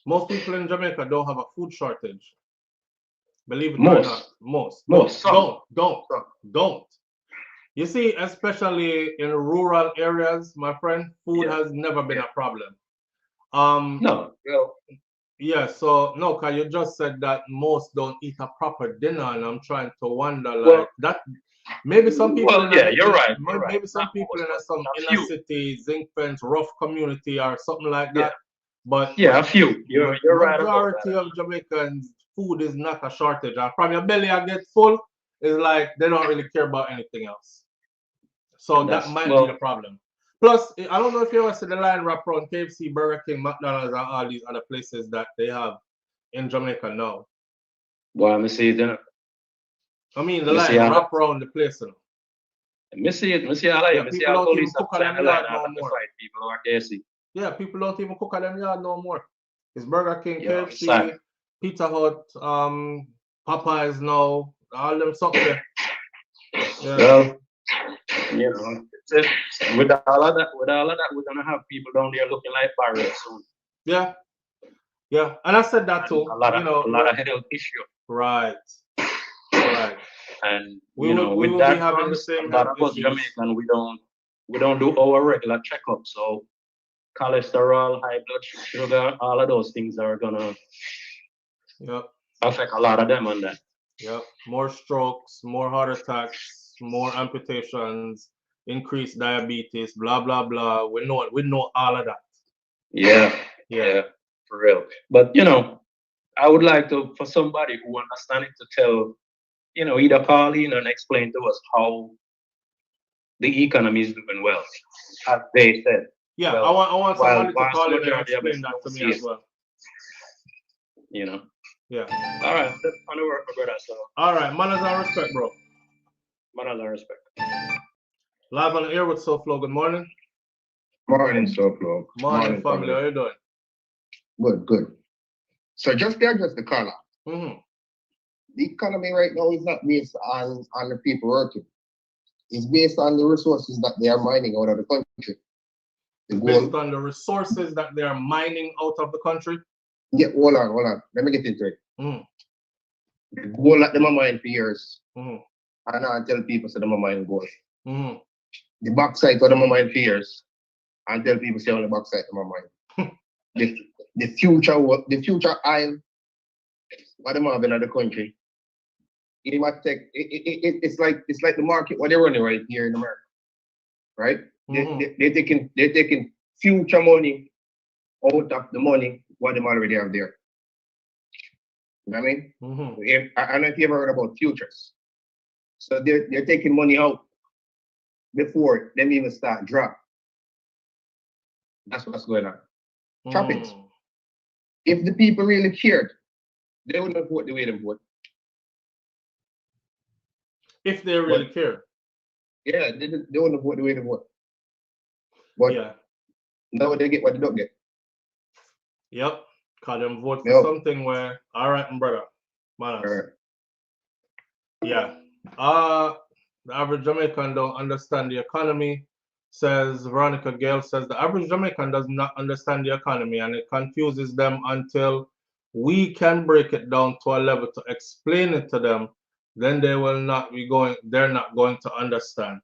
most people in Jamaica don't have a food shortage. Believe it or not, most. Don't. You see, especially in rural areas, my friend, food has never been a problem. No. Yeah, so no, because you just said that most don't eat a proper dinner, and I'm trying to wonder that. Maybe some people. You're right. Maybe some people in some inner city, zinc fence, rough community, or something like that. But a few. You're right. Majority of Jamaicans, food is not a shortage. And from your belly, I get full. It's like they don't really care about anything else. So that might be the problem. Plus, I don't know if you ever see the line wrap around KFC, Burger King, McDonald's, and all these other places that they have in Jamaica now. Well, let me see it. I mean, the line wrap around the place. Let me see it. Let me see how people don't even cook at them yard no more. People are KFC. Yeah, people don't even cook at them yard no more. It's Burger King, KFC, Pizza Hut, Popeyes now, all them something there. Yeah. Well, with all of that, we're gonna have people down there looking like barriers soon. Yeah, and I said that too. A lot of health issue. Right. And we will be having the same. A lot of us Jamaican, we don't do our regular checkup, so cholesterol, high blood sugar, all of those things are gonna affect a lot of them on that. Yep, more strokes, more heart attacks, more amputations, increased diabetes, blah blah blah. We know all of that. Yeah, for real. But I would like for somebody who understands it to tell, either call in and explain to us how the economy is doing well, as they said. Yeah, I want somebody to call in and explain that to me as well. Yeah. All right, that's on the work, brother. So. All right, manners and respect, bro. Manners and respect. Live on the air with SouFLo. Good morning. Morning, SouFLo. Morning, family. How you doing? Good. So just to address the caller. The economy right now is not based on the people working. is based on the resources that they are mining out of the country. Based on the resources that they are mining out of the country? Yeah, hold on. Let me get into it. The gold that them are mining for years. And I tell people say them are mining gold. The bauxite that them are mining for years. And tell people say on the bauxite them are mining. the future oil, what them have in the country. It might take it's like the market what they're running right here in America. Right? They're taking future money out of the money what them already have there. You know what I mean? I don't know if you ever heard about futures. So they're taking money out before them even start drop. That's what's going on. Chop it. If the people really cared, they wouldn't vote the way they vote. If they really care. Yeah, they wouldn't vote the way they vote. But yeah. Now they get what they don't get. Yep. Cause them vote for something where, all right, brother. Manners. Yeah. The average Jamaican don't understand the economy, says Veronica Gale, says the average Jamaican does not understand the economy and it confuses them until we can break it down to a level to explain it to them. Then they will not be going, they're not going to understand.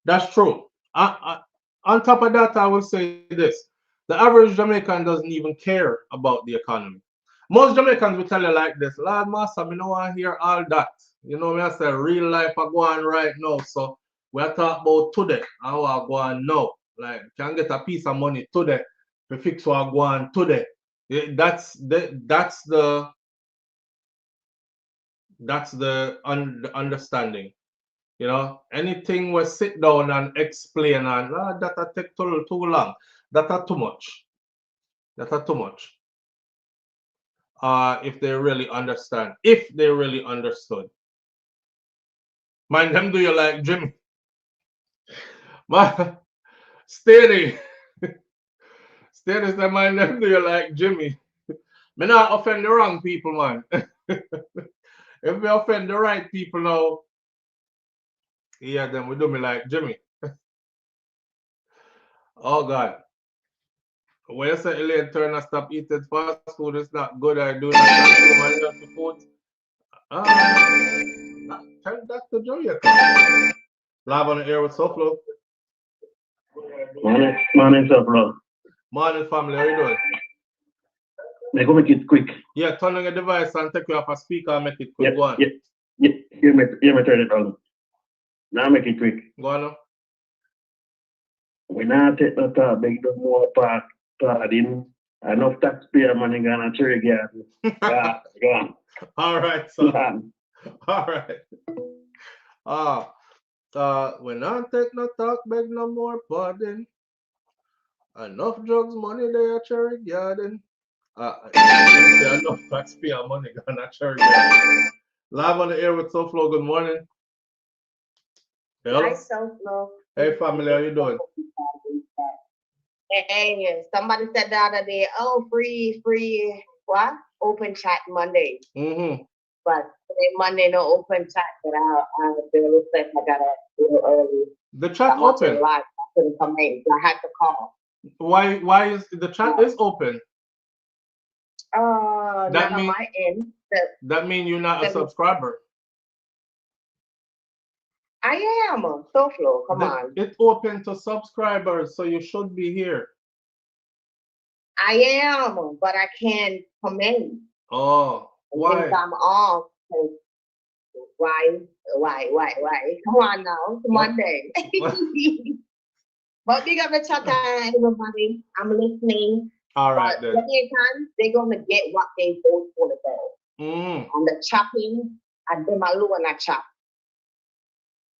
That's true. On top of that, I will say this. The average Jamaican doesn't even care about the economy. Most Jamaicans will tell you like this, Lord Master, I don't want to hear all that. You know me, I say real life are going right now. So we're talking about today and how I go on now. Like can get a piece of money today to fix what I go on today. That's the understanding. You know, anything we sit down and explain and that take too long. That are too much. That are too much. If they really understand. If they really understood. Mind them do you like Jimmy? Man, steady. Steady say mind them do you like Jimmy? Me not offend the wrong people, man. If we offend the right people now, yeah, then we do me like Jimmy. Oh God. When you say Elaine Turner stop eating fast food, it's not good. I do not consume unhealthy food. Tell that to Jamaica. Live on the air with SouFLo. Morning, SouFLo. Morning, family. How you doing? They go make it quick. Yeah, turn on your device and take you off a speaker and make it quick. Yeah, go on. Yeah, you may turn it on. Now make it quick. Go on now. We now take the talk, big the more part in enough taxpayer money gonna trade again. Go on. All right, so all right. We not take no talk, beg no more pardon. Enough drugs money they are cherry garden. Enough taxpayer money gonna cherry garden. Live on the air with SouFLo. Good morning. Hello? Hi, SouFLo. Hey, family, how you doing? Hey, somebody said the other day, oh, free, what? Open chat Monday. But today Monday, no open chat, but I looks like I got it a little early. The chat open? Live. I couldn't come in, so I had to call. Why is the chat is open? Not on my end. That means you're not a subscriber. I am a SouFLo. Come on. It's open to subscribers, so you should be here. I am, but I can't come in. Oh, why? Since I'm off. Why? Come on now. It's Monday. But big up the chat, everybody. I'm listening. All right, then. Jamaicans, they're going to get what they vote for the bill. And the chopping, and them alone are chop.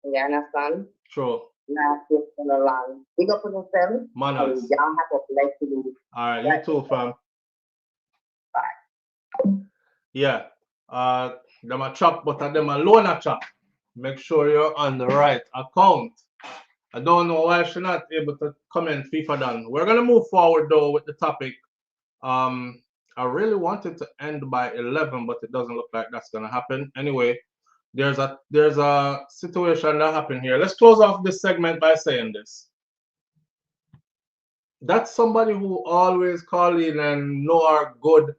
You understand? Sure. Now, just along. Big up on yourself. Manners. Y'all have a blessed week. All right, you too, fam. Bye. Yeah. Them a chop, but them alone a chop. Make sure you're on the right account. I don't know why she's not able to comment FIFA done. We're gonna move forward though with the topic. I really wanted to end by 11, but it doesn't look like that's gonna happen. Anyway, there's a situation that happened here. Let's close off this segment by saying this. That's somebody who always call in and know are good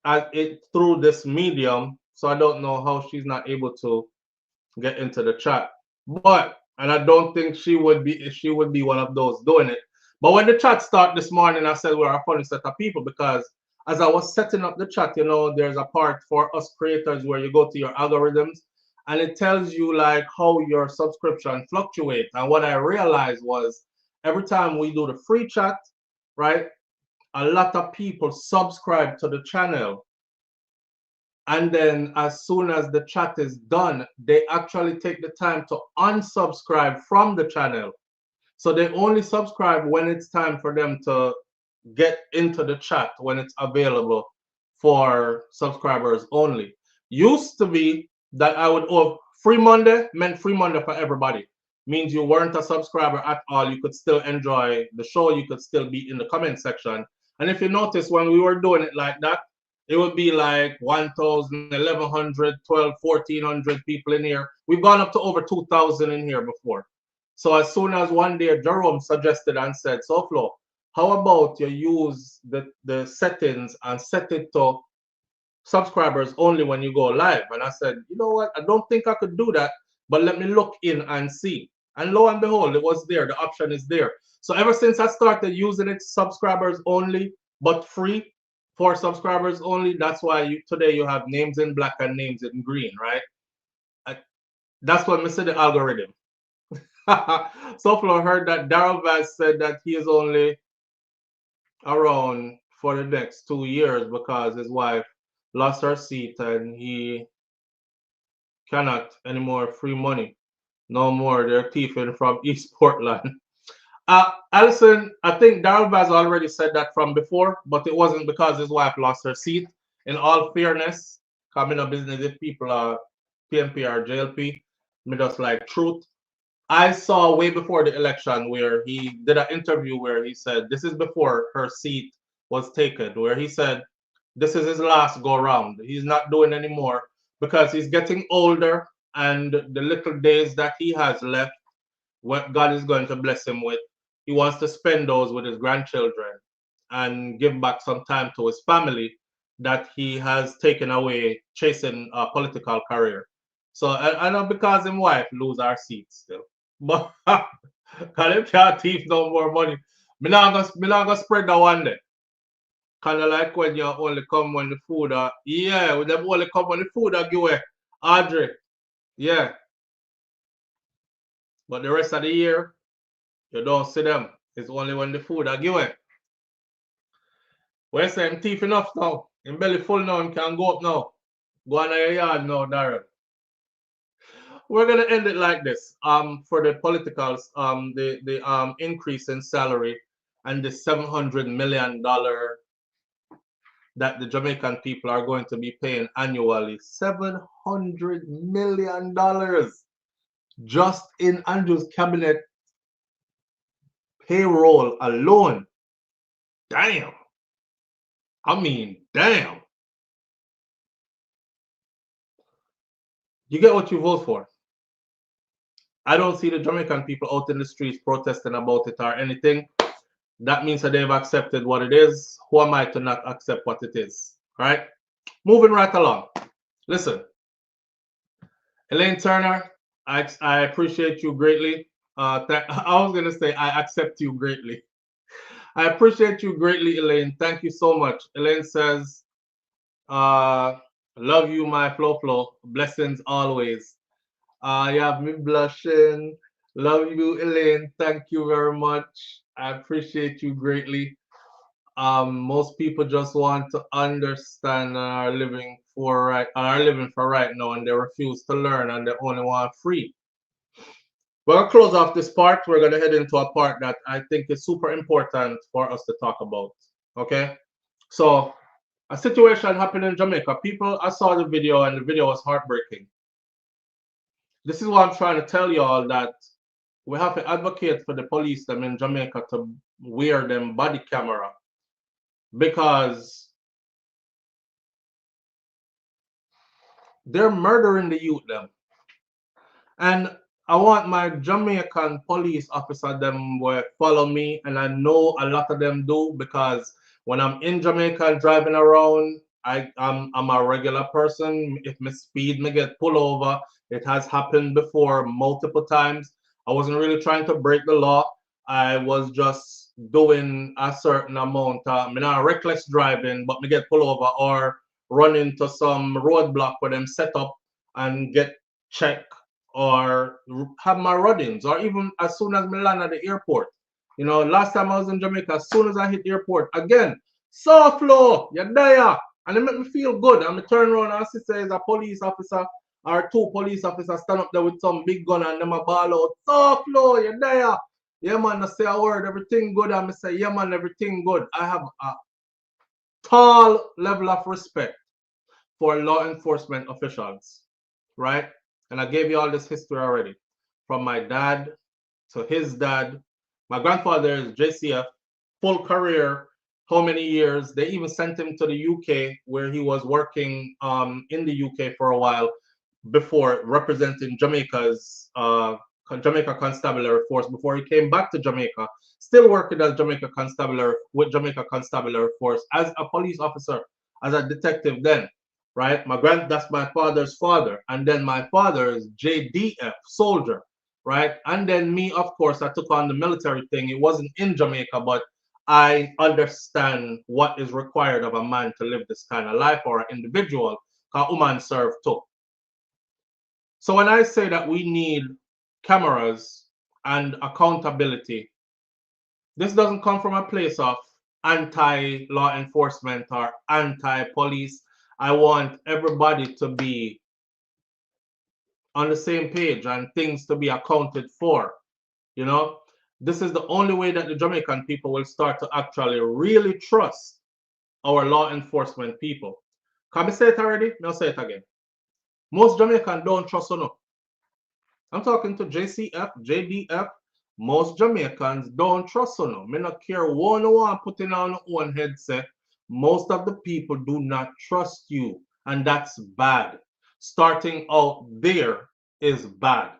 at it through this medium. So I don't know how she's not able to get into the chat. But and I don't think she would be one of those doing it. But when the chat started this morning, I said we're a funny set of people because as I was setting up the chat, you know, there's a part for us creators where you go to your algorithms and it tells you like how your subscription fluctuates. And what I realized was every time we do the free chat, right, a lot of people subscribe to the channel. And then as soon as the chat is done, they actually take the time to unsubscribe from the channel. So they only subscribe when it's time for them to get into the chat, when it's available for subscribers only. Used to be that I would, free Monday meant free Monday for everybody. Means you weren't a subscriber at all. You could still enjoy the show. You could still be in the comment section. And if you notice, when we were doing it like that, it would be like 1,000, 1,100, 12, 1,400 people in here. We've gone up to over 2,000 in here before. So as soon as one day Jerome suggested and said, SouFLo, how about you use the settings and set it to subscribers only when you go live? And I said, you know what? I don't think I could do that, but let me look in and see. And lo and behold, it was there. The option is there. So ever since I started using it, subscribers only, but free for subscribers only, that's why today you have names in black and names in green, right? That's what I said the algorithm. SouFLo heard that Daryl Vaz said that he is only around for the next 2 years because his wife lost her seat and he cannot anymore free money. No more, they're thieving from East Portland. Alison, I think Daryl Vaz already said that from before, but it wasn't because his wife lost her seat. In all fairness, coming up business if people are PNP or JLP, me just like truth. I saw way before the election where he did an interview where he said, this is before her seat was taken, where he said, this is his last go round. He's not doing anymore because he's getting older and the little days that he has left, what God is going to bless him with, he wants to spend those with his grandchildren and give back some time to his family that he has taken away chasing a political career. So I know because his wife lose our seats still. But because they can't thief no more money. Me not gonna spread that one day. Kind of like when you only come when the food are, yeah, when them only come when the food are give away. Audrey, yeah. But the rest of the year, you don't see them. It's only when the food are give away. When say I'm thief enough now, in belly full now, and can go up now. Go on your yard now, Darren. We're gonna end it like this. For the politicals, the increase in salary and the $700 million that the Jamaican people are going to be paying annually. $700 million just in Andrew's cabinet payroll alone. Damn. I mean, damn. You get what you vote for. I don't see the Jamaican people out in the streets protesting about it or anything. That means that they've accepted what it is. Who am I to not accept what it is? Right? Moving right along. Listen, Elaine Turner, I appreciate you greatly. I was going to say I accept you greatly. I appreciate you greatly, Elaine. Thank you so much. Elaine says, love you, my Flo. Blessings always. You have me blushing. Love you, Elaine. Thank you very much. I appreciate you greatly. Most people just want to understand and are living for right now, and they refuse to learn, and they only want free. We're gonna close off this part. We're gonna head into a part that I think is super important for us to talk about. Okay, so a situation happened in Jamaica. I saw the video, and the video was heartbreaking. This is what I'm trying to tell you all, that we have to advocate for the police them in Jamaica to wear them body camera, because they're murdering the youth them. And I want my Jamaican police officer them will follow me, and I know a lot of them do, because when I'm in Jamaica and driving around, I'm a regular person. If me speed, me get pulled over. It has happened before multiple times. I wasn't really trying to break the law. I was just doing a certain amount. Me not reckless driving, but me get pulled over or run into some roadblock where them set up and get checked, or have my run-ins, or even as soon as me land at the airport. You know, last time I was in Jamaica, as soon as I hit the airport, again, SouFLo, you're there. And it make me feel good. And I turn around and I see there's a police officer or two police officers stand up there with some big gun and them a ball out, SouFLo, you're there. Yeah, man, I say a word, everything good. And I say, yeah, man, everything good. I have a tall level of respect for law enforcement officials, right? And I gave you all this history already, from my dad to his dad. My grandfather is JCF, full career, how many years? They even sent him to the UK, where he was working in the UK for a while before representing Jamaica's Jamaica Constabulary Force, before he came back to Jamaica, still working as Jamaica Constabulary with Jamaica Constabulary Force as a police officer, as a detective then. Right, that's my father's father, and then my father is JDF, soldier, right? And then me, of course, I took on the military thing. It wasn't in Jamaica, but I understand what is required of a man to live this kind of life, or an individual, because woman serve too. So when I say that we need cameras and accountability, this doesn't come from a place of anti-law enforcement or anti-police. I want everybody to be on the same page and things to be accounted for. You know, this is the only way that the Jamaican people will start to actually really trust our law enforcement people. Can I say it already? I'll say it again. Most Jamaicans don't trust enough. I'm talking to JCF, JDF. Most Jamaicans don't trust enough. Me not care one putting on one headset. Most of the people do not trust you, and that's bad. Starting out there is bad.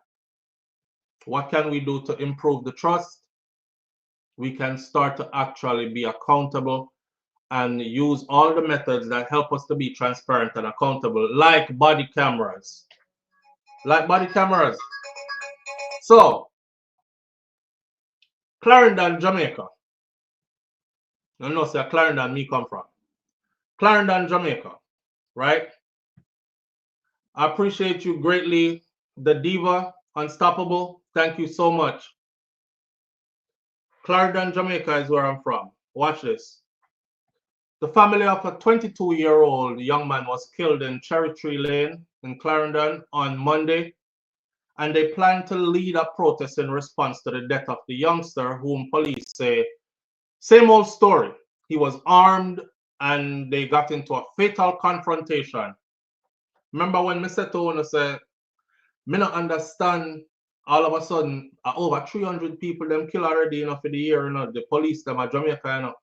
What can we do to improve the trust? We can start to actually be accountable and use all the methods that help us to be transparent and accountable, like body cameras. Like body cameras. So, Clarendon, Jamaica. I know, sir, Clarendon, me come from. Clarendon, Jamaica, right? I appreciate you greatly, the Diva, Unstoppable. Thank you so much. Clarendon, Jamaica is where I'm from. Watch this. The family of a 22-year-old young man was killed in Cherry Tree Lane in Clarendon on Monday, and they plan to lead a protest in response to the death of the youngster, whom police say, same old story. He was armed and they got into a fatal confrontation. Remember when Mr. Tone said, me not understand, all of a sudden, over 300 people them kill already, you know, for the year, you know, the police them at Jamaica, you know.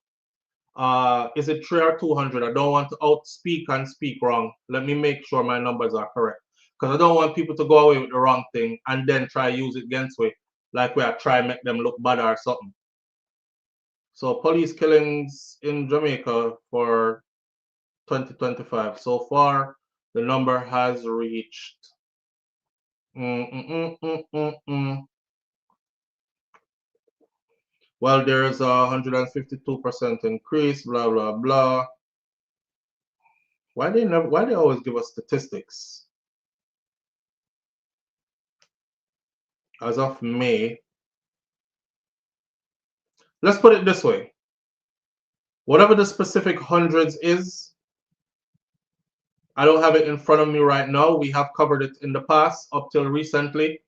Is it 300 or 200? I don't want to outspeak and speak wrong. Let me make sure my numbers are correct, because I don't want people to go away with the wrong thing and then try use it against me, like we are trying to make them look bad or something. So police killings in Jamaica for 2025. So far, the number has reached well, there's a 152% increase, blah blah blah. Why they always give us statistics? As of May, let's put it this way. Whatever the specific hundreds is, I don't have it in front of me right now. We have covered it in the past up till recently,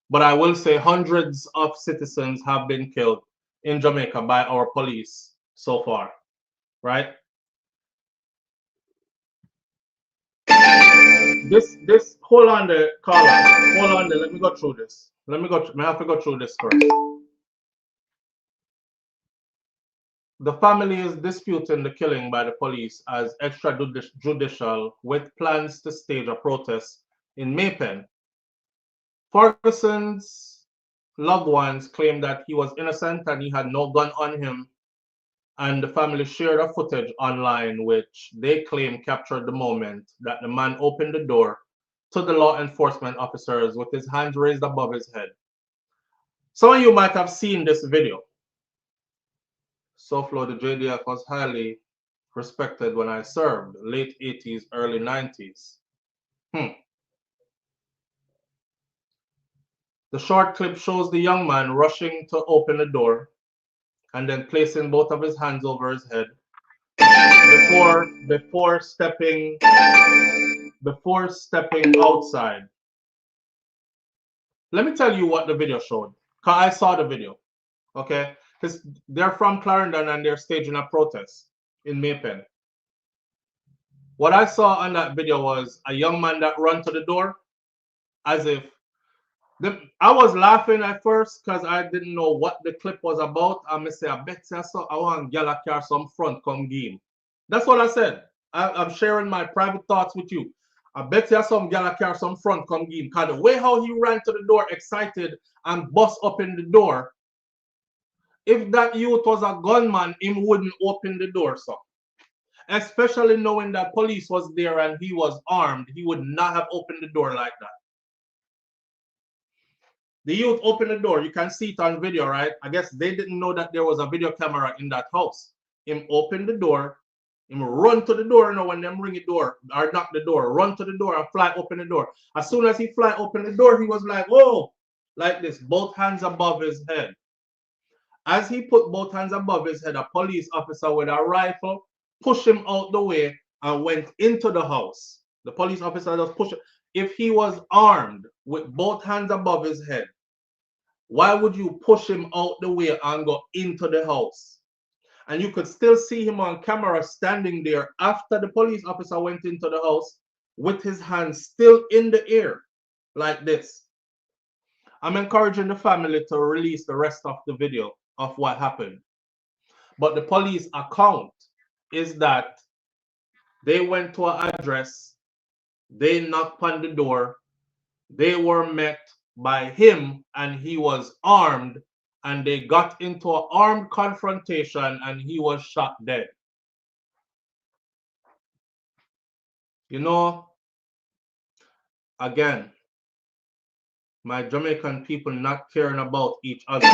but I will say hundreds of citizens have been killed in Jamaica by our police so far, right? This hold on there, caller. Hold on there. Let me go through this. May I have to go through this first. The family is disputing the killing by the police as extrajudicial, with plans to stage a protest in Maypen Ferguson's loved ones claim that he was innocent and he had no gun on him, and the family shared a footage online which they claim captured the moment that the man opened the door to the law enforcement officers with his hands raised above his head. Some of you might have seen this video. SouFLo, the JDF was highly respected when I served, late 80s, early 90s. The short clip shows the young man rushing to open the door and then placing both of his hands over his head before stepping outside. Let me tell you what the video showed, because I saw the video. Okay, because they're from Clarendon and they're staging a protest in Maypen. What I saw on that video was a young man that ran to the door as if I was laughing at first because I didn't know what the clip was about. I say, I bet I want to carry some front come game. That's what I said. I'm sharing my private thoughts with you. I bet you some carry some front come game. Because the way how he ran to the door excited and bust up in the door, if that youth was a gunman, him wouldn't open the door, so. Especially knowing that police was there and he was armed, he would not have opened the door like that. The youth opened the door. You can see it on video, right? I guess they didn't know that there was a video camera in that house. Him open the door, him run to the door, you know, when them ring the door or knock the door, run to the door and fly open the door. As soon as he fly open the door, he was like, oh, like this, both hands above his head. As he put both hands above his head, a police officer with a rifle pushed him out the way and went into the house. The police officer just pushed him. If he was armed with both hands above his head, why would you push him out the way and go into the house? And you could still see him on camera standing there after the police officer went into the house with his hands still in the air like this. I'm encouraging the family to release the rest of the video of what happened. But the police account is that they went to an address, they knocked on the door, they were met by him and he was armed, and they got into an armed confrontation and he was shot dead. You know, again, my Jamaican people not caring about each other.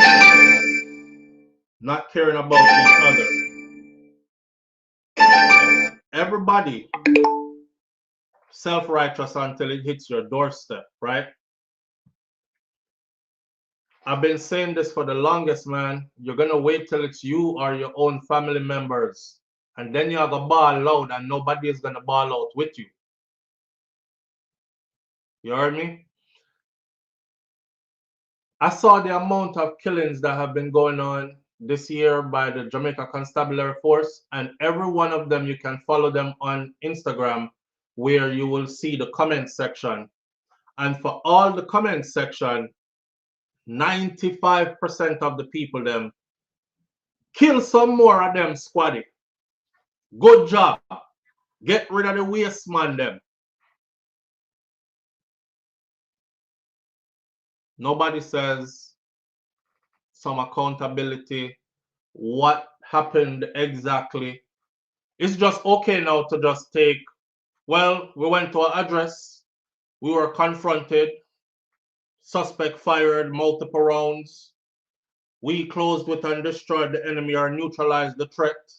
Not caring about each other. Everybody self-righteous until it hits your doorstep, right? I've been saying this for the longest, man. You're gonna wait till it's you or your own family members, and then you're gonna ball out and nobody is gonna ball out with you. You heard me? I saw the amount of killings that have been going on this year by the Jamaica Constabulary Force, and every one of them, you can follow them on Instagram, where you will see the comment section. And for all the comment section, 95% of the people them kill some more of them squaddy. Good job. Get rid of the waste man them. Nobody says some accountability. What happened exactly? It's just okay now to just take, well, we went to an address, we were confronted, suspect fired multiple rounds, we closed with and destroyed the enemy or neutralized the threat,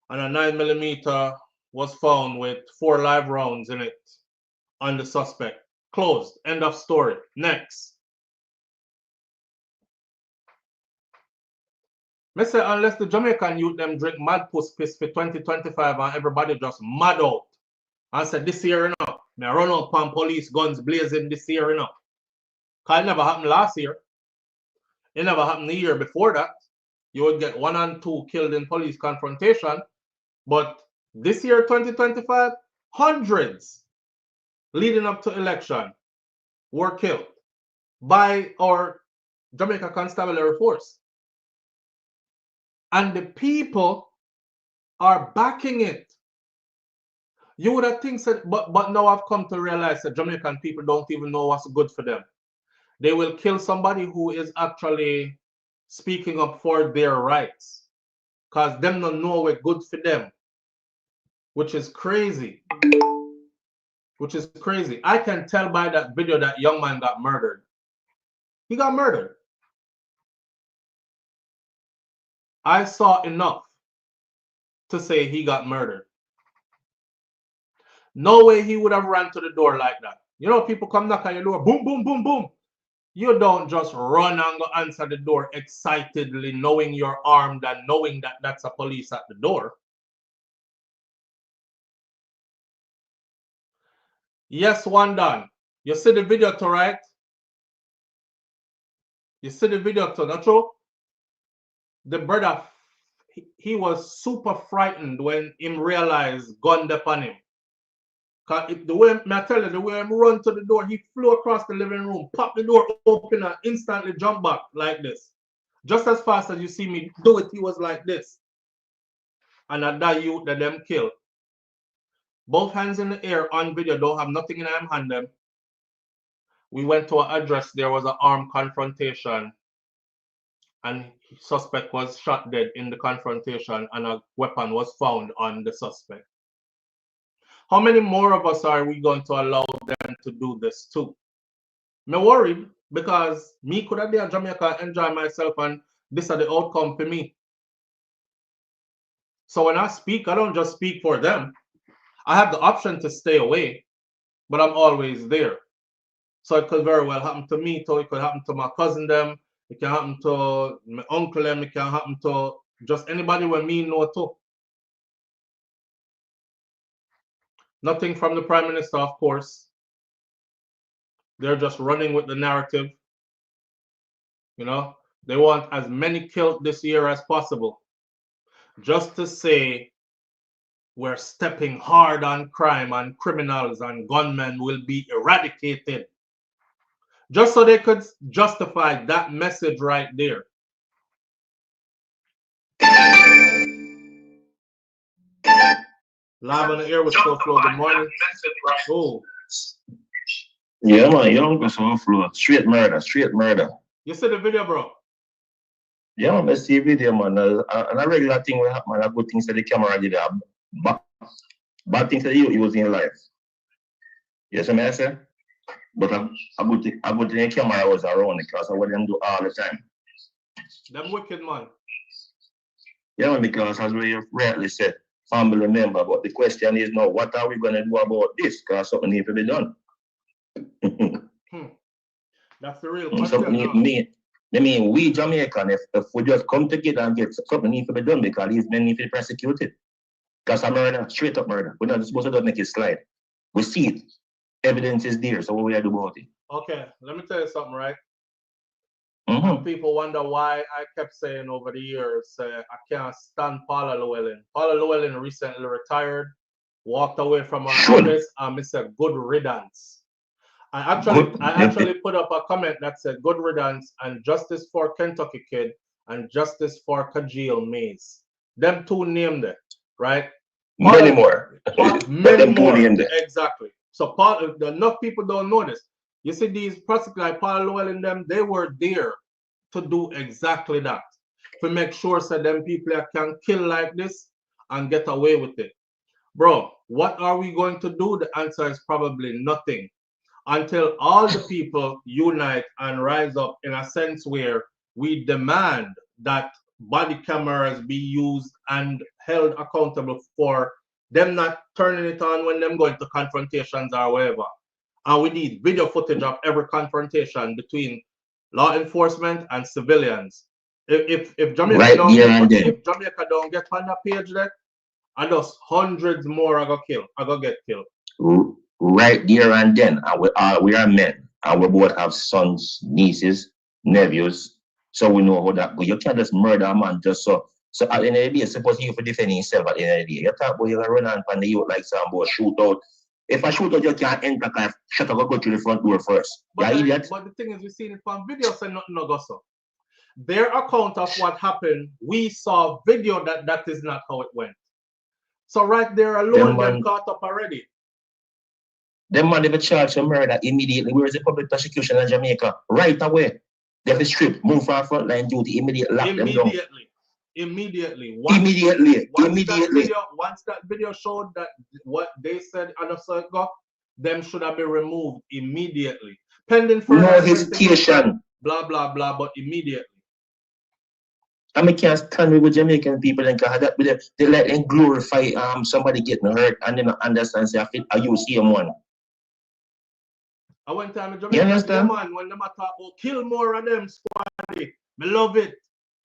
and a 9mm was found with 4 live rounds in it on the suspect. Closed. End of story. Next. Me say unless the Jamaican youth them drink mad puss piss for 2025 and everybody just mad out and say this year enough. Me run out pan police guns blazing this year enough. Cause it never happened last year. It never happened the year before that. You would get 1 and 2 killed in police confrontation. But this year, 2025, hundreds leading up to election were killed by our Jamaica Constabulary Force. And the people are backing it. You would have think that, but now I've come to realize that Jamaican people don't even know what's good for them. They will kill somebody who is actually speaking up for their rights. Because them don't know we're good for them. Which is crazy. Which is crazy. I can tell by that video that young man got murdered. He got murdered. I saw enough to say he got murdered. No way he would have ran to the door like that. You know, people come knock on your door, boom, boom, boom, boom. You don't just run and go answer the door excitedly, knowing you're armed and knowing that that's a police at the door. Yes, one done. You see the video too, right? You see the video too, not true? The brother, he was super frightened when him realized gun upon him. Cause the way I tell you, the way him run to the door, he flew across the living room, popped the door open and instantly jumped back like this. Just as fast as you see me do it, he was like this. And at that youth that them killed. Both hands in the air on video, don't have nothing in them hand them. We went to an address, there was an armed confrontation. And suspect was shot dead in the confrontation and a weapon was found on the suspect. How many more of us are we going to allow them to do this too? I'm worried because me could have been in Jamaica, enjoy myself, and this is the outcome for me. So when I speak, I don't just speak for them. I have the option to stay away, but I'm always there. So it could very well happen to me too. It could happen to my cousin them. It can happen to my uncle them. It can happen to just anybody with me know too. Nothing from the Prime Minister, of course. They're just running with the narrative. You know, they want as many killed this year as possible. Just to say we're stepping hard on crime and criminals and gunmen will be eradicated. Just so they could justify that message right there. Live on the air with SouFLo. Good morning. Oh. Yeah, man, you don't go SouFLo. Straight murder, straight murder. You see the video, bro? Yeah, man, I see the video, man. And a regular thing will happen, a good thing that the camera did, bad things that he was in life. Yes, I say? But a good thing the camera was around because of what them do all the time. Them wicked, man. Yeah, man, because as we rightly said, family member, but the question is now, what are we going to do about this? Because something needs to be done. That's the real question. I mean, we Jamaican, if we just come together and get something needs to be done because these men need to be prosecuted. Because a murder, straight up murder. We're not supposed to just make it slide. We see it. Evidence is there, so what we do about it? Okay, let me tell you something, right? Mm-hmm. People wonder why I kept saying over the years, I can't stand Paula Llewellyn. Paula Llewellyn recently retired, walked away from her office, and said, good riddance. I actually put up a comment that said, good riddance and justice for Kentucky Kid and justice for Kajil Mays. Them two named it, right? Many more. Many more. Exactly. So enough people don't know this. You see these prosecutors like Paul Llewellyn them, they were there to do exactly that. To make sure that them people can kill like this and get away with it. Bro, what are we going to do? The answer is probably nothing. Until all the people unite and rise up in a sense where we demand that body cameras be used and held accountable for them not turning it on when them going to confrontations or whatever. And we need video footage of every confrontation between law enforcement and civilians. If Jamaica don't get on that page there, and those hundreds more are gonna get killed. Right there and then, we are men, and we both have sons, nieces, nephews, so we know how that goes. You can't just murder a man just so. So at the end of the day, suppose you for defending himself at the end of the day. You talk about you run on from the youth like some boy shoot out. If I shoot out, you can't enter, because shut up, go through the front door first. But the thing is, we've seen it from videos and nothing no go so. Their account of what happened, we saw video that is not how it went. So right there alone, them caught up already. Them man, they be charged for murder immediately. Where is the public prosecution in Jamaica? Right away. They have to strip, move from frontline duty, immediately lock them down. Immediately. Once that video showed that what they said on the circle, them should have been removed immediately. Pending further no hesitation. Blah blah blah, but immediately. I mean, can't stand with Jamaican people and they let them glorify somebody getting hurt and they don't understand say I you see them one. I went time in Jamaica, man, when them talk about kill more of them squad. Me love it.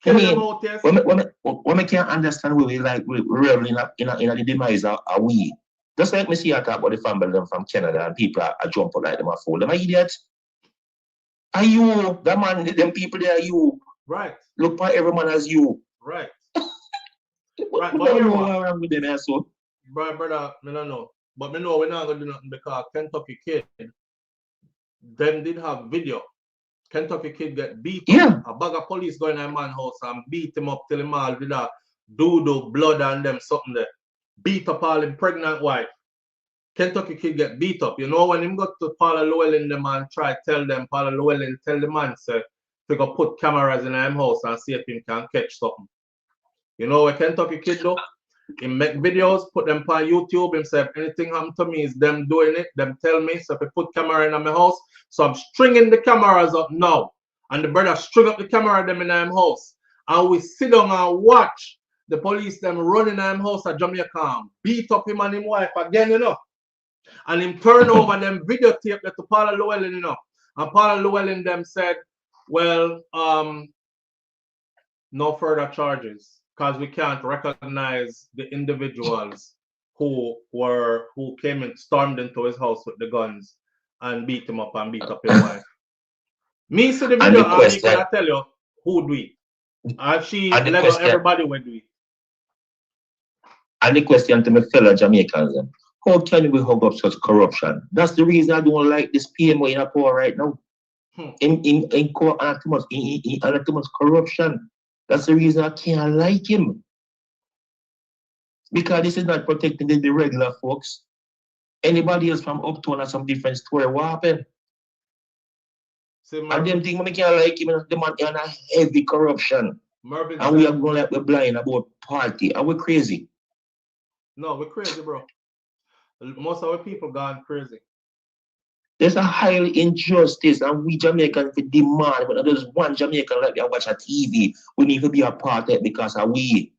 Kill them out, yes. When I can't understand we really in the demise of we. Just like me see I talk about the family them from Canada and people are jump out like them a fool. Them are idiots. Are you that man, them people there are you? Right. Look for every man as you. Right. Right. But here what? With them so. Brother, I don't know. But me know we're not gonna do nothing because Kentucky Kid, them did have video. Kentucky Kid get beat up. A bag of police going in a man's house and beat him up till him all with a doo-doo, blood and them something there. Beat up all him pregnant wife. Kentucky Kid get beat up. You know when him got to Paula Llewellyn, the man try tell them, Paula Llewellyn tell the man say, to go put cameras in him house and see if him can catch something. You know what Kentucky Kid do? He make videos, put them on YouTube. Him say, if anything happen to me, is them doing it. Them tell me. So if I put camera in my house, so I'm stringing the cameras up now. And the brother string up the camera them in him house. And we sit down and watch the police them running in him house at Jamaica and beat up him and his wife again, you know. And him turn over them videotape that to Paula Llewellyn, you know. And Paula Llewellyn them said, well, no further charges because we can't recognize the individuals who came and stormed into his house with the guns and beat him up and beat up his wife. Me see the video and he can tell you who do it. And she let everybody will do it. And the question to my fellow Jamaicans, how can we hug up such corruption? That's the reason I don't like this PMO in a power right now. In too much corruption. That's the reason I can't like him. Because this is not protecting the regular folks. Anybody else from uptown has some different story. What happened? And them thing I can't like him, the man in a heavy corruption. And we are going like we're blind about party. Are we crazy? No, we're crazy, bro. Most of our people gone crazy. There's a highly injustice, and we Jamaicans we demand, but there's one Jamaican like we watch a TV. We need to be a part of it because of we.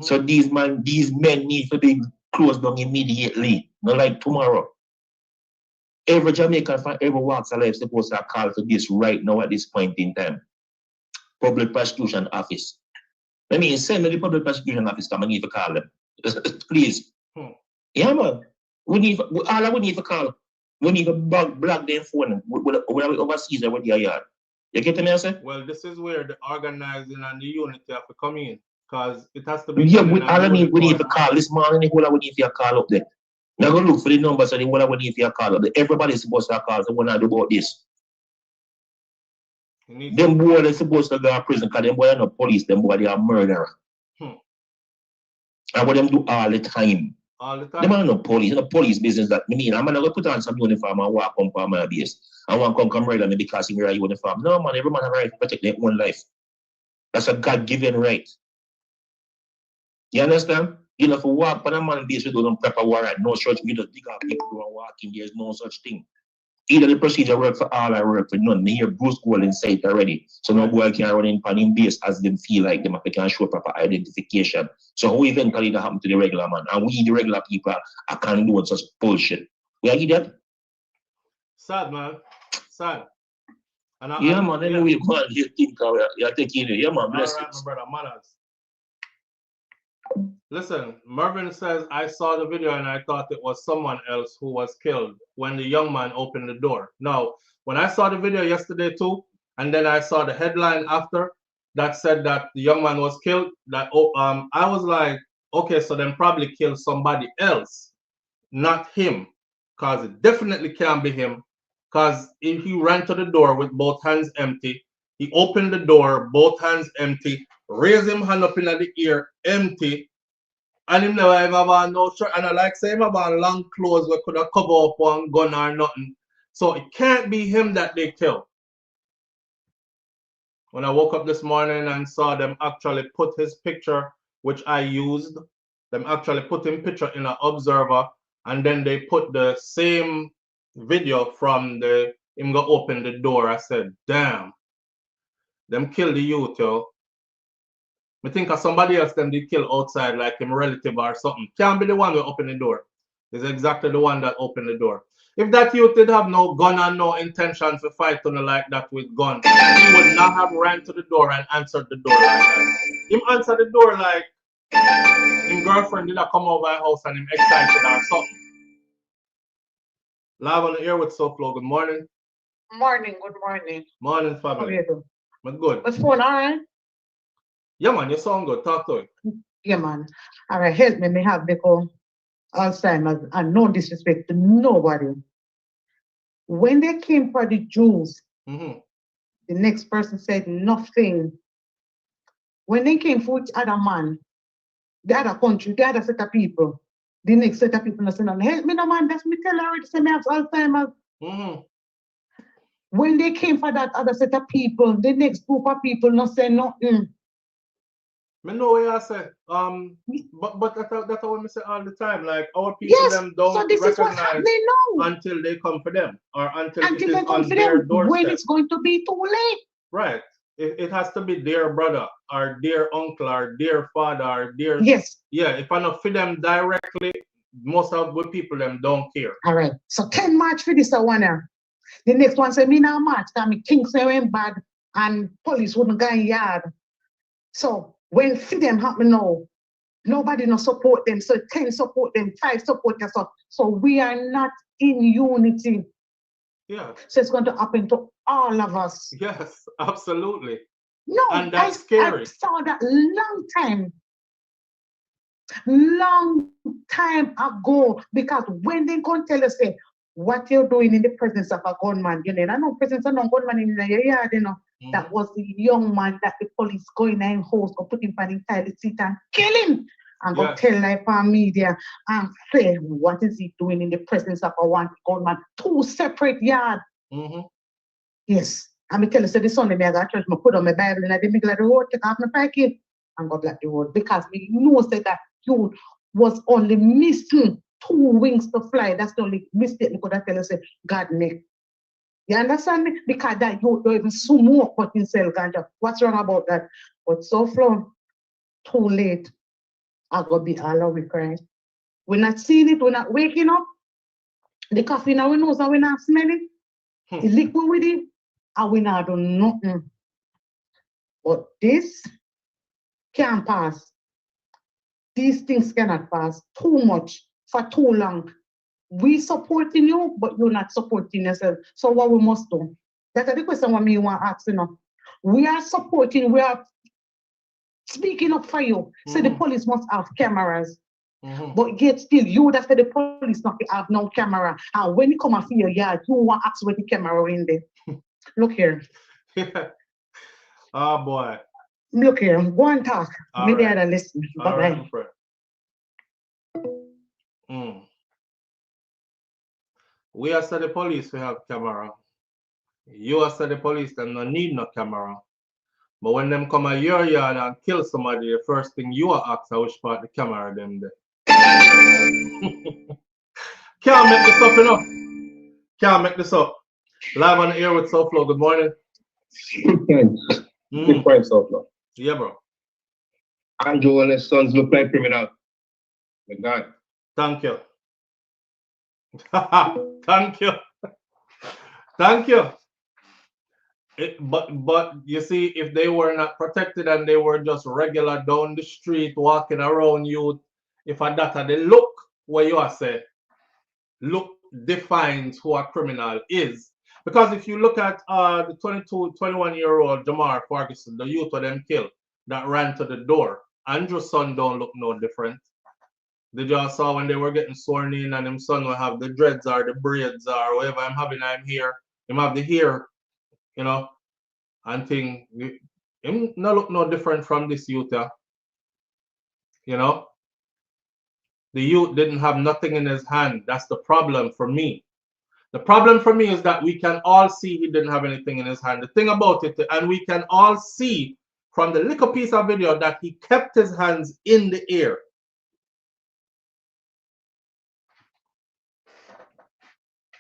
So these men need to be closed down immediately, not like tomorrow. Every Jamaican from every walks of life is supposed to call for this right now at this point in time. Public prosecution office. Let me send me the public prosecution office. Come and need to call them, please. Yeah, man. We need to call. We need to block their phone with overseas or with your yard. You get me, I say? Well, this is where the organizing and the unity have to come in. Because it has to be. Yeah, we need to call. This morning, we need to call up there. Now go look for the numbers and we need to call up there. Everybody's supposed to call. So when I do about this. Them boys are supposed to go to prison because them boys are not police. Them boys are murderer. And what them do all the time. All the time. Them are not police. It's not police business that I mean. I'm going to put on some uniform and walk on my base. I want to come murder me because he wear a uniform. No, man. Every man has a right to protect their own life. That's a God-given right. You understand? You know, for walk on a man base, we don't proper warrant. No church, we just dig out people who are walking. There's no such thing. Either the procedure work for all or work for none. Me hear Bruce Gold inside already. So no boy can run in on base as them feel like them can show proper identification. So how eventually that happen to the regular man? And we the regular people are can't do such bullshit. We are that? Sad, man. Sad. And yeah, man, anyway, man, you think you're taking it. Yeah, man, bless you. All right, my brother, manners. Listen, Mervin says, I saw the video and I thought it was someone else who was killed when the young man opened the door. Now, when I saw the video yesterday too, and then I saw the headline after that said that the young man was killed, that I was like, okay, so then probably killed somebody else, not him, because it definitely can't be him, because if he ran to the door with both hands empty, he opened the door, both hands empty, raised him hand up in the air, empty, And him never ever want no shirt. And I like say him about long clothes where could have cover up one gun or nothing. So it can't be him that they kill. When I woke up this morning and saw them actually put his picture, which I used, them actually put him picture in an observer, and then they put the same video from the him go open the door. I said, damn, them kill the youth, yo. I think of somebody else them they kill outside, like him relative or something. Can't be the one who open the door. It's exactly the one that opened the door. If that youth did have no gun and no intention to fight on like that with gun, he would not have ran to the door and answered the door like that. Him answer the door like his girlfriend did not come over my house and him excited or something. Live on the air with SouFLo. Good morning. Morning, good morning. Morning, How are family. you doing? I'm good. What's going on? Yeah, man, you sound good. Talk to it. Yeah, man. All right, help me. Me have because Alzheimer's and no disrespect to nobody. When they came for the Jews, the next person said nothing. When they came for each other man, the other country, the other set of people, the next set of people said, help me no man, that's me tell already say me have Alzheimer's. When they came for that other set of people, the next group of people not say nothing. I know what you say. But that's what I say all the time. Like our people them don't so this recognize is what's happening now. until they come for them or until it they is come on for their them doorstep. when it's going to be too late. Right. It has to be their brother or their uncle or their father or their yeah. If I not feed them directly, most of the people them don't care. All right. So 10 March for this one. The next one say me now March because me think say went bad and police wouldn't go in yard. So when see them happen now, nobody no support them. So 10 support them, 5 support us. So we are not in unity. Yeah. So it's going to happen to all of us. Yes, absolutely. No, and that's scary. I saw that long time ago, because when they go tell us what you're doing in the presence of a gunman, you know, I know presence of no gunman in your yard, you know. That was the young man that the police go in and house or put him on the toilet seat and kill him and go tell like on media and say what is he doing in the presence of a one gunman? 2 separate yards. Yes. And me tell you, so the Sunday I got church, I put on my Bible and I did middle of the road, take off my packet and go black the road. Because we know that youth was only missing 2 wings to fly. That's the only mistake we could have tell us God make. You understand me? Because that youth don't even smoke but himself ganja. What's wrong about that? But SouFLo, too late. I'm gonna be all over crying. We're not seeing it, we're not waking up. The coffee in our nose and we're not smelling. The liquid with it, and we not do nothing. But this can't pass. These things cannot pass too much for too long. We supporting you, but you're not supporting yourself. So what we must do? That's the question what me want to ask, you know. We are supporting, we are speaking up for you. So the police must have cameras. But yet still, you that say the police not have no camera. And when you come and see your yard, you want to ask where the camera in there. Look here. Oh boy. Look here. Go and talk. Maybe I don't listen. Bye bye. We are the police, we have camera. You are the police, them no need no camera. But when them come at your yard and kill somebody, the first thing you are asked which part the camera them there. Can't make this up, you know. Can't make this up. Live on the air with SouFLo. Good morning. Good point, SouFLo. Yeah, bro. Andrew and his sons look like criminal. My God. Thank you. Thank you. Thank you. But you see, if they were not protected and they were just regular down the street walking around you, if a data they look where you are say, look defines who a criminal is. Because if you look at the 21-year-old Jamar Ferguson, the youth of them killed that ran to the door, Andrew's son don't look no different. They just saw when they were getting sworn in and his son will have the dreads or the braids or whatever I'm having, I'm here. Him have the hair, you know, and thing. Him not look no different from this youth, you know. The youth didn't have nothing in his hand. That's the problem for me. The problem for me is that we can all see he didn't have anything in his hand. The thing about it, and we can all see from the little piece of video that he kept his hands in the air.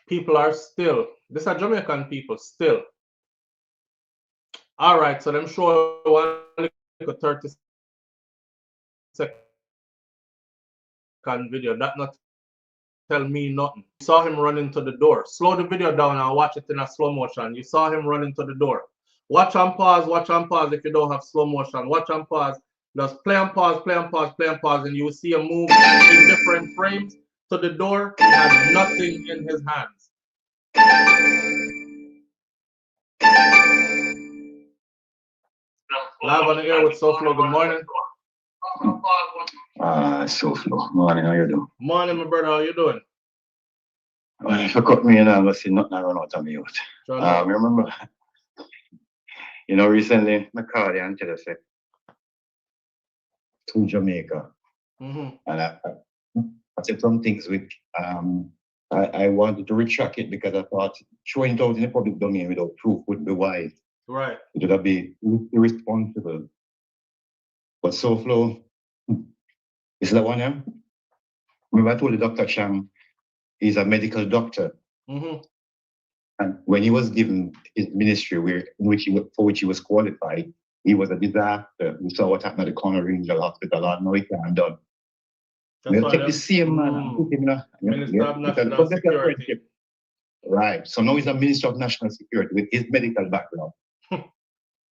People are still, these are Jamaican people still. All right, so them show one little 30-second video. That not tell me nothing. You saw him run into the door. Slow the video down and watch it in a slow motion. You saw him run into the door. Watch and pause if you don't have slow motion. Watch and pause. Just play and pause, play and pause, play and pause, and you will see him move in different frames to the door. He has nothing in his hands. Live on the air with SouFLo. Good morning. SouFLo. Morning, how you doing? Morning, my brother. How you doing? Well, if you cut me in, I'm going to see nothing I run out of me out. Remember, recently, I called you and tell you, to Jamaica. And I said some things which I wanted to retract it because I thought showing it out in the public domain without proof would be wise. Right. It would be irresponsible. But SouFLo, is that one, yeah? Remember I told you Dr. Chang, he's a medical doctor. And when he was given his ministry for which he was qualified, he was a disaster. We saw what happened at the Corner Regional Hospital, and now he can't done. We'll take the same man and put him in Minister of National Security. Right. So now he's a Minister of National Security with his medical background.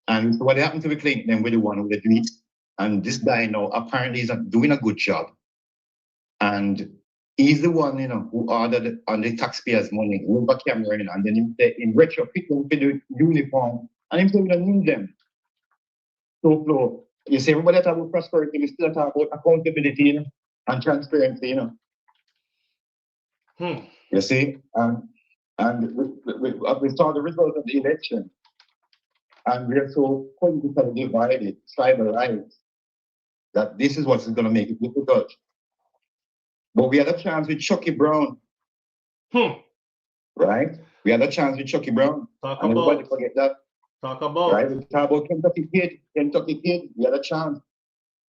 And so what happened to the clinic then with the one who did it, and this guy now apparently is doing a good job. And he's the one, who ordered on the taxpayers' money over camera, and then in retrofit them for the uniform, and him say we don't need them. SouFLo, you see, everybody talk about prosperity, we still talk about accountability, and transparency, You see, and we saw the result of the election, and we are so politically divided, tribalized, that this is what's going to make it difficult. But we had a chance with Chucky Brown. Right? We had a chance with Chucky Brown. And everybody forget that. Talk about. Right? We talk about Kentucky Kid. We had a chance.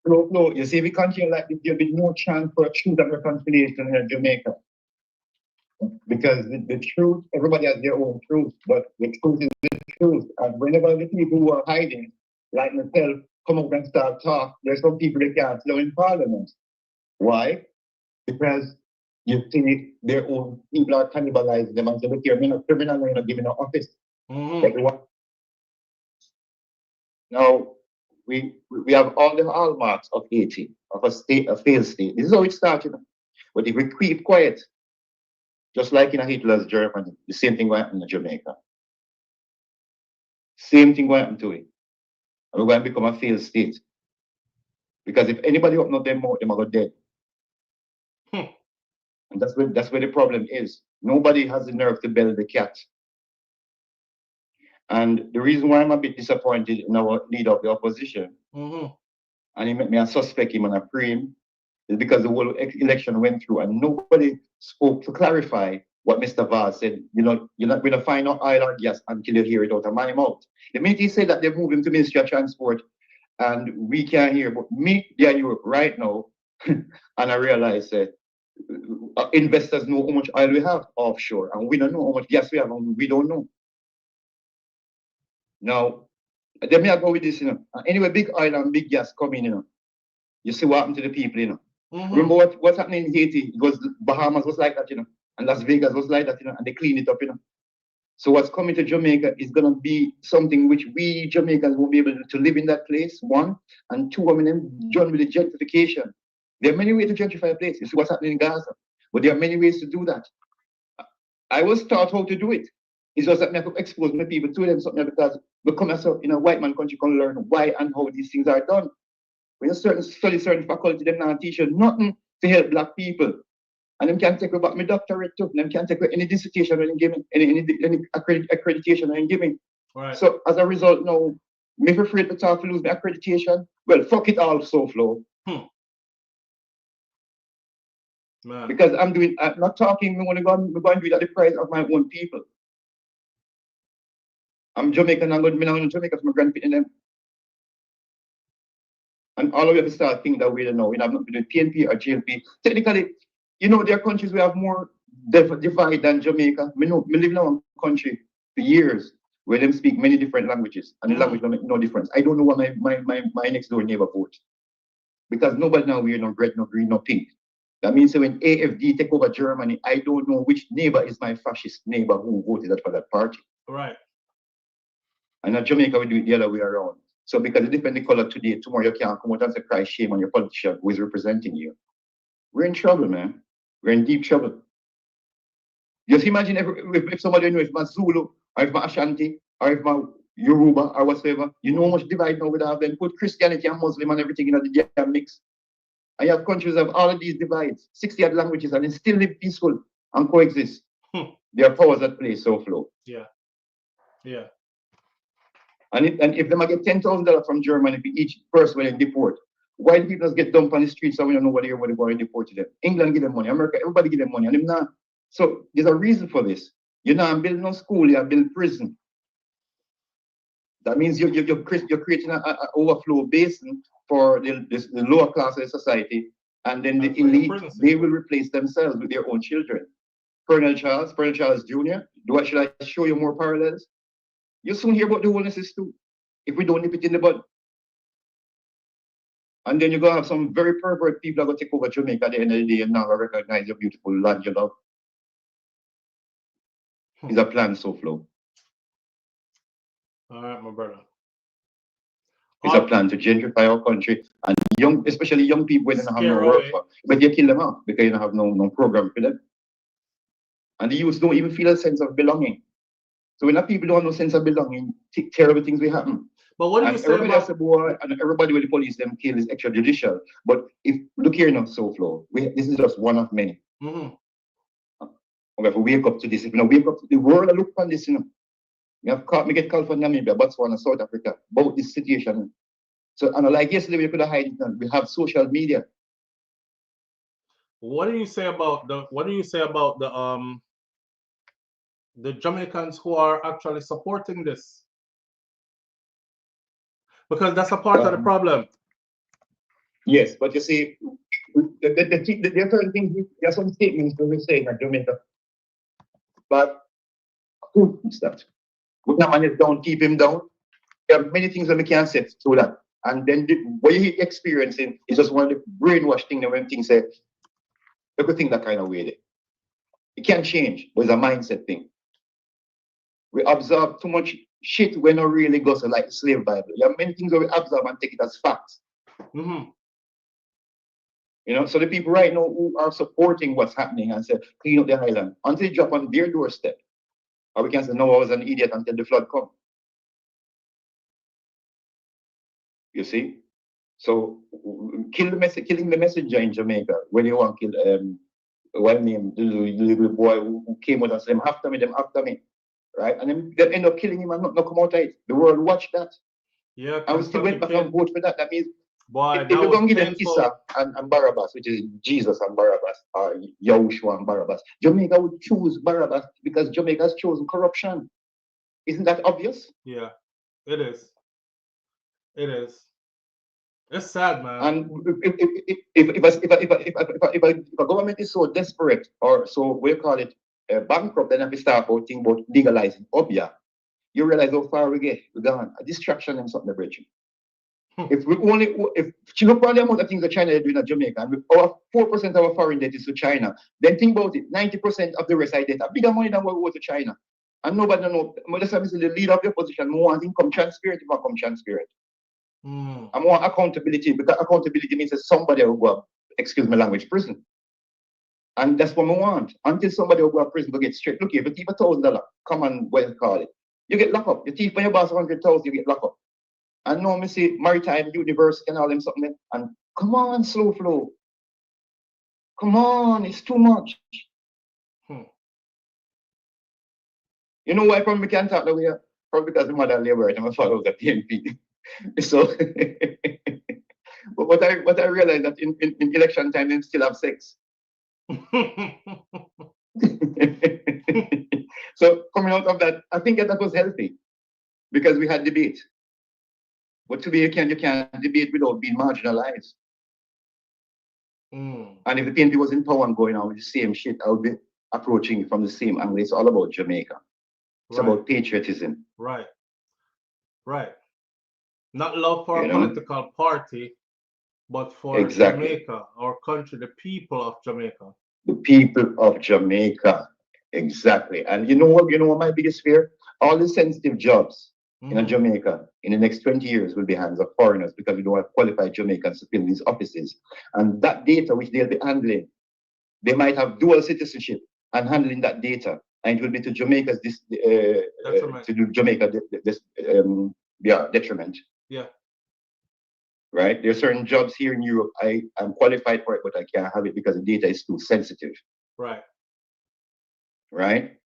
SouFLo, you see, if we continue like this, there'll be no chance for a truth and reconciliation here in Jamaica. Because the truth, everybody has their own truth, but the truth is the truth. And whenever the people who are hiding, like myself, come up and start talk, there's some people that can't flow in Parliament. Why? Because you see their own people are cannibalizing them and say, look here, we're not criminal, we're not giving no office. Now, we have all the hallmarks of Haiti, of a failed state. This is how it started. But if we keep quiet, just like in Hitler's Germany, the same thing will happen in Jamaica. Same thing will happen to it. And we're going to become a failed state. Because if anybody open up their mouth, they're going to go dead. And that's where the problem is. Nobody has the nerve to bell the cat. And the reason why I'm a bit disappointed in our leader of the opposition, and he made me a suspect him and a pray him, is because the whole election went through and nobody spoke to clarify what Mr. Vaz said. You're not going to find no oil or gas until you hear it out of my mouth. The minute he said that they've moved him to Ministry of Transport and we can't hear, but me, yeah, Europe right now, and I realize that investors know how much oil we have offshore and we don't know how much gas we have and we don't know. Now, let me go with this, Anyway, big oil and big gas come in, You see what happened to the people, Remember what's happening in Haiti? It was Bahamas was like that, and Las Vegas was like that, and they cleaned it up, So what's coming to Jamaica is going to be something which we Jamaicans won't be able to live in that place, one, and two, join with the gentrification. There are many ways to gentrify a place. You see what's happening in Gaza, but there are many ways to do that. I was taught how to do it. It's just that I have to expose my people to them something because we come as in a white man country can learn why and how these things are done. When you study certain faculty, them not teach you nothing to help black people. And them can't take about my doctorate too. Them can't take any dissertation or any accreditation or giving. Right. So as a result now, me afraid to talk to lose my accreditation. Well, fuck it all, SouFLo. Man. Because I'm not talking, we're going to do it at the price of my own people. I'm Jamaican, I'm going to be in Jamaica for my grandparents and them. And all of you have to start thinking that way now. We have nothing to do with PNP or GLP. Technically, you know, there are countries we have more divide than Jamaica. Me live in one country for years where them speak many different languages, and the language don't make no difference. I don't know what my next door neighbor votes. Because nobody now wear no red, no green, no pink. That means when AFD take over Germany, I don't know which neighbor is my fascist neighbor who voted for that party. Right. And in Jamaica, we do it the other way around. So because it depends the color today, tomorrow you can't come out and say cry shame on your politician who is representing you. We're in trouble, man. We're in deep trouble. Just imagine if somebody knows if my Zulu, or if my Ashanti, or if my Yoruba, or whatever, you know how much divide now would have then put Christianity and Muslim and everything in the damn mix. I have countries of all of these divides, 60 odd languages, and they still live peaceful and coexist. There are powers at play, SouFLo. Yeah. Yeah. And if they might get $10,000 from Germany for each person when they deport, why do people just get dumped on the streets so we don't know what they're going to deport to them? England give them money, America, everybody give them money, and them not. So there's a reason for this. You're not building no school, you're building prison. That means you're creating an overflow basin for the lower class of society, and then the elite, they will replace themselves with their own children. Colonel Charles Jr., should I show you more parallels? You soon hear about the Holnesses too, if we don't nip it in the bud. And then you're going to have some very pervert people that are going to take over Jamaica at the end of the day and now recognize your beautiful land you love. It's a plan, SouFLo. All right, my brother. It's a plan to gentrify our country, and especially young people when they don't have no work for. But you kill them off because you don't have no program for them. And the youth don't even feel a sense of belonging. So when people don't have no sense of belonging, terrible things will happen. But what do you say about the boy and everybody with the police them kill is extrajudicial. But if look here now, SouFLo, this is just one of many. We have to wake up to this. If we don't wake up to the world, I look on this, you know. We get called from Namibia, Botswana, South Africa about this situation. So, and like yesterday, we could have hide it. We have social media. What do you say about the Jamaicans who are actually supporting this? Because that's a part of the problem. Yes, but you see, there are certain things, there are some statements we say in Jamaica. But who is that? Put that man down, keep him down. There are many things that we can't say through that. And then what you're experiencing is just one of the brainwash thing that when things say, you could think that kind of way. It can't change, but it's a mindset thing. We absorb too much shit when it really goes like the slave Bible. There are many things that we absorb and take it as facts. You know, so the people right now who are supporting what's happening and say, clean up the island, until they drop on their doorstep. Or we can say, no, I was an idiot until the flood come. You see? So killing the messenger in Jamaica, when you want to kill one name, the little boy who came out and said, them after me. Right? And then they end up killing him and not come out of it. The world watched that. Yeah. And we still went back and vote for that. That means boy, if we're going to give them Issa and Barabbas, which is Jesus and Barabbas, or Yahushua and Barabbas, Jamaica would choose Barabbas because Jamaica has chosen corruption. Isn't that obvious? Yeah, it is. It is. It's sad, man. And if a government is so desperate or so we call it bankrupt, then if we start about thinking about legalizing Obia, you realize how far we're gone. A distraction and something to bridge. If you look at the amount of things that China is doing at Jamaica, and our 4% of our foreign debt is to China, then think about it, 90% of the rest of debt are bigger money than what we owe to China. And nobody knows. That's why the leader of the opposition wants him come transparent, if I come transparent. I want accountability, because accountability means that somebody will go, excuse my language, prison. And that's what we want. Until somebody will go to prison to get straight. Look, if you thief $1,000, come on, what you call it? You get locked up. You thief when your boss 100,000, you get locked up. And now me see Maritime University and all them something. And come on, SouFLo. Come on, it's too much. You know why probably can't talk the way? Probably because the mother labor and my father was a PNP. So, but what I realized that in election time, they still have sex. So coming out of that, I think that was healthy because we had debate. But today you can't debate without being marginalized. And if the PNP was in power and going on with the same shit, I would be approaching it from the same angle. It's all about Jamaica. It's about patriotism. Right. Right. Not love for a political party, but for Jamaica, our country, the people of Jamaica. The people of Jamaica. Exactly. And you know what my biggest fear? All the sensitive jobs in Jamaica in the next 20 years will be hands of foreigners because we don't have qualified Jamaicans to fill these offices. And that data which they'll be handling, they might have dual citizenship and handling that data. And it will be to Jamaica's detriment. Yeah. Right? There are certain jobs here in Europe I'm qualified for it, but I can't have it because the data is too sensitive. Right. Right?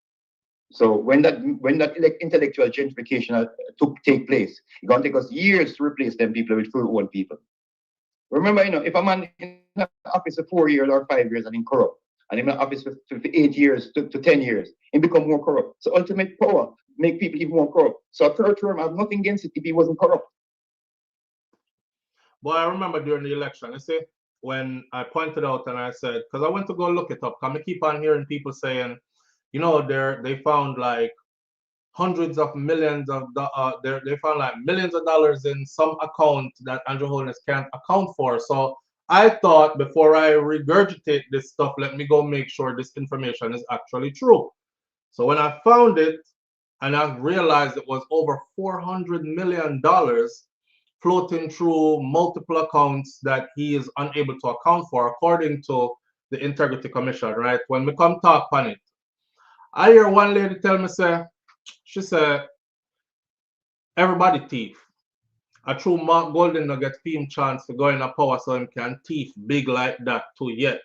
So when that intellectual gentrification take place, it's gonna take us years to replace them people with full own people. Remember, if a man in the office for 4 years or 5 years and in corrupt, and in the office for 8 years to 10 years, he become more corrupt. So ultimate power make people even more corrupt. So a third term, I have nothing against it if he wasn't corrupt. Well, I remember during the election, you see, when I pointed out and I said, because I went to go look it up, because I keep on hearing people saying, they found like hundreds of millions of they found like millions of dollars in some account that Andrew Holness can't account for. So I thought before I regurgitate this stuff, let me go make sure this information is actually true. So when I found it and I realized it was over $400 million floating through multiple accounts that he is unable to account for, according to the Integrity Commission, right? When we come talk on it, I hear one lady tell me, she said, everybody thief. A true Mark Golden no get him chance to go in a power so him can thief big like that too yet.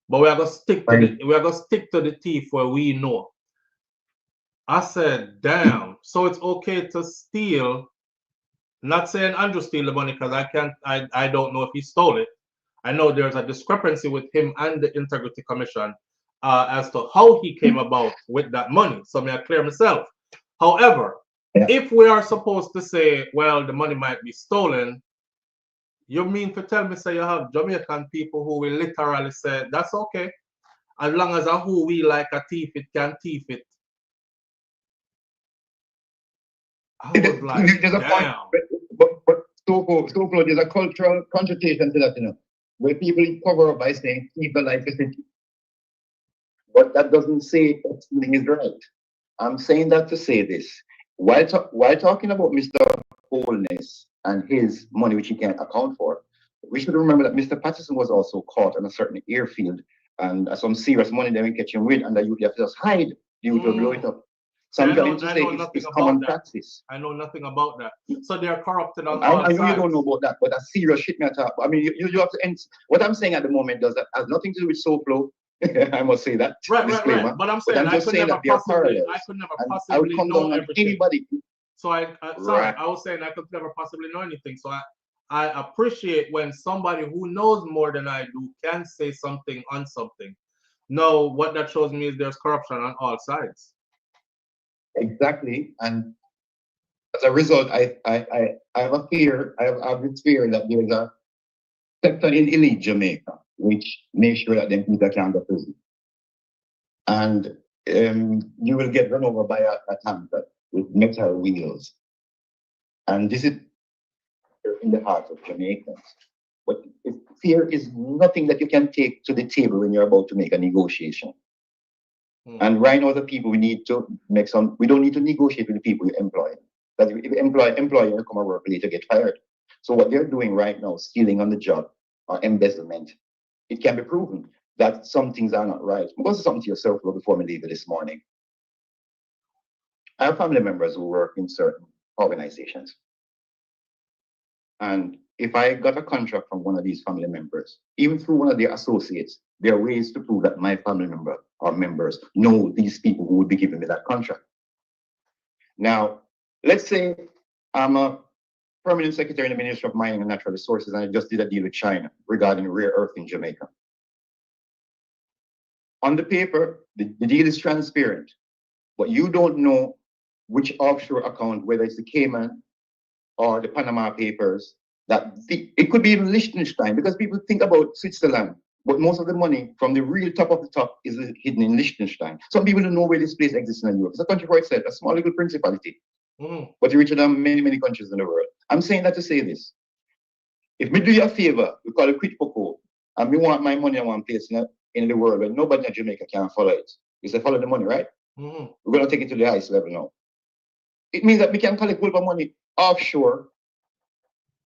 But we are gonna stick to the thief where we know. I said, damn, so it's okay to steal. Not saying Andrew steal the money because I don't know if he stole it. I know there's a discrepancy with him and the Integrity Commission as to how he came about with that money. So may I clear myself. However, if we are supposed to say, well, the money might be stolen, you mean to tell me, say you have Jamaican people who will literally say, that's okay. As long as who we like a thief, it can thief it. I was like, there's a damn. But SouFLo, there's a cultural connotation to that, where people cover up by saying people like this. But that doesn't say that something is right. I'm saying that to say this. While talking about Mr. Holness and his money, which he can't account for, we should remember that Mr. Patterson was also caught on a certain airfield and some serious money they will catch him with, and that you have to just hide, you will blow it up. So I'm trying to say it's common practice. I know nothing about that. So they are corrupted on I all know sides. you don't know about that, but that's serious shit matter. I mean, you have to end. What I'm saying at the moment has nothing to do with SouFLo. I must say that. Right. But I'm saying I could never possibly know everything. Anybody. So I was saying I could never possibly know anything. So I appreciate when somebody who knows more than I do can say something on something. No, what that shows me is there's corruption on all sides. Exactly, and as a result, I have a fear. I have this fear that there's a sector in elite Jamaica which makes sure that them people can't go to prison, and you will get run over by a tanker with metal wheels, and this is in the heart of Jamaicans. But fear is nothing that you can take to the table when you're about to make a negotiation. And right now, the people we need to make we don't need to negotiate with the people you employ. But if you employer come and work later, get fired. So what they're doing right now, stealing on the job or embezzlement, it can be proven that some things are not right. I'm going to say something to yourself before we leave this morning. I have family members who work in certain organizations. And if I got a contract from one of these family members, even through one of their associates, there are ways to prove that my family member or members know these people who would be giving me that contract. Now, let's say I'm a permanent secretary in the Ministry of Mining and Natural Resources, and I just did a deal with China regarding rare earth in Jamaica. On the paper, the deal is transparent, but you don't know which offshore account, whether it's the Cayman or the Panama Papers, it could be even Liechtenstein, because people think about Switzerland, but most of the money from the real top of the top is hidden in Liechtenstein. Some people don't know where this place exists in Europe. It's a country for itself, a small little principality, but richer than many, many countries in the world. I'm saying that to say this. If me do you a favor, we call it quid pro quo, and me want my money in one place in the world where nobody in Jamaica can follow it. You say follow the money, right? We're going to take it to the highest level now. It means that we can collect all our money offshore.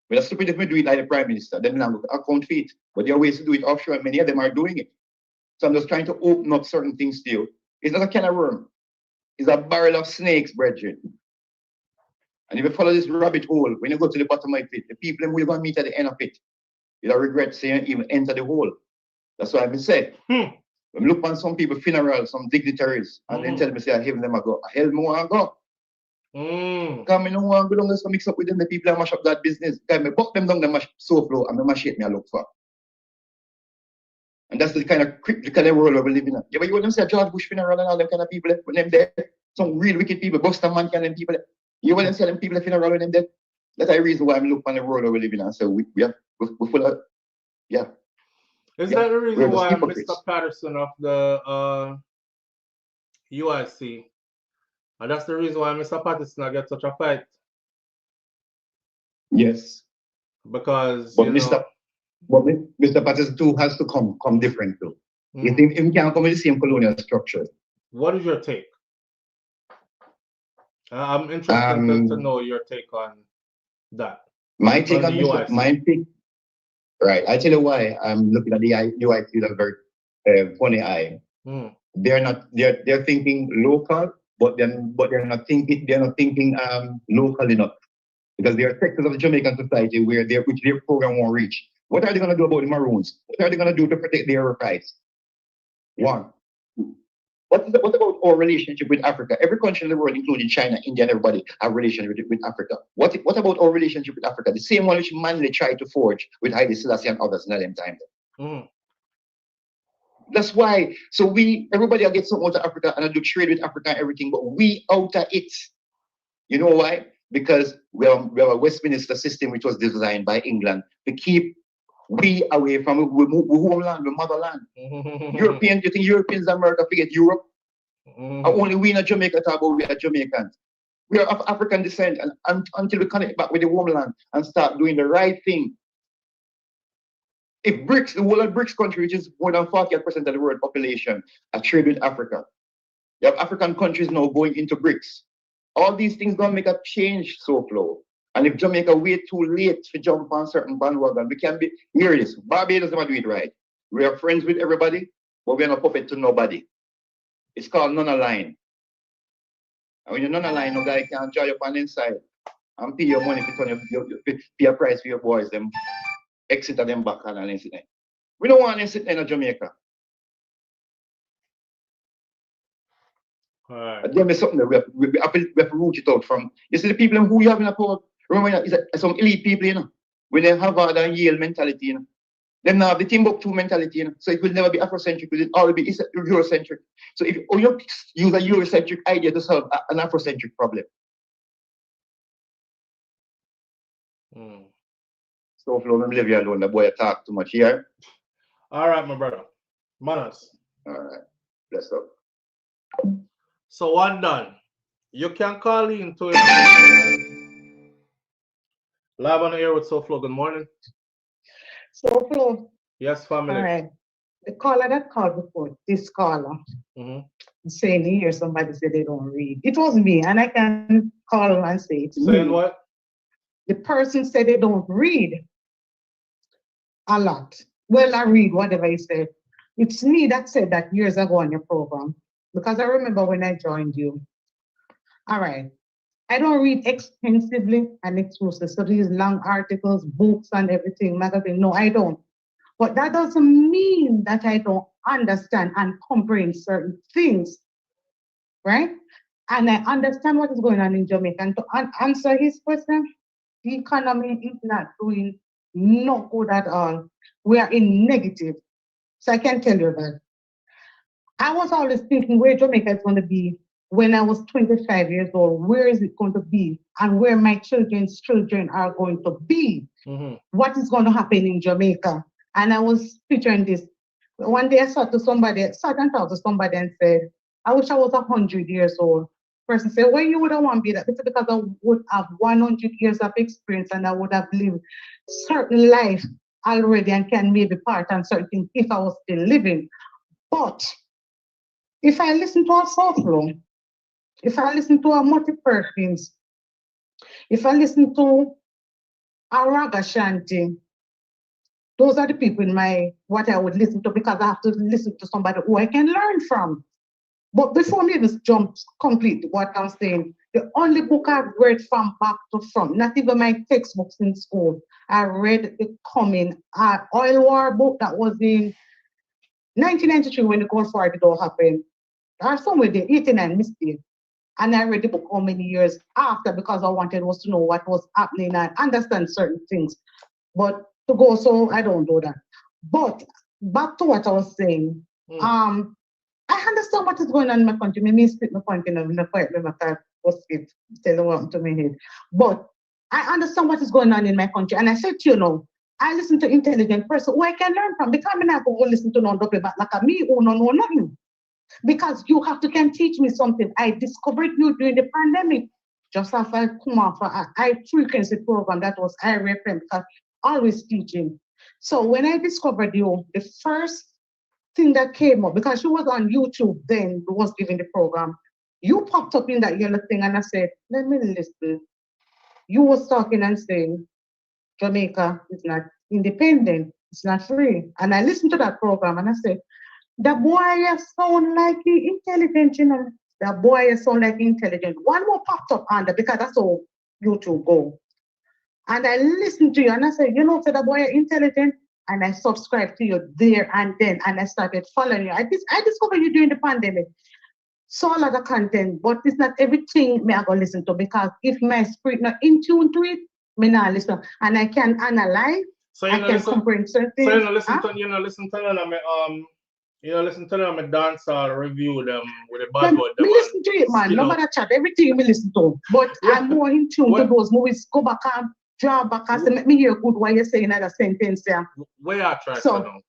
But it's stupid if we do it like the Prime Minister, then we don't account for it. But there are ways to do it offshore, and many of them are doing it. So I'm just trying to open up certain things to you. It's not a can of worm. It's a barrel of snakes, brethren. And if you follow this rabbit hole, when you go to the bottom of it, the people who you're going to meet at the end of it, you'll regret saying even enter the hole. That's what I've been said. When we look on some people funerals, some dignitaries, and then tell me, say, I heaven them I go. Hell me want to go. Come in, no one go down there, so mix up with them, the people that mash up that business. Come me buck them down, the mash SouFLo, and the mash it me I look for. And that's the kind of world we live in. Yeah, but you want them say George Bush funeral and all them kind of people, when them there, some real wicked people, Buster Man and them people. You want them say them people funeral when them there? That's the reason why I'm looking on the world we live in and say we're full of, yeah. Is that the reason why Mr. Patterson of the UIC, and that's the reason why Mr. Patterson gets such a fight? Yes. Because but Mr. Patterson too has to come different too. You think he can't come in the same colonial structure? What is your take? I'm interested to know your take on that. My take on this, my take. Right, I tell you why I'm looking at the UIC with a very funny eye. They're thinking local, but they're not thinking local enough, because there are sectors of the Jamaican society which their program won't reach. What are they going to do about the Maroons? What are they going to do to protect their rights? One. What about our relationship with Africa? Every country in the world, including China, India, and everybody, have a relationship with Africa. What about our relationship with Africa? The same one which Manley tried to forge with Haile Selassie and others in them time. That's why. So everybody gets something out of Africa and I do trade with Africa and everything, but we out of it. You know why? Because we have a Westminster system which was designed by England to keep we away from homeland, the motherland. Europeans, you think Europeans America forget Europe? And only we in Jamaica talk about we are Jamaicans. We are of African descent, and until we connect back with the homeland and start doing the right thing. If BRICS, the whole of BRICS country, which is more than 48% of the world population, are trade with Africa. You have African countries now going into BRICS. All these things gonna make a change, SouFLo. And if Jamaica wait too late to jump on certain bandwagon, we can be, here it is, Barbados never do it right. We are friends with everybody, but we're not puppet to nobody. It's called non-align. And when you're non-align, no guy can join you on the inside and pay your money to pay a price for your boys, them exit them back on an incident. We don't want an incident in Jamaica. There is something that we have to root it out from. You see the people who you have in a power. Remember, it's some elite people, you know, when they have a Yale mentality, you know. Then now the Timbuktu mentality, you know, so it will never be Afrocentric, it will always be Eurocentric. So if you use a Eurocentric idea to solve an Afrocentric problem. SouFLo, let me leave you alone. The boy talk too much here. All right, my brother. Manners. All right. Bless up. So one done. You can call in to it. Live on the air with SouFLo. Good morning. SouFLo. Yes, family. All right. The caller that called before, this caller, saying here somebody said they don't read. It was me, and I can call and say it's saying me. What? The person said they don't read a lot. Well, I read whatever he said. It's me that said that years ago on your program, because I remember when I joined you. All right. I don't read extensively and exclusively. So these long articles, books and everything, magazine. No, I don't. But that doesn't mean that I don't understand and comprehend certain things, right? And I understand what is going on in Jamaica. And to answer his question, the economy is not doing no good at all. We are in negative. So I can tell you that. I was always thinking where Jamaica is going to be when I was 25 years old. Where is it going to be? And where my children's children are going to be? What is going to happen in Jamaica? And I was picturing this. One day I sat and talked to somebody and said, I wish I was 100 years old. Person said, well, you wouldn't want to be that. It's because I would have 100 years of experience and I would have lived certain life already and can maybe part on certain things if I was still living. But if I listen to a SouFLo, if I listen to a Multi Perkins, if I listen to a Raga Shanti, those are the people in what I would listen to because I have to listen to somebody who I can learn from. But before me just jump complete what I'm saying, the only book I've read from back to front, not even my textbooks in school, I read the coming oil war book that was in 1993 when the Gulf War did all happen. Or somewhere there, 89 mistake. And I read the book how many years after because I wanted was to know what was happening and understand certain things. But to go so I don't do that. But back to what I was saying, I understand what is going on in my country. Maybe split my point in the point where my car was skipped, tell what to my head. But I understand what is going on in my country. And I said to you know, I listen to intelligent person who I can learn from because I'm not going to listen to no double back like me who don't know nothing. Because you have to can teach me something. I discovered you during the pandemic. Just after I come off a high frequency program that was IRFM because always teaching. So when I discovered you, the first thing that came up, because she was on YouTube then, was giving the program, you popped up in that yellow thing and I said, let me listen. You was talking and saying, Jamaica is not independent, it's not free. And I listened to that program and I said, the boy sound like he intelligent, you know. The boy sound like intelligent. One more popped up under because that's how YouTube go. And I listened to you and I said, you know, so the boy intelligent. And I subscribed to you there and then, and I started following you. I discovered you during the pandemic. So a lot of content, but it's not everything me I go listen to because if my spirit not in tune to it, me not listen. And I can analyze. So I can comprehend certain things. So you know listen to them listen to them dance or review them with a bad word. Me listen to it, man. Nobody chat. Everything me listen to. But I'm more in tune to those movies. Go back and draw back and say, let me hear good what you're saying in that sentence there. Where are trying to know?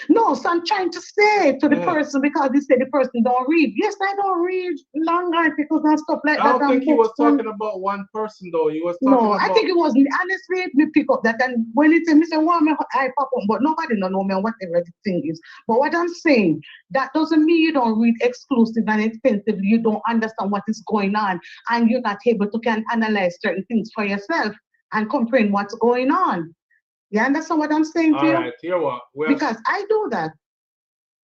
No, so I'm trying to say to the person because they say the person don't read. Yes, I don't read long articles and stuff like that. I don't think he was talking about one person though. He was talking about... I think it was honestly me pick up that and when it said me say, well, I pop up, but nobody don't know me whatever the thing is. But what I'm saying, that doesn't mean you don't read exclusive and extensively, you don't understand what is going on, and you're not able to can analyze certain things for yourself and comprehend what's going on. You understand what I'm saying to you? All right, here what? Because I do that.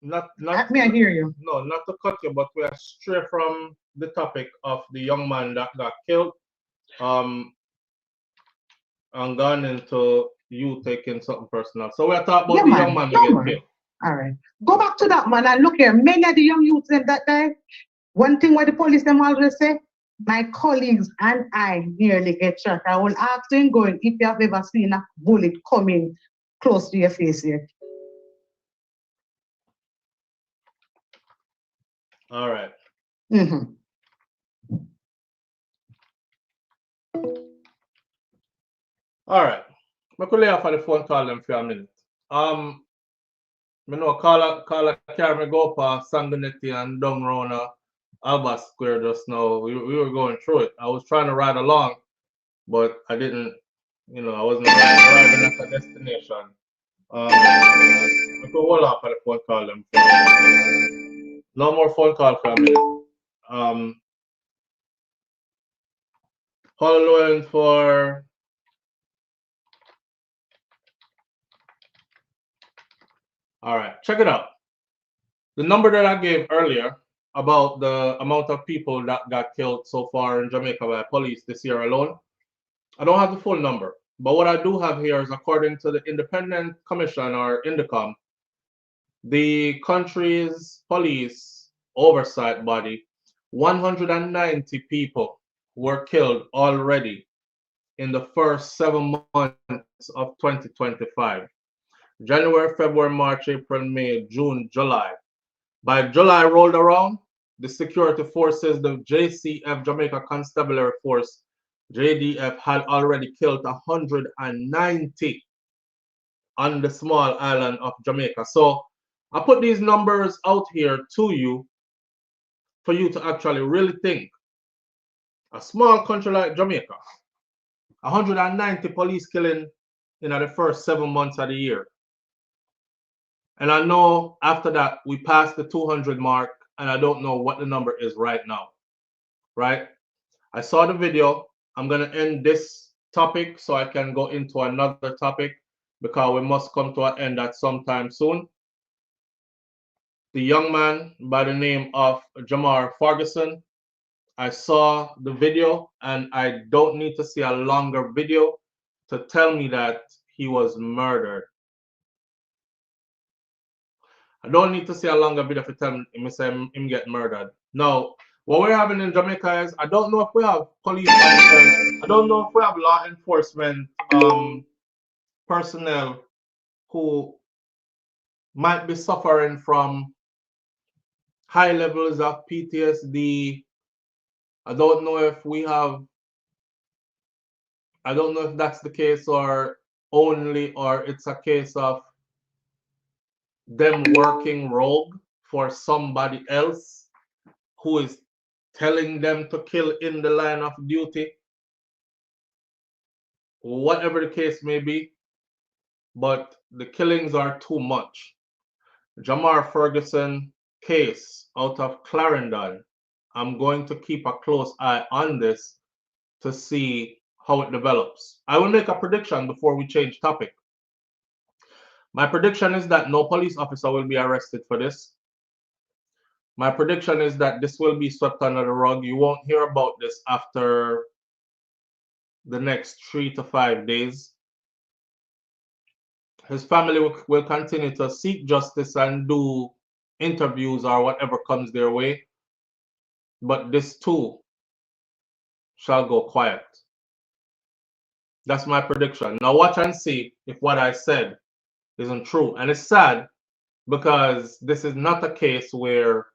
Not me, I hear you. No, not to cut you, but we are straight from the topic of the young man that got killed. And gone into you taking something personal. So we're talking about the young man that get killed. All right. Go back to that man and look here. Many of the young youths that day, one thing where the police them always say, my colleagues and I nearly get shot. I will ask him going if you have ever seen a bullet coming close to your face yet. All right. All right. I could lay off on the phone call them for a minute. I know caller carry me go past Sanguinetti and down round Albert Square just now. We were going through it. I was trying to ride along, but I didn't, I wasn't arriving at the destination. I could hold off on the phone call them. No more phone call for a minute. Following for all right, check it out. The number that I gave earlier about the amount of people that got killed so far in Jamaica by police this year alone, I don't have the full number. But what I do have here is according to the Independent Commission or INDECOM, the country's police oversight body, 190 people were killed already in the first 7 months of 2025. January, February, March, April, May, June, July. By July rolled around, the security forces, the JCF, Jamaica Constabulary Force, JDF, had already killed 190 on the small island of Jamaica. So I put these numbers out here to you for you to actually really think. A small country like Jamaica, 190 police killing in the first 7 months of the year. And I know after that we passed the 200 mark, and I don't know what the number is right now, right? I saw the video. I'm going to end this topic so I can go into another topic because we must come to an end at some time soon. The young man by the name of Jamar Ferguson, I saw the video, and I don't need to see a longer video to tell me that he was murdered. I don't need to see a longer video to tell me say him get murdered. Now, what we're having in Jamaica is, I don't know if we have police officers, I don't know if we have law enforcement personnel who might be suffering from high levels of PTSD. I don't know if we have, I don't know if that's the case or only, or it's a case of them working rogue for somebody else who is telling them to kill in the line of duty. Whatever the case may be, but the killings are too much. Jamar Ferguson case out of Clarendon, I'm going to keep a close eye on this to see how it develops. I will make a prediction before we change topic. My prediction is that no police officer will be arrested for this. My prediction is that this will be swept under the rug. You won't hear about this after the next 3 to 5 days. His family will continue to seek justice and do interviews or whatever comes their way. But this too shall go quiet. That's my prediction. Now watch and see if what I said isn't true. And it's sad because this is not a case where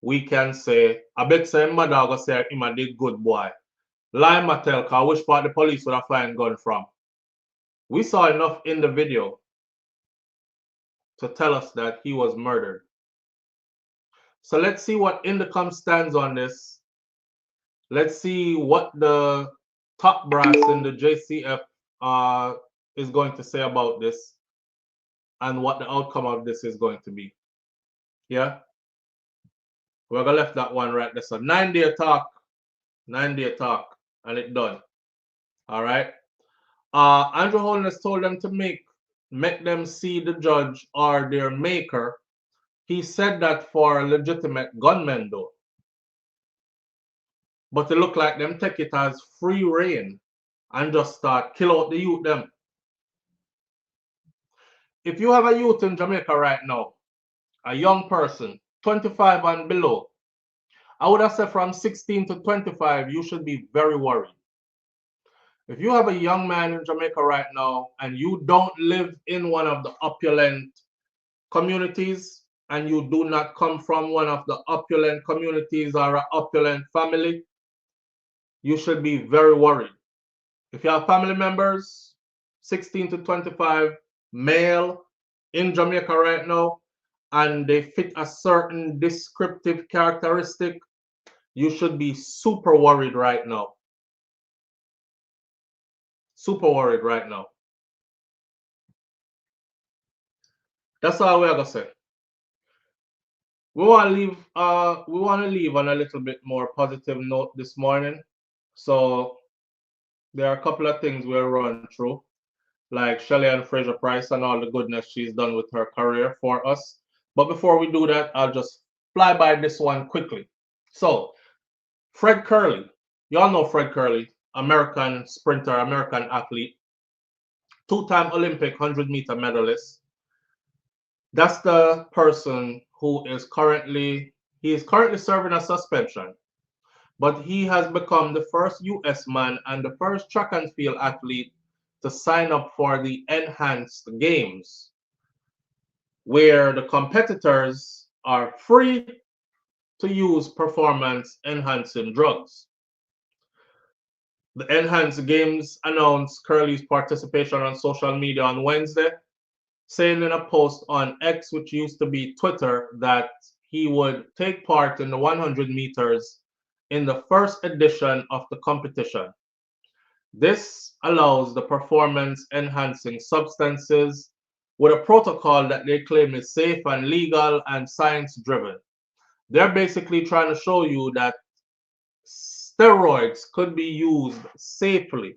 we can say, I bet say my dog will say him a did good boy. Lie Mattel, cause which part the police would have find gun from. We saw enough in the video to tell us that he was murdered. So let's see what Indicom stands on this. Let's see what the top brass in the JCF is going to say about this and what the outcome of this is going to be. Yeah? We're going to left that one right there. So 9-day talk, 9-day talk, and it done. All right? Andrew Holness told them to make them see the judge or their maker. He said that for legitimate gunmen though. But it look like them take it as free reign and just start kill out the youth them. If you have a youth in Jamaica right now, a young person, 25 and below, I would have said from 16 to 25, you should be very worried. If you have a young man in Jamaica right now and you don't live in one of the opulent communities and you do not come from one of the opulent communities or an opulent family, you should be very worried. If you have family members, 16 to 25, male in Jamaica right now, and they fit a certain descriptive characteristic, you should be super worried right now. Super worried right now. That's all we're gonna say. We want to leave on a little bit more positive note this morning. So there are a couple of things we'll run through, like Shelly and Fraser Price and all the goodness she's done with her career for us. But before we do that, I'll just fly by this one quickly. So Fred Curley, y'all know Fred Curley, American sprinter, American athlete, two-time Olympic 100-meter medalist. That's the person who is currently serving a suspension, but he has become the first US man and the first track and field athlete to sign up for the enhanced games, where the competitors are free to use performance-enhancing drugs. The Enhanced Games announced Curley's participation on social media on Wednesday, saying in a post on X, which used to be Twitter, that he would take part in the 100 meters in the first edition of the competition. This allows the performance-enhancing substances with a protocol that they claim is safe and legal and science-driven. They're basically trying to show you that steroids could be used safely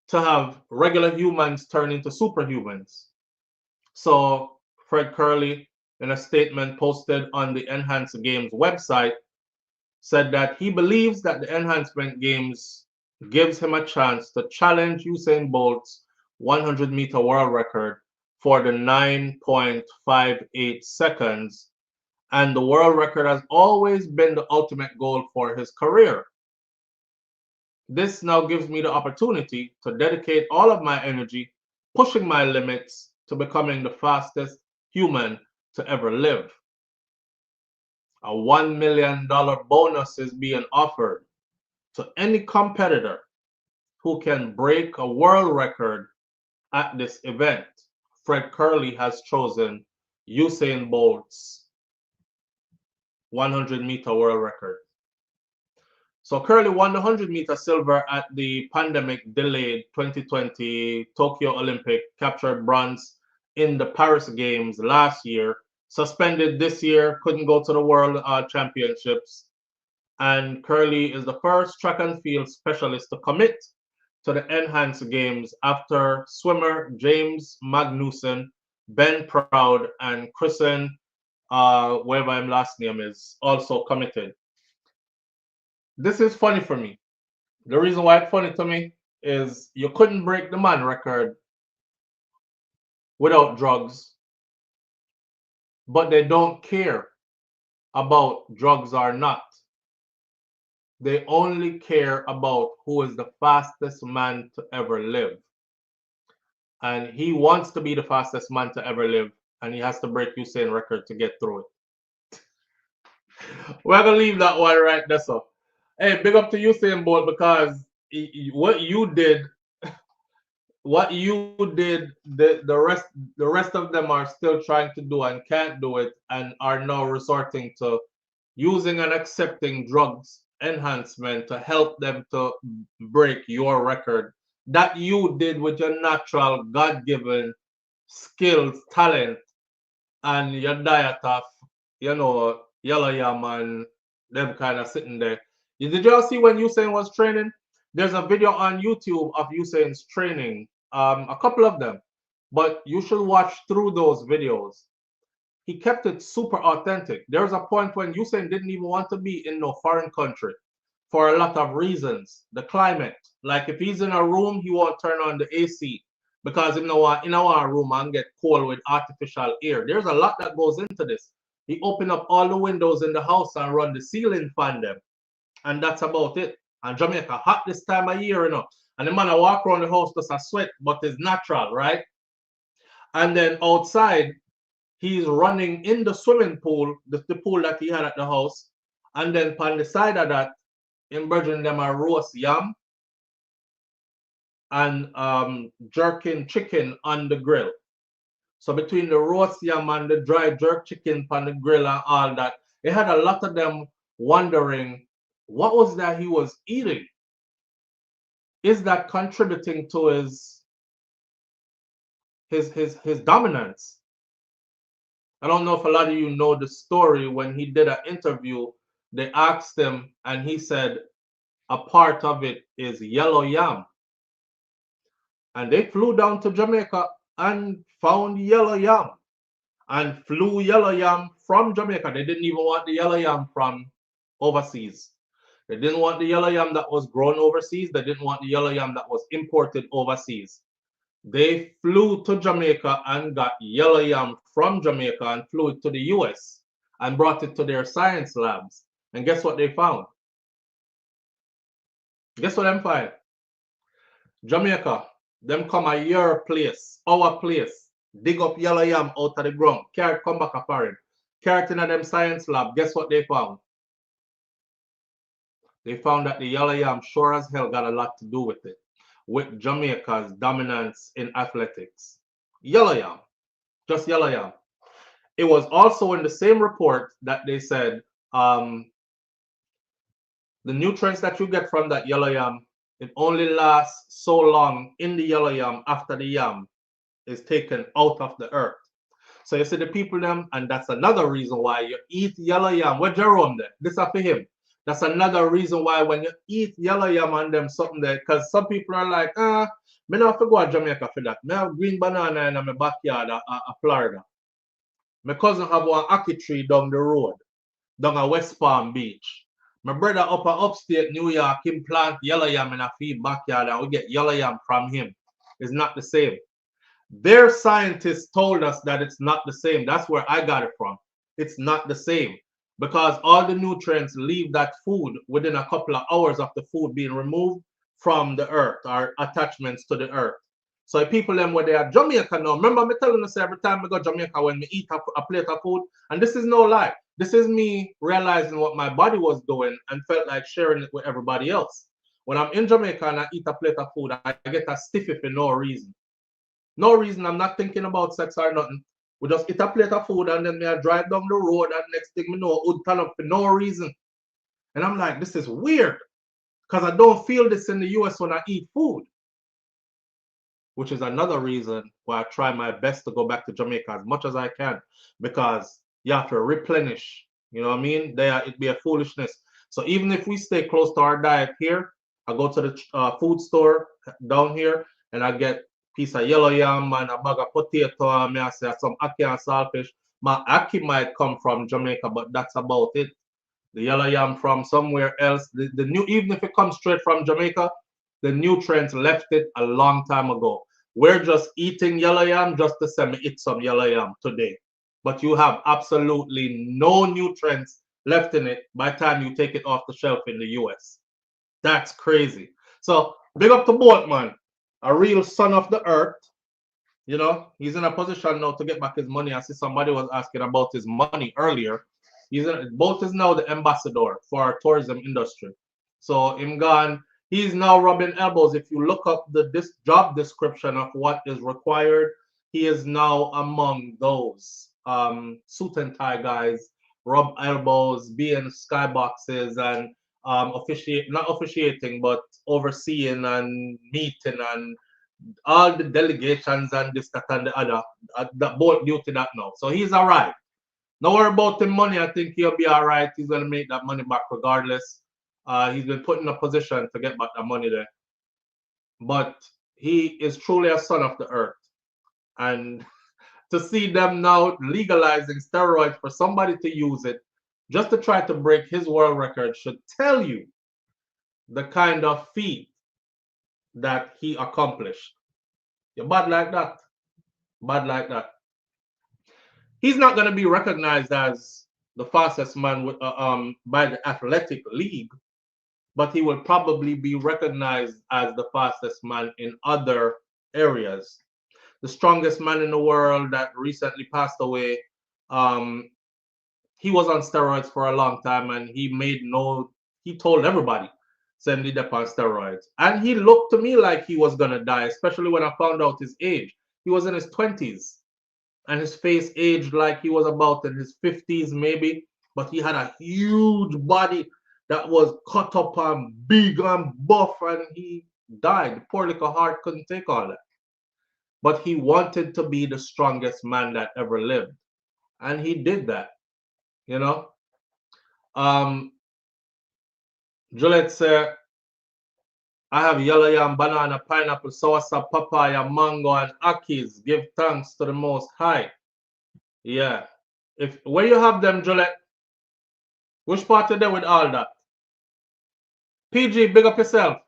to have regular humans turn into superhumans. So Fred Curley, in a statement posted on the Enhanced Games website, said that he believes that the Enhancement Games gives him a chance to challenge Usain Bolt's 100-meter world record for the 9.58 seconds, and the world record has always been the ultimate goal for his career. This now gives me the opportunity to dedicate all of my energy pushing my limits to becoming the fastest human to ever live. A $1 million bonus is being offered to any competitor who can break a world record at this event. Fred Curley has chosen Usain Bolt's 100-meter world record. So Curley won the 100-meter silver at the pandemic-delayed 2020 Tokyo Olympic, captured bronze in the Paris Games last year, suspended this year, couldn't go to the World Championships. And Curley is the first track and field specialist to commit to the Enhanced Games after swimmer James Magnussen, Ben Proud, and Kristen, whatever his last name is, also committed. This is funny for me. The reason why it's funny to me is you couldn't break the man record without drugs, but they don't care about drugs or not. They only care about who is the fastest man to ever live. And he wants to be the fastest man to ever live, and he has to break Usain record to get through it. We're going to leave that one right there. So, hey, big up to Usain Bolt, because what you did, the rest of them are still trying to do and can't do it, and are now resorting to using and accepting drugs enhancement to help them to break your record that you did with your natural God-given skills, talent, and your diet of, yellow yam and them kind of sitting there. Did y'all see when Usain was training? There's a video on YouTube of Usain's training, a couple of them, but you should watch through those videos. He kept it super authentic. There's a point when Usain didn't even want to be in no foreign country for a lot of reasons. The climate, like if he's in a room, he won't turn on the AC because in our room and get cold with artificial air. There's a lot that goes into this. He opened up all the windows in the house and run the ceiling fan them, and that's about it. And Jamaica hot this time of year, and the man I walk around the house just a sweat, but it's natural, right? And then outside, he's running in the swimming pool, the pool that he had at the house, and then on the side of that, in bringing them a roast yam and jerking chicken on the grill. So between the roast yam and the dry jerk chicken on the grill and all that, it had a lot of them wondering what was that he was eating. Is that contributing to his dominance? I don't know if a lot of you know the story. When he did an interview, they asked him, and he said a part of it is yellow yam. And they flew down to Jamaica and found yellow yam and flew yellow yam from Jamaica. They didn't even want the yellow yam from overseas. They didn't want the yellow yam that was grown overseas. They didn't want the yellow yam that was imported overseas. They flew to Jamaica and got yellow yam from Jamaica and flew it to the US and brought it to their science labs. And guess what they found? Guess what them find? Jamaica, them come a your place, our place, dig up yellow yam out of the ground, carry it, come back apart, carry it in them science lab. Guess what they found? They found that the yellow yam sure as hell got a lot to do with it, with Jamaica's dominance in athletics. Yellow yam, just yellow yam. It was also in the same report that they said the nutrients that you get from that yellow yam, it only lasts so long in the yellow yam after the yam is taken out of the earth. So you see the people them, and that's another reason why you eat yellow yam. Where Jerome there? This is for him. That's another reason why when you eat yellow yam and them something there, because some people are like, me not have to go to Jamaica for that. Me have green banana in my backyard of Florida. My cousin have one ackee tree down the road, down at West Palm Beach. My brother up at upstate New York, him plant yellow yam in a feed backyard and we get yellow yam from him. It's not the same. Their scientists told us that it's not the same. That's where I got it from. It's not the same because all the nutrients leave that food within a couple of hours of the food being removed from the earth or attachments to the earth. So people them where they are Jamaica now. Remember me telling us every time we go to Jamaica when we eat a plate of food, and this is no lie. This is me realizing what my body was doing and felt like sharing it with everybody else. When I'm in Jamaica and I eat a plate of food, I get a stiffy for no reason. No reason. I'm not thinking about sex or nothing. We just eat a plate of food and then I drive down the road and next thing we know, would turn up for no reason. And I'm like, this is weird because I don't feel this in the US when I eat food. Which is another reason why I try my best to go back to Jamaica as much as I can because you have to replenish. You know what I mean? It'd be a foolishness. So even if we stay close to our diet here, I go to the food store down here and I get piece of yellow yam and a bag of potato and I say some ackee and saltfish. My ackee might come from Jamaica, but that's about it. The yellow yam from somewhere else. The new, even if it comes straight from Jamaica, the nutrients left it a long time ago. We're just eating yellow yam just to say me eat some yellow yam today. But you have absolutely no nutrients left in it by the time you take it off the shelf in the US. That's crazy. So big up to both, man. A real son of the earth. You know, he's in a position now to get back his money. I see somebody was asking about his money earlier. Bolt is now the ambassador for our tourism industry. So him gone. He's now rubbing elbows. If you look up this job description of what is required, he is now among those suit and tie guys, rub elbows, be in skyboxes and not officiating, but overseeing and meeting and all the delegations and this, that, and the other. That both duty that now. So he's all right. Don't worry about the money. I think he'll be all right. He's going to make that money back regardless. He's been put in a position to get back that money there. But he is truly a son of the earth. And to see them now legalizing steroids for somebody to use it just to try to break his world record should tell you the kind of feat that he accomplished. You're bad like that. Bad like that. He's not going to be recognized as the fastest man by the athletic league, but he will probably be recognized as the fastest man in other areas. The strongest man in the world that recently passed away, he was on steroids for a long time and he told everybody, send it up on steroids. And he looked to me like he was going to die, especially when I found out his age. He was in his 20s and his face aged like he was about in his 50s maybe, but he had a huge body that was cut up and big and buff, and he died. The poor little heart couldn't take all that. But he wanted to be the strongest man that ever lived. And he did that, you know. Juliet said, I have yellow yam, banana, pineapple, soursop, papaya, mango, and akis. Give thanks to the Most High. Yeah. Where you have them, Juliet? Which part of them with all that? PG, big up yourself.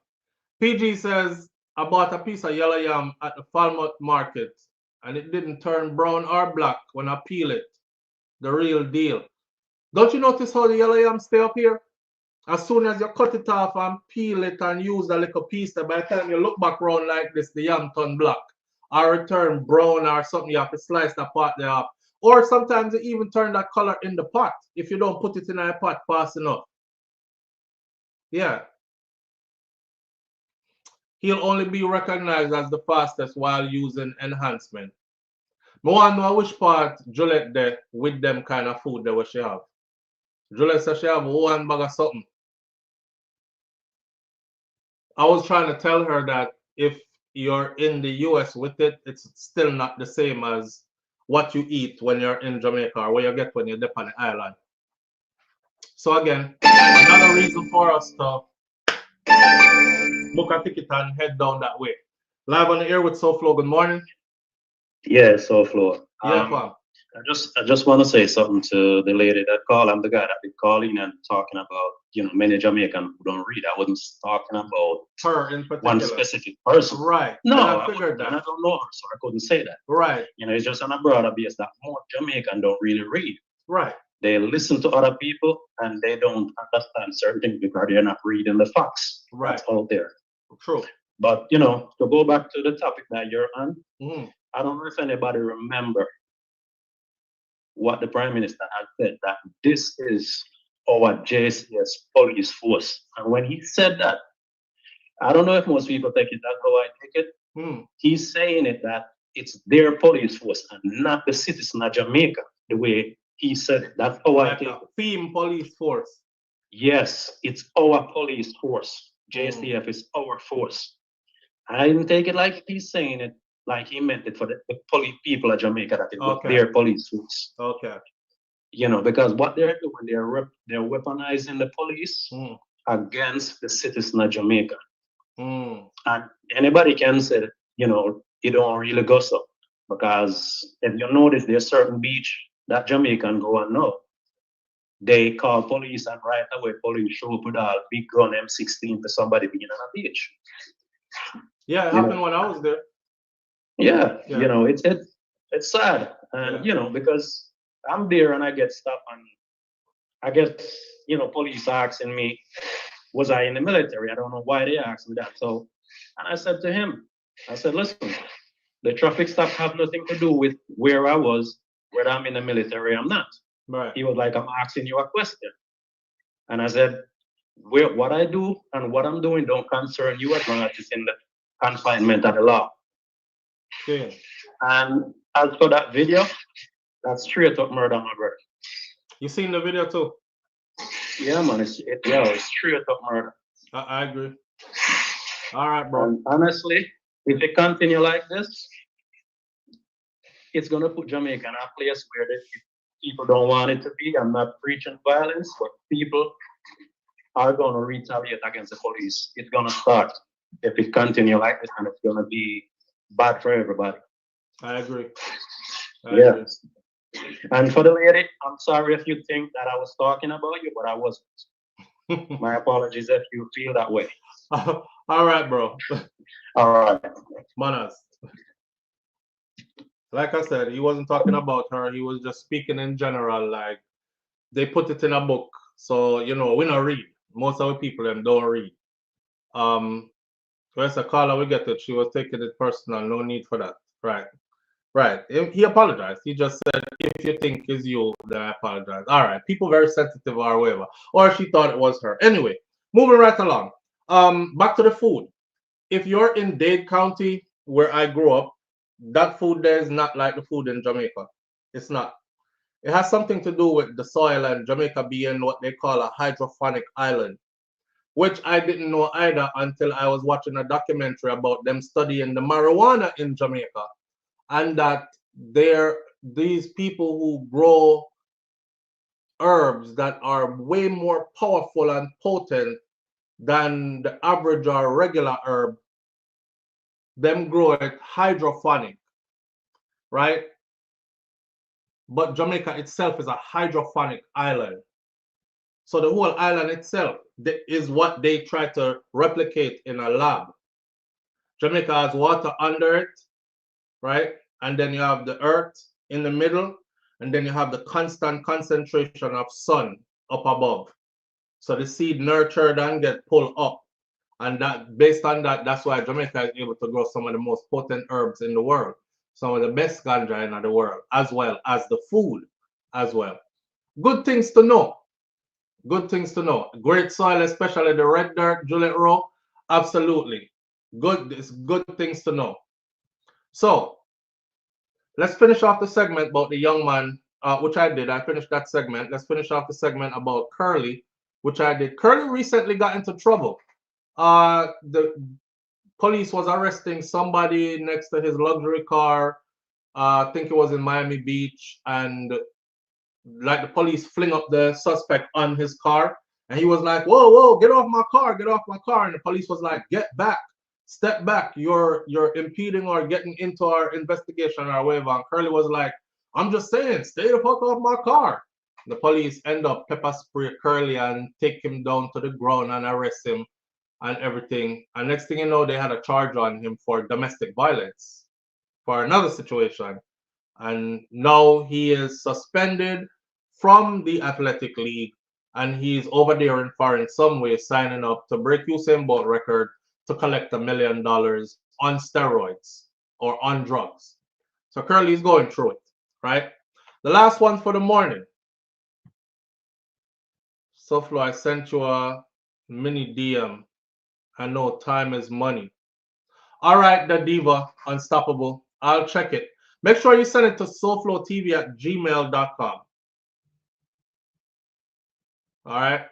PG says, I bought a piece of yellow yam at the Falmouth market and it didn't turn brown or black when I peel it. The real deal. Don't you notice how the yellow yam stay up here? As soon as you cut it off and peel it and use a little piece, by the time you look back around like this, the yam turn black. or it turn brown or something, you have to slice that part there up. Or sometimes it even turn that color in the pot if you don't put it in a pot fast enough. Yeah. He'll only be recognized as the fastest while using enhancement. I want to know which part Juliet there with them kind of food that what she have. Juliet says she have one bag of something. I was trying to tell her that if you're in the US with it, it's still not the same as what you eat when you're in Jamaica or what you get when you're up on the island. So again, another reason for us to book a ticket and head down that way. Live on the air with SouFLo. Good morning. Yeah, SouFLo. Yeah, fam. I just want to say something to the lady that called. I'm the guy that been calling and talking about, you know, many Jamaicans who don't read. I wasn't talking about her in particular. One specific person. Right. No, I figured that. And I don't know her, so I couldn't say that. Right. You know, it's just on a broader base that more Jamaicans don't really read. Right. They listen to other people and they don't understand certain things because they're not reading the facts. Right. That's out there. True. But, you know, to go back to the topic that you're on, I don't know if anybody remember what the Prime Minister had said, that this is our JCS police force. And when he said that, I don't know if most people take it that's how I take it. He's saying it that it's their police force and not the citizen of Jamaica, the way he said it. That's how I take it. Theme police force. Yes, it's our police force. JCF is our force. I didn't take it like he's saying it, like he meant it for the police people of Jamaica, that it was their police force. Okay. You know, because what they're doing, they're weaponizing the police against the citizen of Jamaica. And anybody can say that, you know, it don't really go so. Because if you notice, there's certain beach that Jamaican go and know. They call police and right away police show up with a big gun M16 to somebody being on a beach. Yeah, it happened when I was there. Yeah, you know, it's sad. And, you know, because I'm there and I get stuff and I guess, you know, police asking me, was I in the military? I don't know why they asked me that. So, and I said to him, I said, listen, the traffic stop have nothing to do with where I was, whether I'm in the military or I'm not. Right. He was like, I'm asking you a question. And I said, what I do and what I'm doing don't concern you as long as it's in the confinement of the law. Okay. And as for that video, that's straight up murder, my brother. You seen the video too? Yeah, man, it's straight up murder. I agree. All right, bro. And honestly, if it continue like this, it's gonna put Jamaica in a place where people don't want it to be. I'm not preaching violence, but people are gonna retaliate against the police. It's gonna start if it continue like this, and it's gonna be bad for everybody. I agree. Agree. And for the lady, I'm sorry if you think that I was talking about you, but I wasn't. My apologies if you feel that way. All right, bro. All right. Manners. Like I said, he wasn't talking about her. He was just speaking in general. Like, they put it in a book. So, you know, we don't read. Most of the people them don't read. Where's the caller we get it? She was taking it personal. No need for that. Right. Right. He apologized. He just said, if you think it's you, then I apologize. All right. People very sensitive or whatever. Or she thought it was her. Anyway, moving right along. Back to the food. If you're in Dade County, where I grew up, that food there is not like the food in Jamaica. It's not. It has something to do with the soil and Jamaica being what they call a hydroponic island, which I didn't know either until I was watching a documentary about them studying the marijuana in Jamaica, and that these people who grow herbs that are way more powerful and potent than the average or regular herb, them grow it hydroponic, right? But Jamaica itself is a hydroponic island. So the whole island itself is what they try to replicate in a lab. Jamaica has water under it, right? And then you have the earth in the middle, and then you have the constant concentration of sun up above. So the seed nurtured and get pulled up. And that based on that, that's why Jamaica is able to grow some of the most potent herbs in the world, some of the best ganja in the world, as well as the food as well. Good things to know. Good things to know. Great soil, especially the red dirt, Juliet Row. Absolutely. Good. It's good things to know. So let's finish off the segment about the young man, which I did. I finished that segment. Let's finish off the segment about Curley, which I did. Curley recently got into trouble. The police was arresting somebody next to his luxury car. I think it was in Miami Beach, and like the police fling up the suspect on his car, and he was like, "Whoa, whoa, get off my car, get off my car!" And the police was like, "Get back, step back, you're impeding or getting into our investigation or whatever." And Curley was like, "I'm just saying, stay the fuck off my car." The police end up pepper spray Curley and take him down to the ground and arrest him and everything. And next thing you know, they had a charge on him for domestic violence for another situation. And now he is suspended from the athletic league, and he's over there in foreign some way signing up to break Usain Bolt record to collect $1 million on steroids or on drugs. So Curley's going through it, right? The last one for the morning. SouFLo, I sent you a mini DM. I know time is money. All right, the diva, unstoppable. I'll check it. Make sure you send it to SouFLoTV@gmail.com. All right.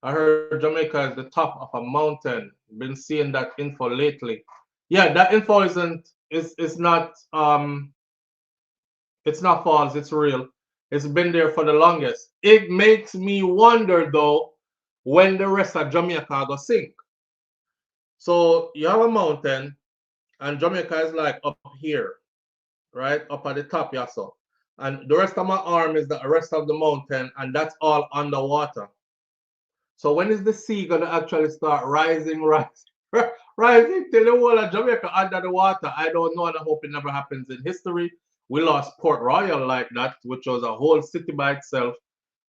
I heard Jamaica is the top of a mountain. Been seeing that info lately. Yeah, that info is not false, it's real. It's been there for the longest. It makes me wonder though when the rest of Jamaica go sink. So you have a mountain, and Jamaica is like up here, right? Up at the top, yeah, so. And the rest of my arm is the rest of the mountain, and that's all underwater. So when is the sea gonna actually start rising till the whole of Jamaica under the water? I don't know, and I hope it never happens in history. We lost Port Royal like that, which was a whole city by itself.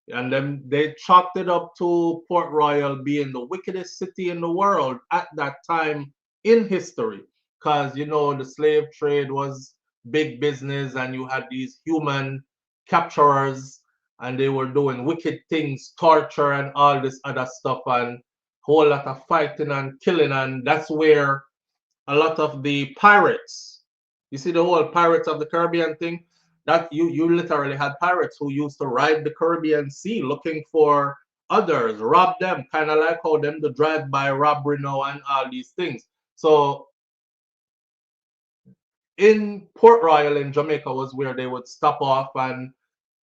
And then they chalked it up to Port Royal being the wickedest city in the world at that time in history. Because, you know, the slave trade was big business, and you had these human capturers, and they were doing wicked things, torture and all this other stuff, and whole lot of fighting and killing. And that's where a lot of the pirates, you see the whole Pirates of the Caribbean thing, that you literally had pirates who used to ride the Caribbean Sea looking for others, rob them, kind of like how them the drive-by robbery now and all these things. So in Port Royal in Jamaica was where they would stop off and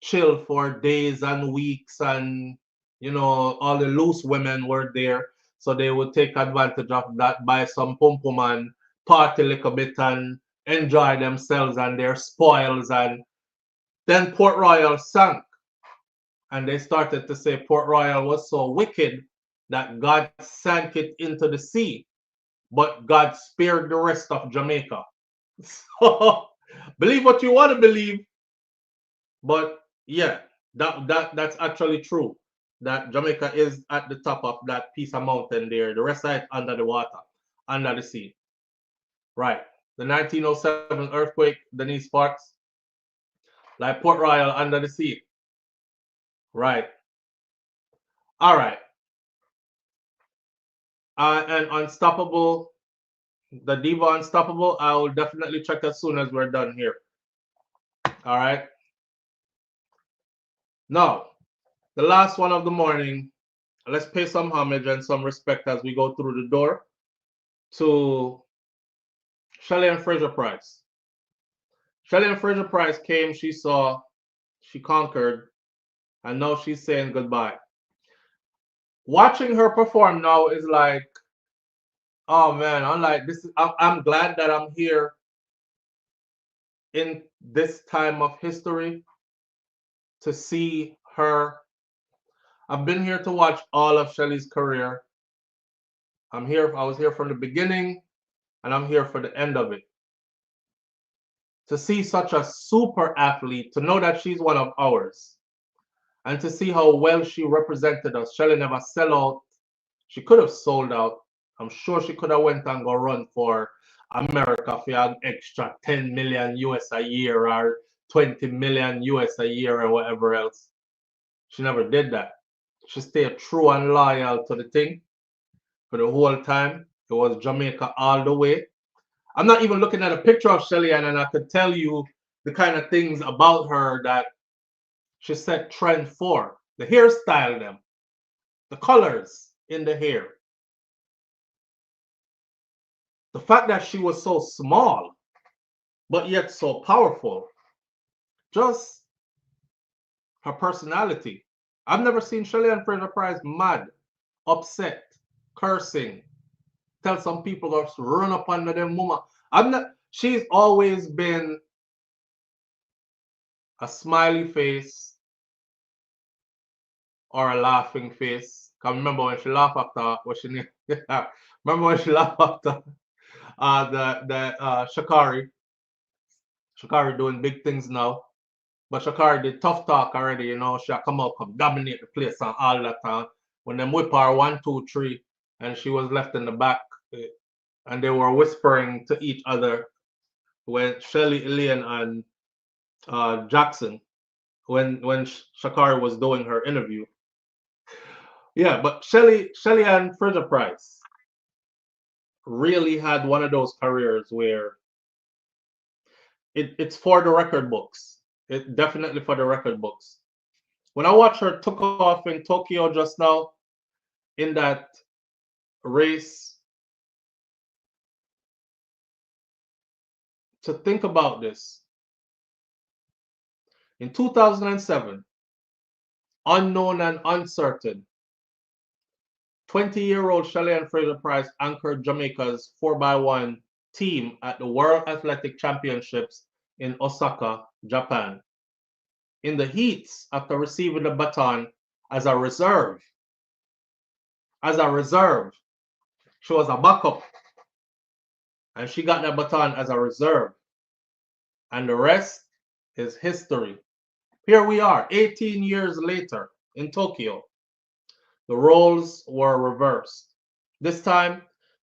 chill for days and weeks, and you know, all the loose women were there, so they would take advantage of that, buy some pum pum and party a little bit and enjoy themselves and their spoils. And then Port Royal sank, and they started to say Port Royal was so wicked that God sank it into the sea, but God spared the rest of Jamaica. So believe what you want to believe, but yeah, that's actually true. That Jamaica is at the top of that piece of mountain there. The rest of it under the water, under the sea. Right. The 1907 earthquake, Denise Sparks, like Port Royal under the sea. Right. All right. And Unstoppable, the Diva Unstoppable, I will definitely check as soon as we're done here. All right. Now, the last one of the morning, let's pay some homage and some respect as we go through the door to Shelley and Fraser Price. Shelley and Fraser Price came, she saw, she conquered, and now she's saying goodbye. Watching her perform now is like, oh man, I'm like, I'm glad that I'm here in this time of history to see her. I've been here to watch all of Shelley's career. I was here from the beginning, and I'm here for the end of it. To see such a super athlete, to know that she's one of ours, and to see how well she represented us. Shelley never sell out She could have sold out. I'm sure she could have went and go run for America for an extra 10 million US a year or 20 million US a year or whatever else. She never did that. She stayed true and loyal to the thing for the whole time. It was Jamaica all the way. I'm not even looking at a picture of Shelly Ann, and I could tell you the kind of things about her that she set trend for. The hairstyle, them, the colors in the hair. The fact that she was so small, but yet so powerful. Just her personality. I've never seen Shelly Ann Fraser-Pryce mad, upset, cursing, tell some people to run up under them mama. She's always been a smiley face or a laughing face. I remember when she laughed after remember when she laughed after Sha'Carri. Sha'Carri doing big things now. But Sha'Carri did tough talk already, you know. She'll come out, come dominate the place and all that time. When them whip her 1, 2, 3, and she was left in the back, and they were whispering to each other when Shelly, Elaine, and Jackson, when Sha'Carri was doing her interview. Yeah, but Shelly Ann Fraser-Pryce really had one of those careers where it's for the record books. It definitely for the record books. When I watched her took off in Tokyo just now in that race, to think about this. In 2007, unknown and uncertain, 20-year-old Shelly Ann Fraser-Pryce anchored Jamaica's 4x1 team at the World Athletic Championships in Osaka, Japan. In the heats, after receiving the baton as a reserve, she was a backup, and she got that baton as a reserve, and the rest is history. Here we are, 18 years later in Tokyo. The roles were reversed. This time,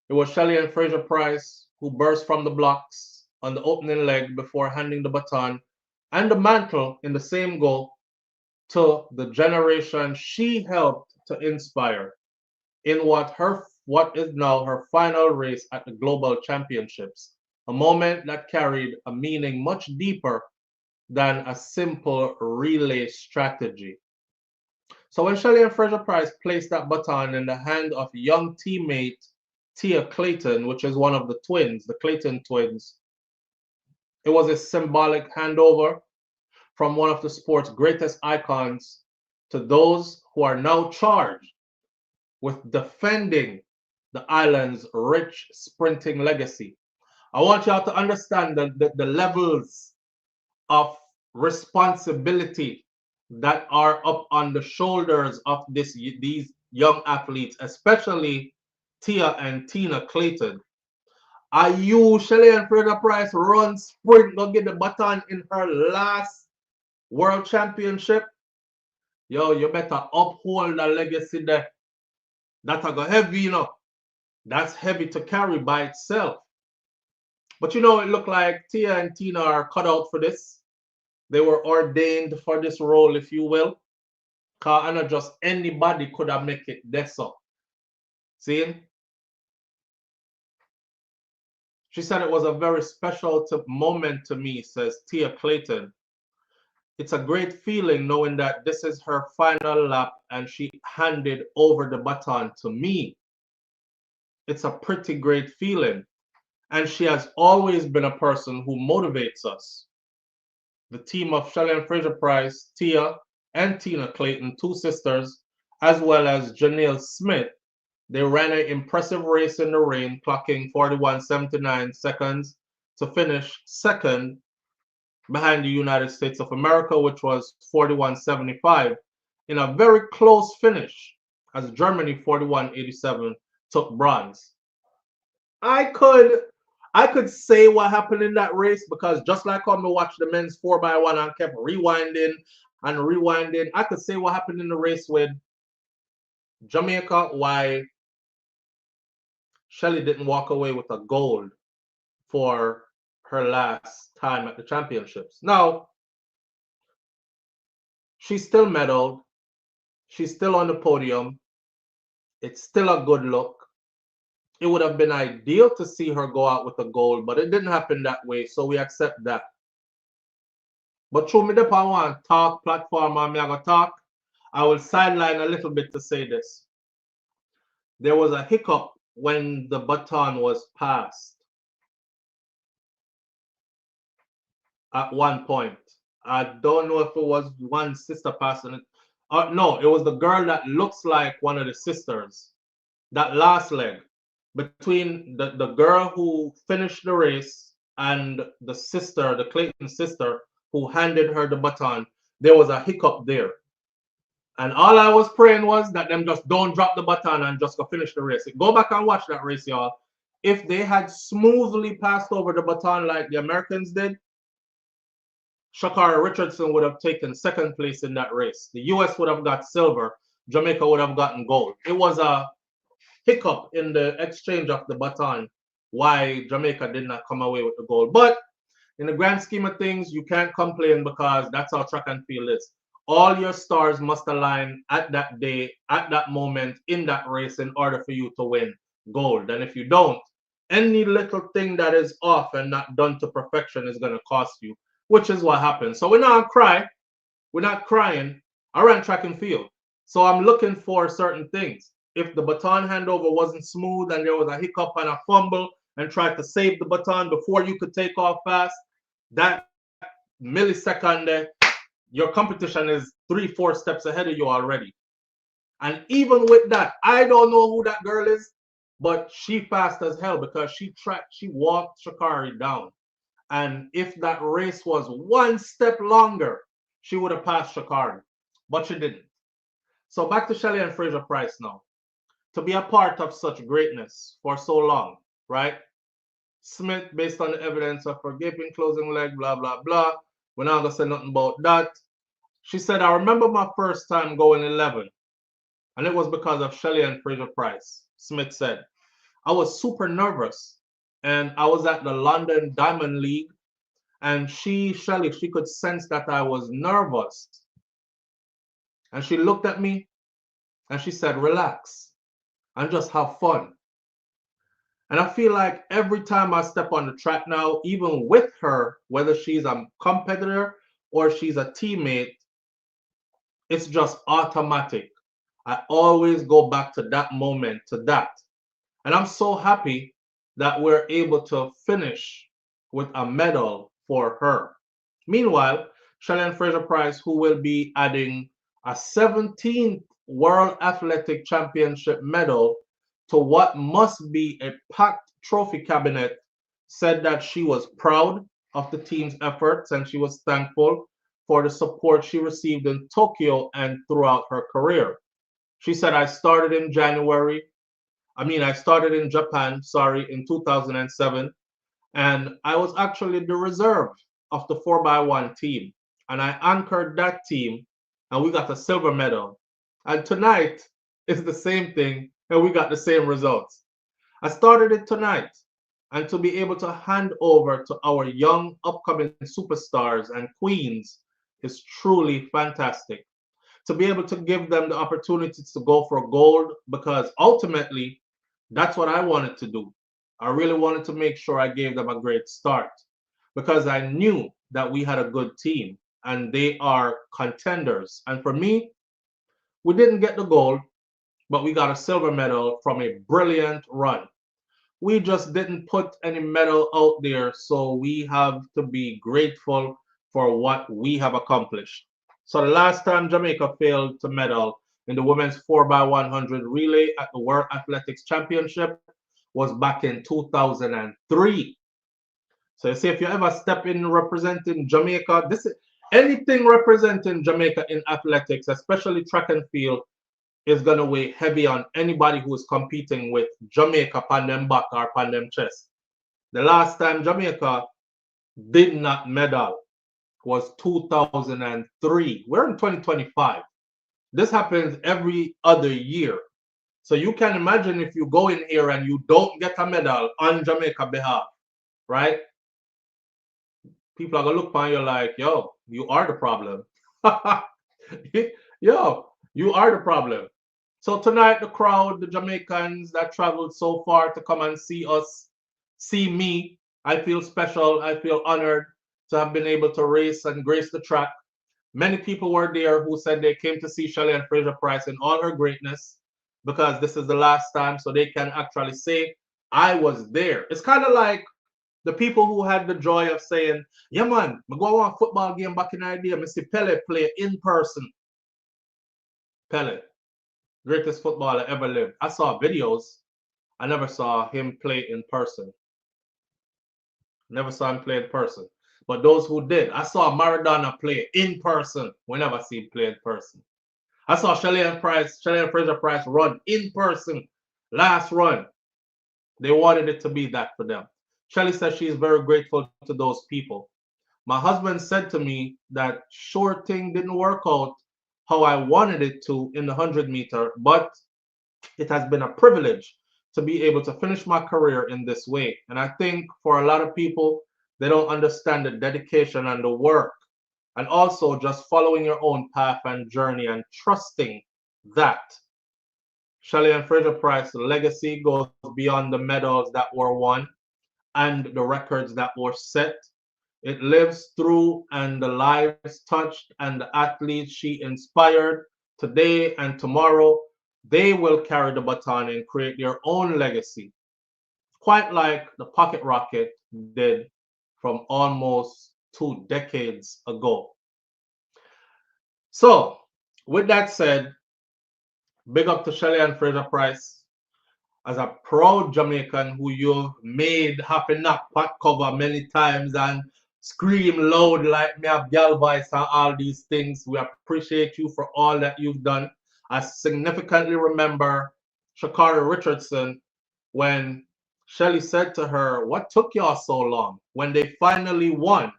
it was Shelly Ann Fraser-Pryce who burst from the blocks on the opening leg before handing the baton and the mantle in the same goal to the generation she helped to inspire in what is now her final race at the Global Championships, a moment that carried a meaning much deeper than a simple relay strategy. So when Shelly Ann Fraser-Pryce placed that baton in the hand of young teammate Tia Clayton, which is one of the twins, the Clayton twins, it was a symbolic handover from one of the sport's greatest icons to those who are now charged with defending the island's rich sprinting legacy. I want y'all to understand the levels of responsibility that are up on the shoulders of these young athletes, especially Tia and Tina Clayton. Are you, Shelly Ann Fraser-Pryce, run sprint, go get the baton in her last World Championship? Yo, you better uphold the legacy there. That's go heavy, you know. That's heavy to carry by itself. But you know, it looked like Tia and Tina are cut out for this. They were ordained for this role, if you will. Because not just anybody could have make it this up. See? She said it was a very special moment to me, says Tia Clayton. It's a great feeling knowing that this is her final lap and she handed over the baton to me. It's a pretty great feeling. And she has always been a person who motivates us. The team of Shelly Ann Fraser-Pryce, Tia, and Tina Clayton, two sisters, as well as Janelle Smith, they ran an impressive race in the rain, clocking 41.79 seconds to finish second behind the United States of America, which was 41.75, in a very close finish, as Germany 41.87 took bronze. I could say what happened in that race, because just like when we watched the men's 4x1 and kept rewinding and rewinding, I could say what happened in the race with Jamaica, why Shelly didn't walk away with a gold for her last time at the championships. Now, she's still medaled. She's still on the podium. It's still a good look. It would have been ideal to see her go out with a gold, but it didn't happen that way, so we accept that. But through me the one talk platform and me I go talk, I will sideline a little bit to say this. There was a hiccup when the baton was passed at one point. I don't know if it was one sister passing it. No, it was the girl that looks like one of the sisters. That last leg between the girl who finished the race and the sister, the Clayton sister, who handed her the baton, there was a hiccup there. And all I was praying was that them just don't drop the baton and just go finish the race. Go back and watch that race, y'all. If they had smoothly passed over the baton like the Americans did, Sha'Carri Richardson would have taken second place in that race. The US would have got silver. Jamaica would have gotten gold. It was a hiccup in the exchange of the baton why Jamaica did not come away with the gold. But in the grand scheme of things, you can't complain because that's how track and field is. All your stars must align at that day, at that moment, in that race in order for you to win gold. And if you don't, any little thing that is off and not done to perfection is going to cost you, which is what happened. So we're not crying. We're not crying. I ran track and field. So I'm looking for certain things. If the baton handover wasn't smooth and there was a hiccup and a fumble and tried to save the baton before you could take off fast, that millisecond there, your competition is 3-4 steps ahead of you already. And even with that, I don't know who that girl is, but she fast as hell because she walked Sha'Carri down. And if that race was one step longer, she would have passed Sha'Carri, but she didn't. So back to Shelly and Fraser-Pryce now. To be a part of such greatness for so long, right? Smith, based on the evidence of her gaping closing leg, blah, blah, blah. We're not going to say nothing about that. She said, I remember my first time going 11, and it was because of Shelly and Fraser-Pryce. Smith said, I was super nervous, and I was at the London Diamond League, and Shelly, she could sense that I was nervous. And she looked at me, and she said, relax, and just have fun. And I feel like every time I step on the track now, even with her, whether she's a competitor or she's a teammate, it's just automatic. I always go back to that moment, to that. And I'm so happy that we're able to finish with a medal for her. Meanwhile, Shelly and Fraser-Pryce, who will be adding a 17th World Athletic Championship medal to what must be a packed trophy cabinet, said that she was proud of the team's efforts and she was thankful for the support she received in Tokyo and throughout her career. She said, I started in Japan, in 2007, and I was actually the reserve of the 4x1 team. And I anchored that team, and we got a silver medal. And tonight is the same thing, and we got the same results. I started it tonight, and to be able to hand over to our young upcoming superstars and queens is truly fantastic. To be able to give them the opportunities to go for gold, because ultimately, that's what I wanted to do. I really wanted to make sure I gave them a great start because I knew that we had a good team and they are contenders. And for me, we didn't get the gold, but we got a silver medal from a brilliant run. We just didn't put any medal out there, so we have to be grateful for what we have accomplished. So the last time Jamaica failed to medal in the women's 4x100 relay at the World Athletics Championship was back in 2003. So you see, if you ever step in representing Jamaica, anything representing Jamaica in athletics, especially track and field, is going to weigh heavy on anybody who is competing with Jamaica pan them back or pan them chest. The last time Jamaica did not medal was 2003. We're in 2025. This happens every other year. So you can imagine if you go in here and you don't get a medal on Jamaica behalf, right? People are gonna look upon you like, yo, you are the problem. Yo, you are the problem. So tonight, the crowd, the Jamaicans that traveled so far to come and see us, see me, I feel special. I feel honored to have been able to race and grace the track. Many people were there who said they came to see Shelly and Fraser Price in all her greatness because this is the last time, so they can actually say, I was there. It's kind of like the people who had the joy of saying, yeah, man, I go on a football game back in the day, I see Pele play in person. Pele, greatest footballer ever lived. I saw videos. I never saw him play in person. Never saw him play in person. But those who did, I saw Maradona play in person. We never see him play in person. I saw Shelly and Fraser Price run in person. Last run. They wanted it to be that for them. Shelly says she is very grateful to those people. My husband said to me that sure thing didn't work out how I wanted it to in the 100-meter, but it has been a privilege to be able to finish my career in this way. And I think for a lot of people, they don't understand the dedication and the work, and also just following your own path and journey and trusting that. Shelly and Fraser Price's legacy goes beyond the medals that were won and the records that were set. It lives through and the lives touched and the athletes she inspired today and tomorrow. They will carry the baton and create their own legacy, quite like the Pocket Rocket did from almost 2 decades ago. So, with that said, big up to Shelly and Fraser Price. As a proud Jamaican who you made happy knock pot cover many times and scream loud like me have gal voice and all these things. We appreciate you for all that you've done. I significantly remember Shakari Richardson when Shelly said to her, what took y'all so long? When they finally won,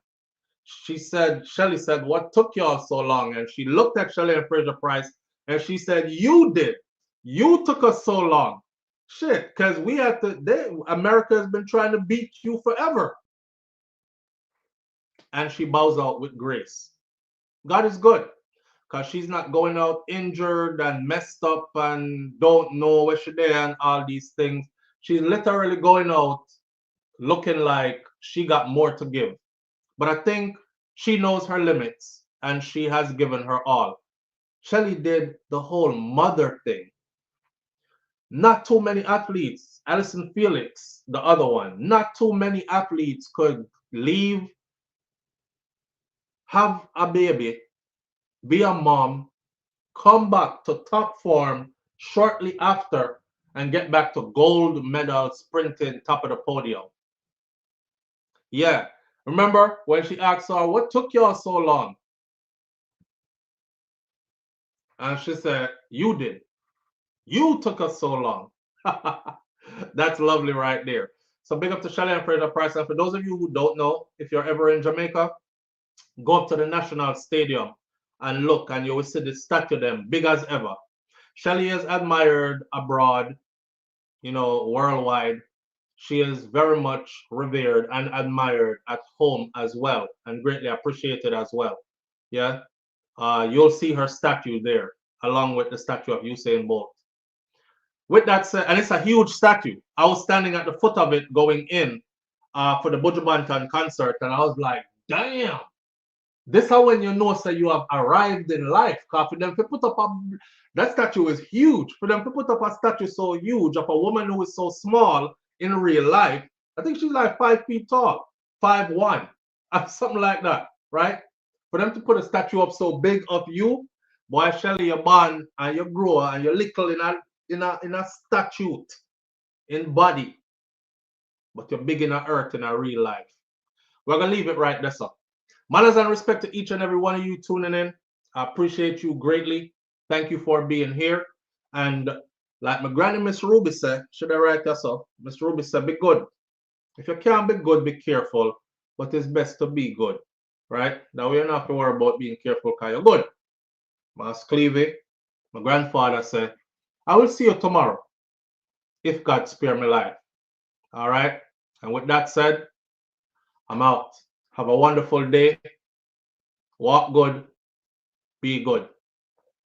Shelly said, what took y'all so long? And she looked at Shelly and Fraser Price and she said, you did. You took us so long. Shit, because we had to, America has been trying to beat you forever. And she bows out with grace. God is good because she's not going out injured and messed up and don't know where she's there and all these things. She's literally going out looking like she got more to give. But I think she knows her limits and she has given her all. Shelly did the whole mother thing. Not too many athletes, Allyson Felix, the other one, not too many athletes could leave, have a baby, be a mom, come back to top form shortly after and get back to gold medal sprinting top of the podium. Yeah, remember when she asked her, what took y'all so long? And she said, you did. You took us so long. That's lovely right there. So big up to Shelly and Fraser Price. And for those of you who don't know, if you're ever in Jamaica, go up to the National Stadium and look, and you will see the statue them big as ever. Shelly is admired abroad, you know, worldwide. She is very much revered and admired at home as well, and greatly appreciated as well. Yeah, you'll see her statue there, along with the statue of Usain Bolt. With that said, and it's a huge statue. I was standing at the foot of it going in for the Buju Banton concert, and I was like, damn, this how when you know so you have arrived in life. Because for them to put up that statue is huge. For them to put up a statue so huge of a woman who is so small in real life, I think she's like 5 feet tall, 5'1", something like that, right? For them to put a statue up so big of you, boy, Shelly, you're born and you grow and you're little in a statute in body, but you're big in a earth in a real life. We're gonna leave it right there, so. Manners and respect to each and every one of you tuning in. I appreciate you greatly. Thank you for being here. And like my granny, Miss Ruby said, should I write that up? Miss Ruby said, be good. If you can't be good, be careful. But it's best to be good, right? Now we don't have to worry about being careful because you're good. Mas Clevey, my grandfather said, I will see you tomorrow, if God spare me life. All right. And with that said, I'm out. Have a wonderful day. Walk good. Be good.